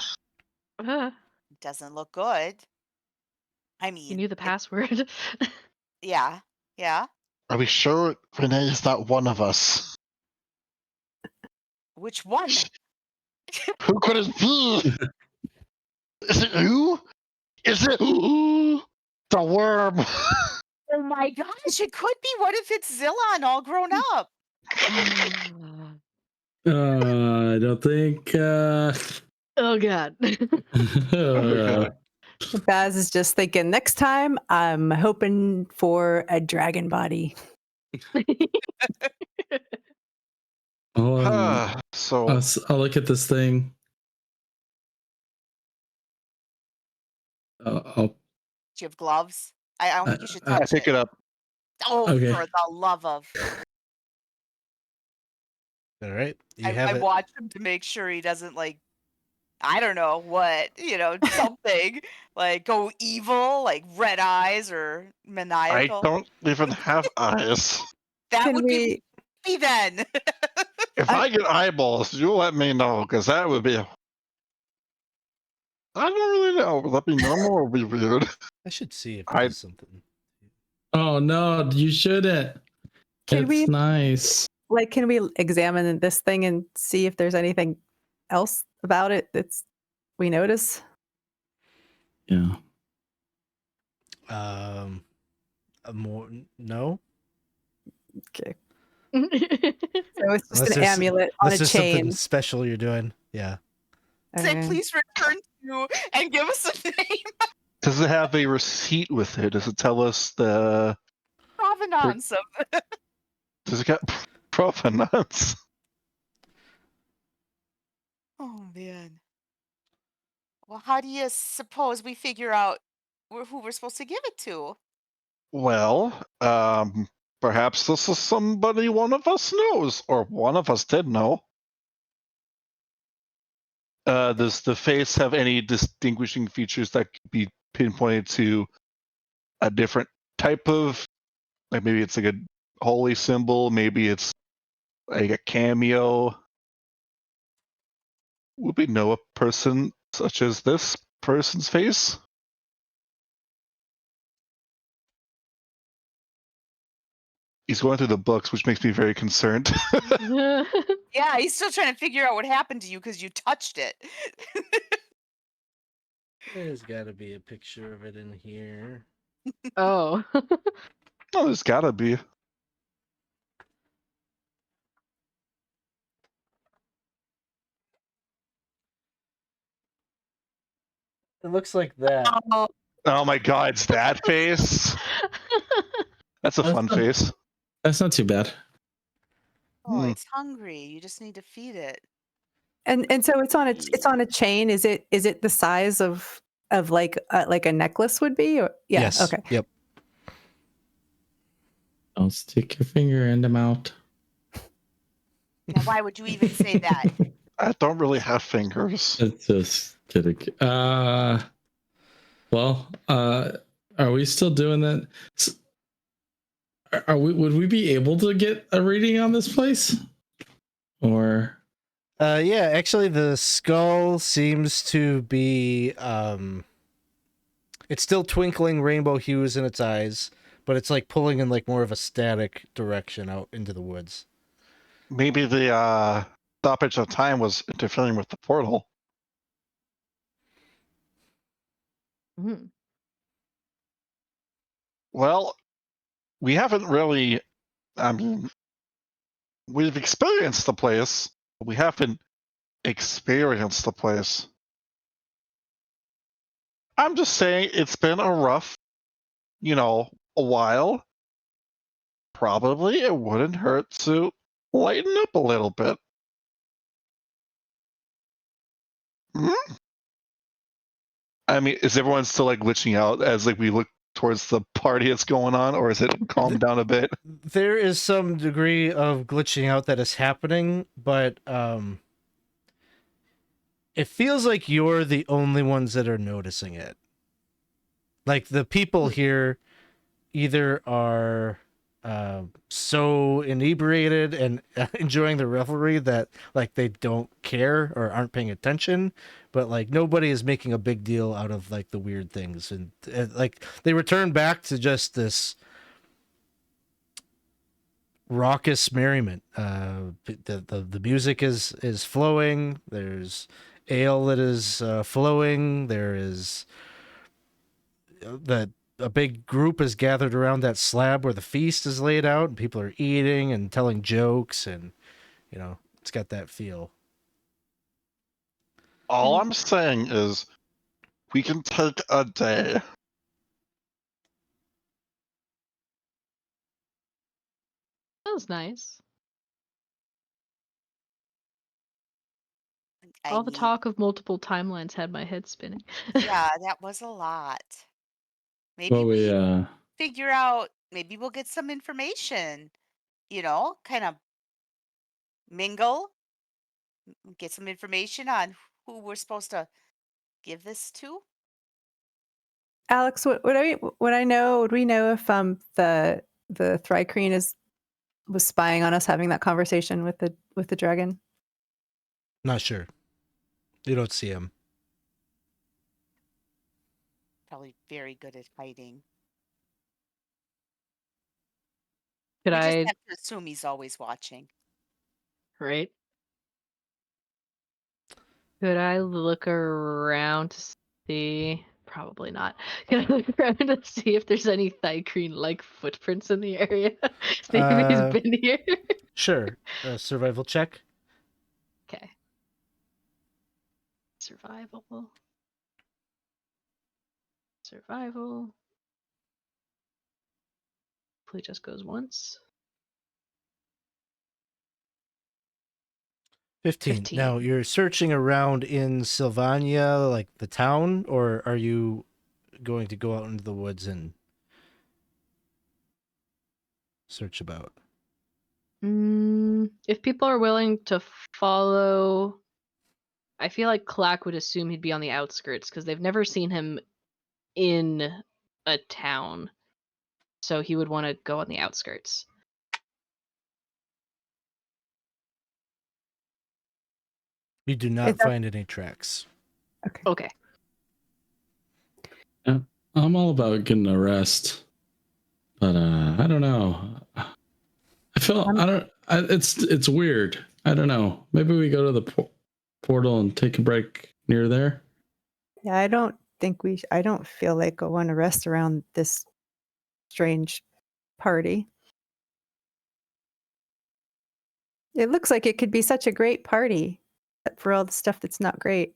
Doesn't look good. I mean, You knew the password. yeah. Are we sure Renee is not one of us? Which one? Who could it be? Is it you? Is it the Wyrm? Oh my gosh, it could be. What if it's Zilloff all grown up? I don't think. Oh god. Baz is just thinking, next time I'm hoping for a dragon body. So I'll look at this thing. Do you have gloves? I don't think you should touch I pick it up. Oh, Okay. for the love of. All right. I watch him to make sure he doesn't I don't know what, something like go evil, like red eyes or maniacal. I don't even have eyes. That Can would be me then. If I get eyeballs, you let me know, because that would be. I don't really know. Would that be normal or be weird? I should see if I- there's something. Oh no, you shouldn't. Can we nice. can we examine this thing and see if there's anything else about it that's we notice? Yeah. More no. Okay. Oh, So it's just Unless an there's- amulet on a Unless there's something chain. special you're doing. Yeah. Say, Okay. please return to and give us a name. Does it have a receipt with it? Does it tell us the? Provenance of it. Does it got provenance? Oh man. Well, how do you suppose we figure out who we're supposed to give it to? Well, perhaps this is somebody one of us knows, or one of us did know. Does the face have any distinguishing features that could be pinpointed to a different type of, like maybe it's like a holy symbol, maybe it's like a cameo? Would we know a person such as this person's face? He's going through the books, which makes me very concerned. Yeah, he's still trying to figure out what happened to you because you touched it. There's got to be a picture of it in here. Oh, there's gotta be. It looks like that. Oh my god, it's that face? That's a That's fun not- face. That's not too bad. Oh, Hmm. it's hungry. You just need to feed it. And so it's on a chain. Is it the size of like a necklace would be? Or yeah, Yes. okay. Yep. Don't stick your finger in the mouth. Now, why would you even say that? I don't really have fingers. It's just kidding. Are we still doing that? Are we? Would we be able to get a reading on this place? Or Yeah, actually the skull seems to be it's still twinkling rainbow hues in its eyes, but it's like pulling in like more of a static direction out into the woods. Maybe the stoppage of time was interfering with the portal. Mhm. Well, we haven't really. I mean, we've experienced the place. But we haven't experienced the place. I'm just saying it's been a rough, a while. Probably it wouldn't hurt to lighten up a little bit. Hmm? I mean, is everyone still like glitching out as like we look towards the party that's going on, or is it calmed down a bit? There is some degree of glitching out that is happening, but it feels like you're the only ones that are noticing it. Like the people here either are so inebriated and enjoying the revelry that like they don't care or aren't paying attention, but like nobody is making a big deal out of like the weird things, and like they return back to just this raucous merriment. The music is flowing. There's ale that is flowing. There is that a big group is gathered around that slab where the feast is laid out, and people are eating and telling jokes, and it's got that feel. All I'm saying is we can take a day. That was nice. I All the mean, talk of multiple timelines had my head spinning. yeah, that was a lot. Maybe well, we we figure out, maybe we'll get some information, kind of mingle, get some information on who we're supposed to give this to. Alex, would we know if the Thrycreen was spying on us having that conversation with the dragon? Not sure. You don't see him. Probably very good at hiding. Could You just I, have to assume he's always watching. right? Could I look around to see? Probably not. Can I look around to see if there's any Thigh-Green like footprints in the area? See if he's been here. Sure. Survival check. Okay. Survival. Survival. Hopefully just goes once. 15. Now 15. you're searching around in Sylvania, like the town, or are you going to go out into the woods and search about? If people are willing to follow, I feel like Clack would assume he'd be on the outskirts because they've never seen him in a town. So he would want to go on the outskirts. You do not find any tracks. Okay. Yeah, I'm all about getting a rest, but I don't know. I feel it's weird. I don't know. Maybe we go to the portal and take a break near there. Yeah, I don't feel like I want to rest around this strange party. It looks like it could be such a great party, except for all the stuff that's not great.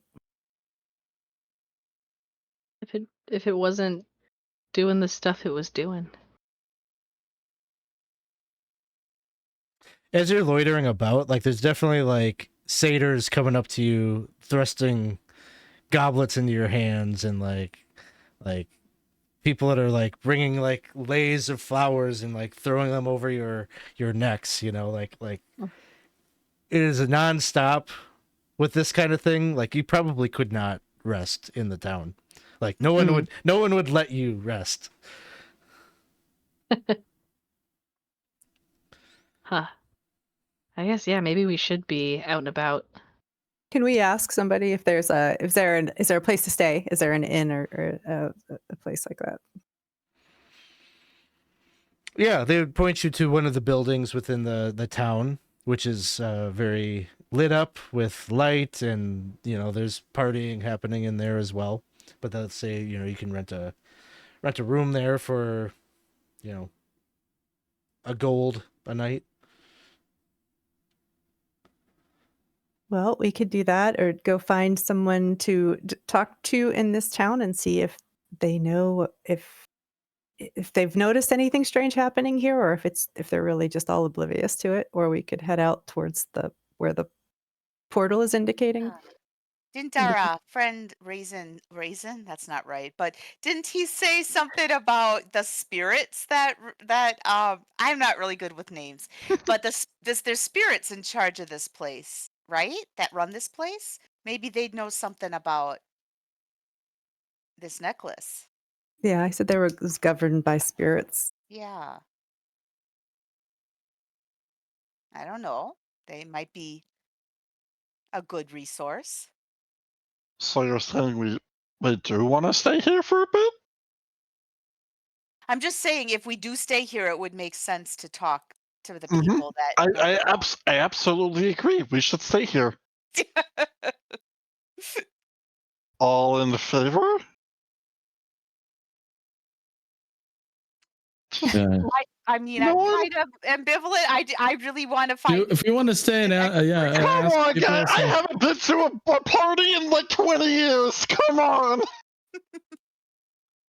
If it wasn't doing the stuff it was doing. As you're loitering about, like there's definitely like satyrs coming up to you, thrusting goblets into your hands, and like people that are like bringing like leis of flowers and like throwing them over your necks. You know, like it is a nonstop with this kind of thing. Like you probably could not rest in the town. Like no one would let you rest. Huh. I guess maybe we should be out and about. Can we ask somebody if is there a place to stay? Is there an inn or a place like that? Yeah, they would point you to one of the buildings within the town, which is very lit up with light, and there's partying happening in there as well. But they'll say you can rent a room there for a gold a night. Well, we could do that, or go find someone to talk to in this town and see if they know if they've noticed anything strange happening here, or if they're really just all oblivious to it. Or we could head out towards where the portal is indicating. Didn't our friend Raisin, that's not right, but didn't he say something about the spirits that I'm not really good with names, but there's spirits in charge of this place, right? That run this place? Maybe they'd know something about this necklace. Yeah, I said it was governed by spirits. Yeah. I don't know. They might be a good resource. So you're saying we do want to stay here for a bit? I'm just saying, if we do stay here, it would make sense to talk to the people that I absolutely agree. We should stay here. All in favor? Yeah. I'm No one? kind of ambivalent. I really want to find. If you want to stay and Come on, guys! I haven't been to a party in like 20 years. Come on.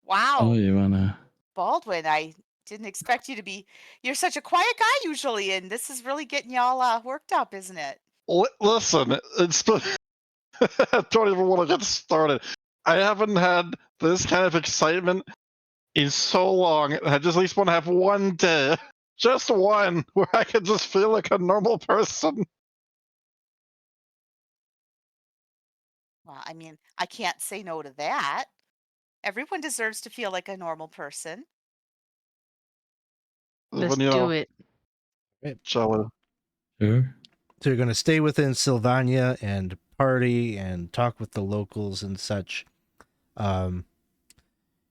Wow. Oh, you wanna? Baldwin, I didn't expect you to be. You're such a quiet guy usually, and this is really getting y'all worked up, isn't it? Listen, it's don't even want to get started. I haven't had this kind of excitement in so long. I just at least want to have one day, just one, where I can just feel like a normal person. Well, I mean, I can't say no to that. Everyone deserves to feel like a normal person. Let's do it. Jelly. Sure. So you're going to stay within Sylvania and party and talk with the locals and such.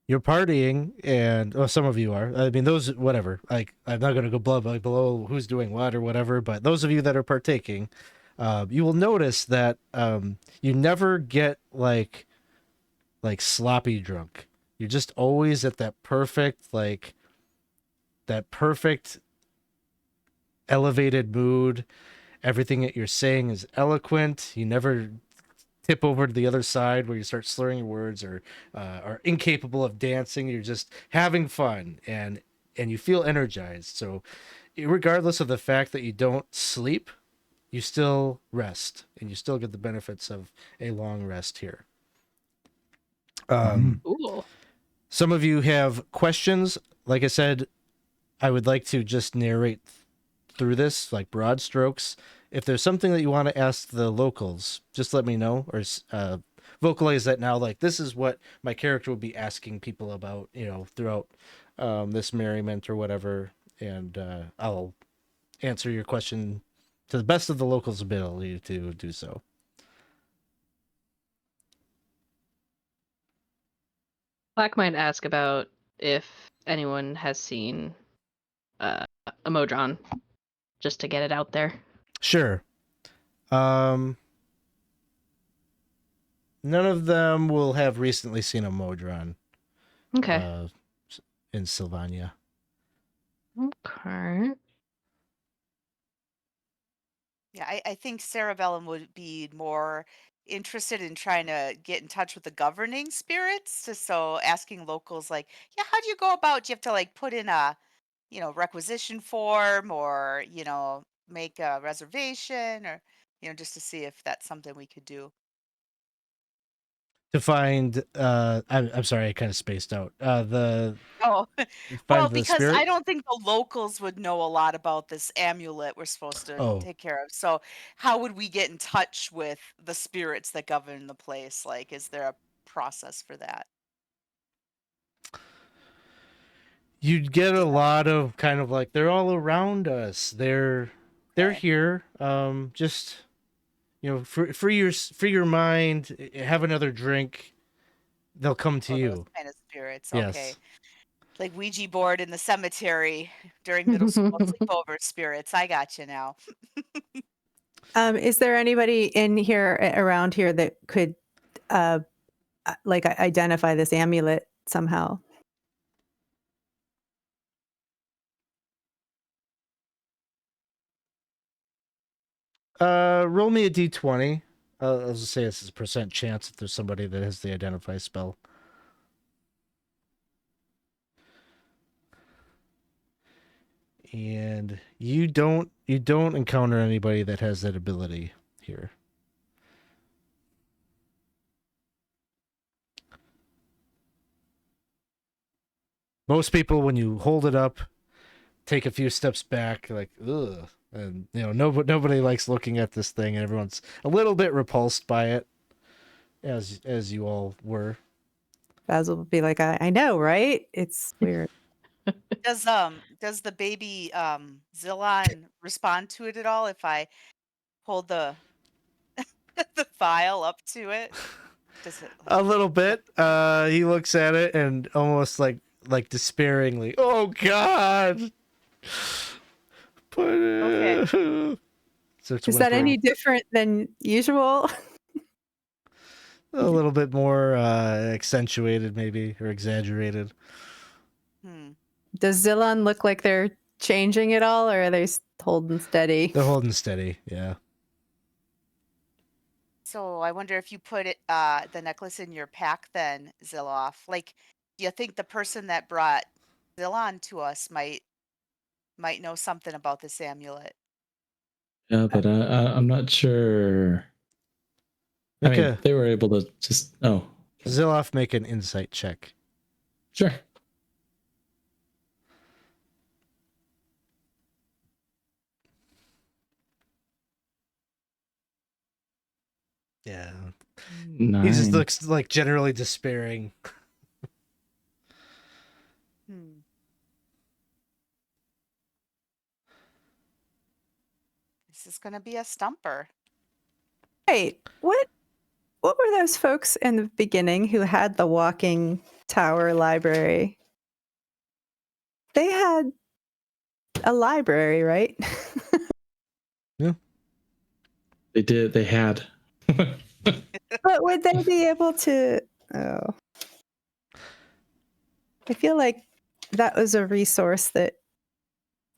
you're partying, and some of you are. I mean, those whatever. Like, I'm not gonna go below who's doing what or whatever. But those of you that are partaking, you will notice that you never get like sloppy drunk. You're just always at that perfect elevated mood. Everything that you're saying is eloquent. You never tip over to the other side where you start slurring your words or are incapable of dancing. You're just having fun and you feel energized. So regardless of the fact that you don't sleep, you still rest and you still get the benefits of a long rest here. Cool. Some of you have questions. Like I said, I would like to just narrate through this, like broad strokes. If there's something that you want to ask the locals, just let me know or vocalize that now. Like, this is what my character will be asking people about, throughout this merriment or whatever. And I'll answer your question to the best of the locals' ability to do so. Black might ask about if anyone has seen a Modron, just to get it out there. Sure. None of them will have recently seen a Modron. Okay. In Sylvania. Okay. Yeah, I think Cerebella would be more interested in trying to get in touch with the governing spirits. So asking locals like, yeah, how do you go about? Do you have to like put in a, requisition form or, make a reservation or, just to see if that's something we could do. To find I'm sorry, I kind of spaced out. Oh, Find well, the because spirit. I don't think the locals would know a lot about this amulet we're supposed to Oh, take care of. So, how would we get in touch with the spirits that govern the place? Like, is there a process for that? you'd get a Yeah. lot of kind of like, they're all around us. They're Okay. here. Just free your mind. Have another drink. They'll come to Oh, those you. kind of spirits. Yes. Okay. Like Ouija board in the cemetery during middle school sleepover spirits. I got you now. Is there anybody in here around here that could identify this amulet somehow? Roll me a d20. I'll just say this is a percent chance if there's somebody that has the identify spell. And you don't encounter anybody that has that ability here. Most people, when you hold it up, take a few steps back, like, ugh. And, nobody likes looking at this thing, and everyone's a little bit repulsed by it, as you all were. Basil would be like, I know, right? It's weird. Does the baby Zillon respond to it at all if I hold the the file up to it? Does it A little bit. He looks at it and almost like despairingly, "Oh God, put it." Okay. Starts Is that whimpering. any different than usual? A little bit more accentuated, maybe, or exaggerated. Does Zillon look like they're changing at all, or are they holding steady? They're holding steady, yeah. So I wonder if you put it the necklace in your pack then, Zilloff. Like, do you think the person that brought Zillon to us might know something about this amulet? Yeah, but I'm not sure. Make They were able to just. Oh, Zilloff, make an insight check. sure. Yeah. 9. He just looks like generally despairing. This is gonna be a stumper. Wait, what what were those folks in the beginning who had the walking tower library? They had a library, right? They did. They had. But would they be able to? Oh, I feel like that was a resource that,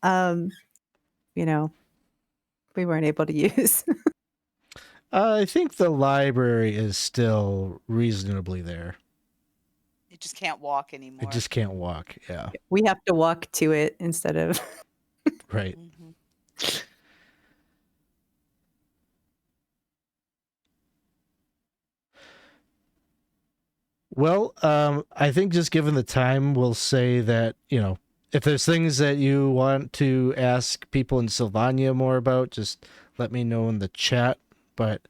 you know, we weren't able to use. I think the library is still reasonably there. You just can't walk I anymore. just can't walk. Yeah, We have to walk to it instead of. right. Mhm. Well, I think just given the time, we'll say that, if there's things that you want to ask people in Sylvania more about, just let me know in the chat. But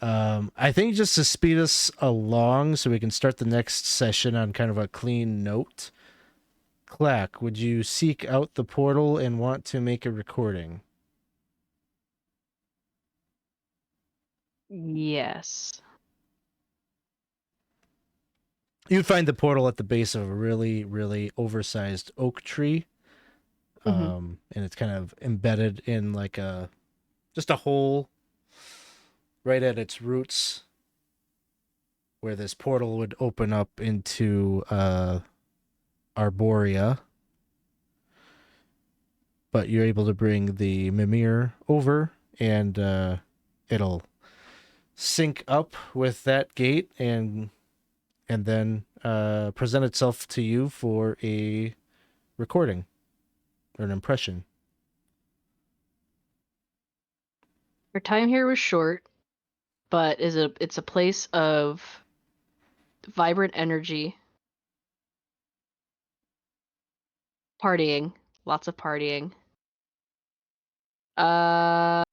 I think just to speed us along so we can start the next session on kind of a clean note, Clack, would you seek out the portal and want to make a recording? Yes. You'd find the portal at the base of a really, really oversized oak tree. Mhm. And it's kind of embedded in like just a hole right at its roots where this portal would open up into Arborea. But you're able to bring the Mimir over and it'll sync up with that gate and then present itself to you for a recording or an impression. Our time here was short, but it's a place of vibrant energy, partying, lots of partying. And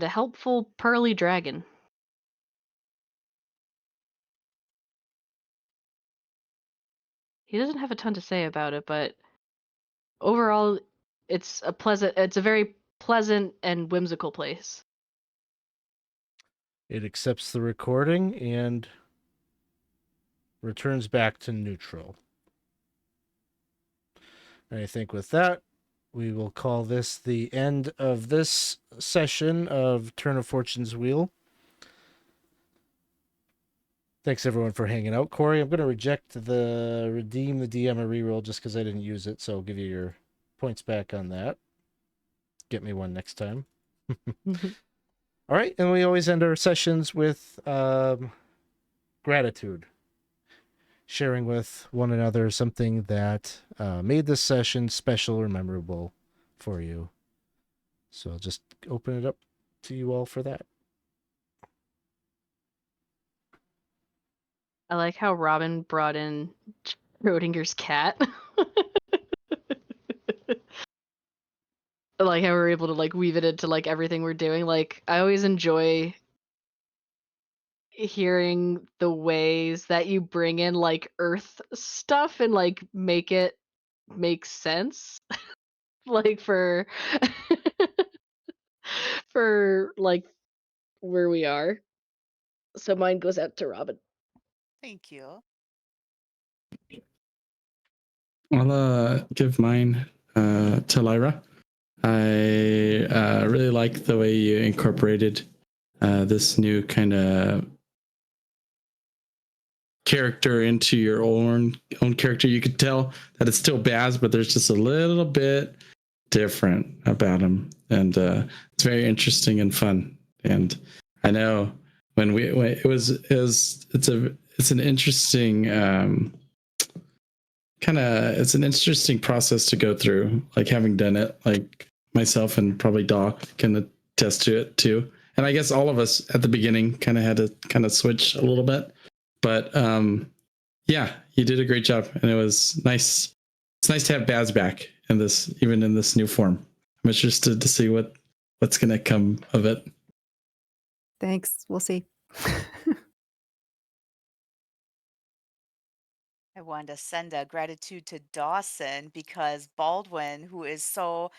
a helpful pearly dragon. He doesn't have a ton to say about it, but overall it's a very pleasant and whimsical place. It accepts the recording and returns back to neutral. And I think with that, we will call this the end of this session of Turn of Fortune's Wheel. Thanks everyone for hanging out. Corey, I'm going to redeem the DM a reroll just because I didn't use it, so I'll give you your points back on that. Get me one next time. All right, and we always end our sessions with gratitude. Sharing with one another something that made this session special or memorable for you. So I'll just open it up to you all for that. I like how Robyn brought in Schrodinger's cat. I like how we're able to like weave it into like everything we're doing. Like I always enjoy hearing the ways that you bring in like earth stuff and like make it make sense. Like for for like where we are. So mine goes out to Robyn. Thank you. I'll give mine to Lyra. I really like the way you incorporated this new kind of character into your own character. You could tell that it's still Baz, but there's just a little bit different about him, and it's very interesting and fun. And I know when it's an interesting it's an interesting process to go through, like having done it, like myself and probably Daw can attest to it too. And I guess all of us at the beginning kind of had to kind of switch a little bit, but yeah, you did a great job, and it was nice. It's nice to have Baz back in this, even in this new form. I'm interested to see what's gonna come of it. Thanks. We'll see. I wanted to send a gratitude to Dawson because Baldwin, who is so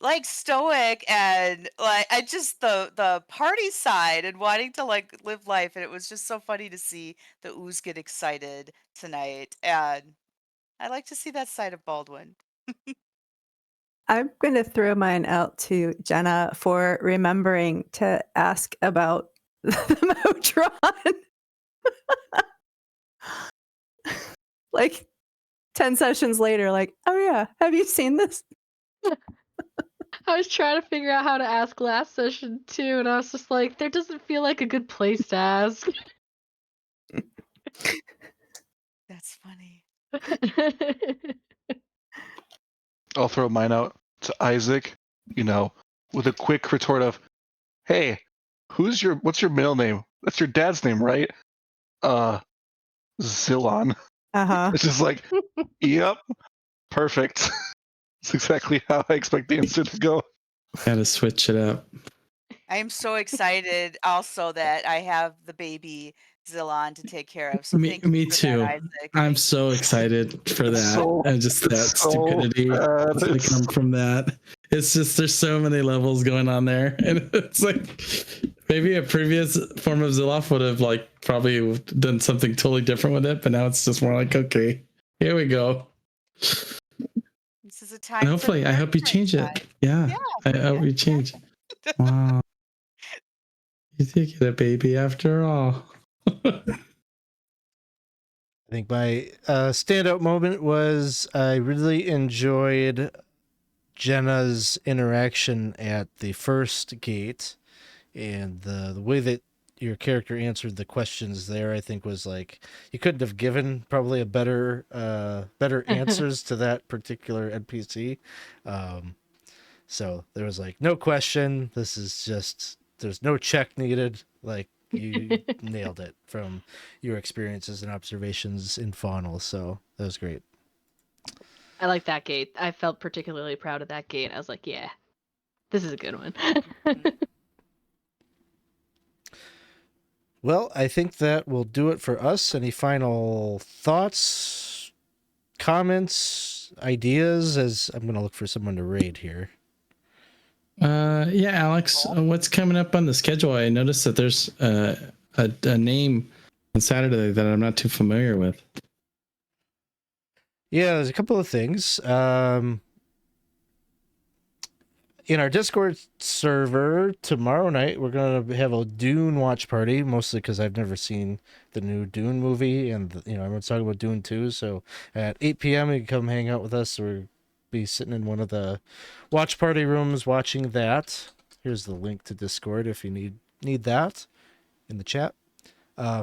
like stoic and like I just the party side and wanting to like live life, and it was just so funny to see the ooze get excited tonight, and I like to see that side of Baldwin. I'm going to throw mine out to Jenna for remembering to ask about the Motron. Like 10 sessions later, like, oh yeah, have you seen this? I was trying to figure out how to ask last session too, and I was just like, there doesn't feel like a good place to ask. That's funny. I'll throw mine out to Isaac, with a quick retort of, "Hey, what's your middle name? That's your dad's name, right?" Zillon. Uh-huh. It's just like, yep, perfect. It's exactly how I expect the answer to go. Gotta switch it up. I am so excited also that I have the baby Zillon to take care of. So thank you Me for too. that, Isaac. I'm Thank so excited for that. So- And just that so stupidity bad. that's gonna come from that. It's just there's so many levels going on there, and it's like maybe a previous form of Zilloff would have like probably done something totally different with it, but now it's just more like, okay, here we go. This is a time. And hopefully, I hope you change it. Yeah, I hope you change. Wow, you did get a baby after all. I think my standout moment was I really enjoyed Jenna's interaction at the first gate, and the way that your character answered the questions there, I think was like you couldn't have given probably a better answers to that particular NPC. So there was like no question. This is just there's no check needed. Like you nailed it from your experiences and observations in Faunel. So that was great. I like that gate. I felt particularly proud of that gate. I was like, yeah, this is a good one. Well, I think that will do it for us. Any final thoughts, comments, ideas? As I'm going to look for someone to raid here. Yeah, Alex, what's coming up on the schedule? I noticed that there's a name on Saturday that I'm not too familiar with. Yeah, there's a couple of things. In our Discord server tomorrow night, we're going to have a Dune watch party, mostly because I've never seen the new Dune movie, and everyone's talking about Dune 2. So at 8 p.m., you can come hang out with us. We'll be sitting in one of the watch party rooms watching that. Here's the link to Discord if you need that in the chat.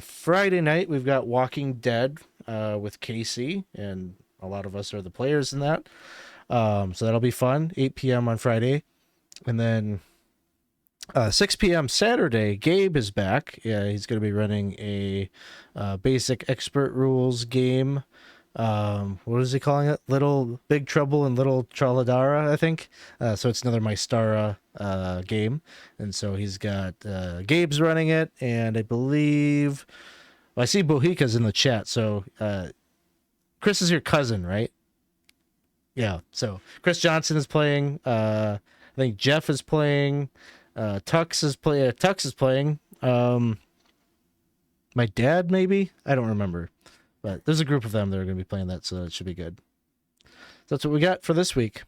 Friday night, we've got Walking Dead with Casey, and a lot of us are the players in that. So that'll be fun. 8 p.m. on Friday. And then 6 p.m. Saturday, Gabe is back. Yeah, he's going to be running a basic expert rules game. What is he calling it? Little Big Trouble in Little Trollodara, I think. So it's another Mystara game. And so he's got Gabe's running it. And I believe... Well, I see Bohika's in the chat. So Chris is your cousin, right? Yeah, so Chris Johnson is playing. I think Jeff is playing. Tux is playing. My dad, maybe? I don't remember. But there's a group of them that are going to be playing that, so it should be good. So that's what we got for this week.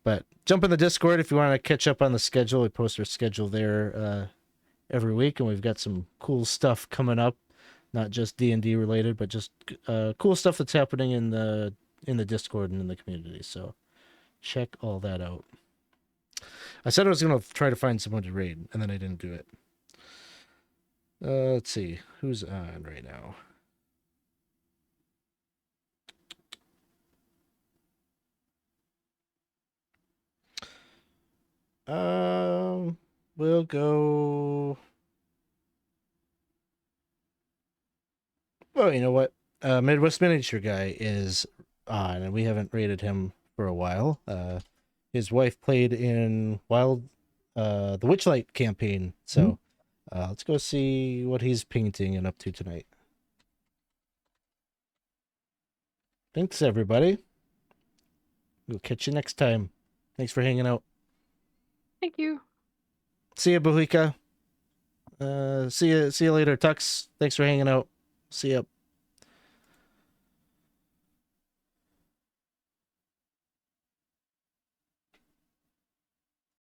But jump in the Discord if you want to catch up on the schedule. We post our schedule there every week, and we've got some cool stuff coming up. Not just D&D related, but just cool stuff that's happening in the Discord and in the community. So check all that out. I said I was going to try to find someone to raid, and then I didn't do it. Let's see. Who's on right now? We'll go... Well, you know what? Midwest Miniature Guy is on, and we haven't rated him for a while. His wife played in the Witchlight campaign, so let's go see what he's painting and up to tonight. Thanks, everybody. We'll catch you next time. Thanks for hanging out. Thank you. See ya, Bahika. See you later, Tux. Thanks for hanging out. See ya.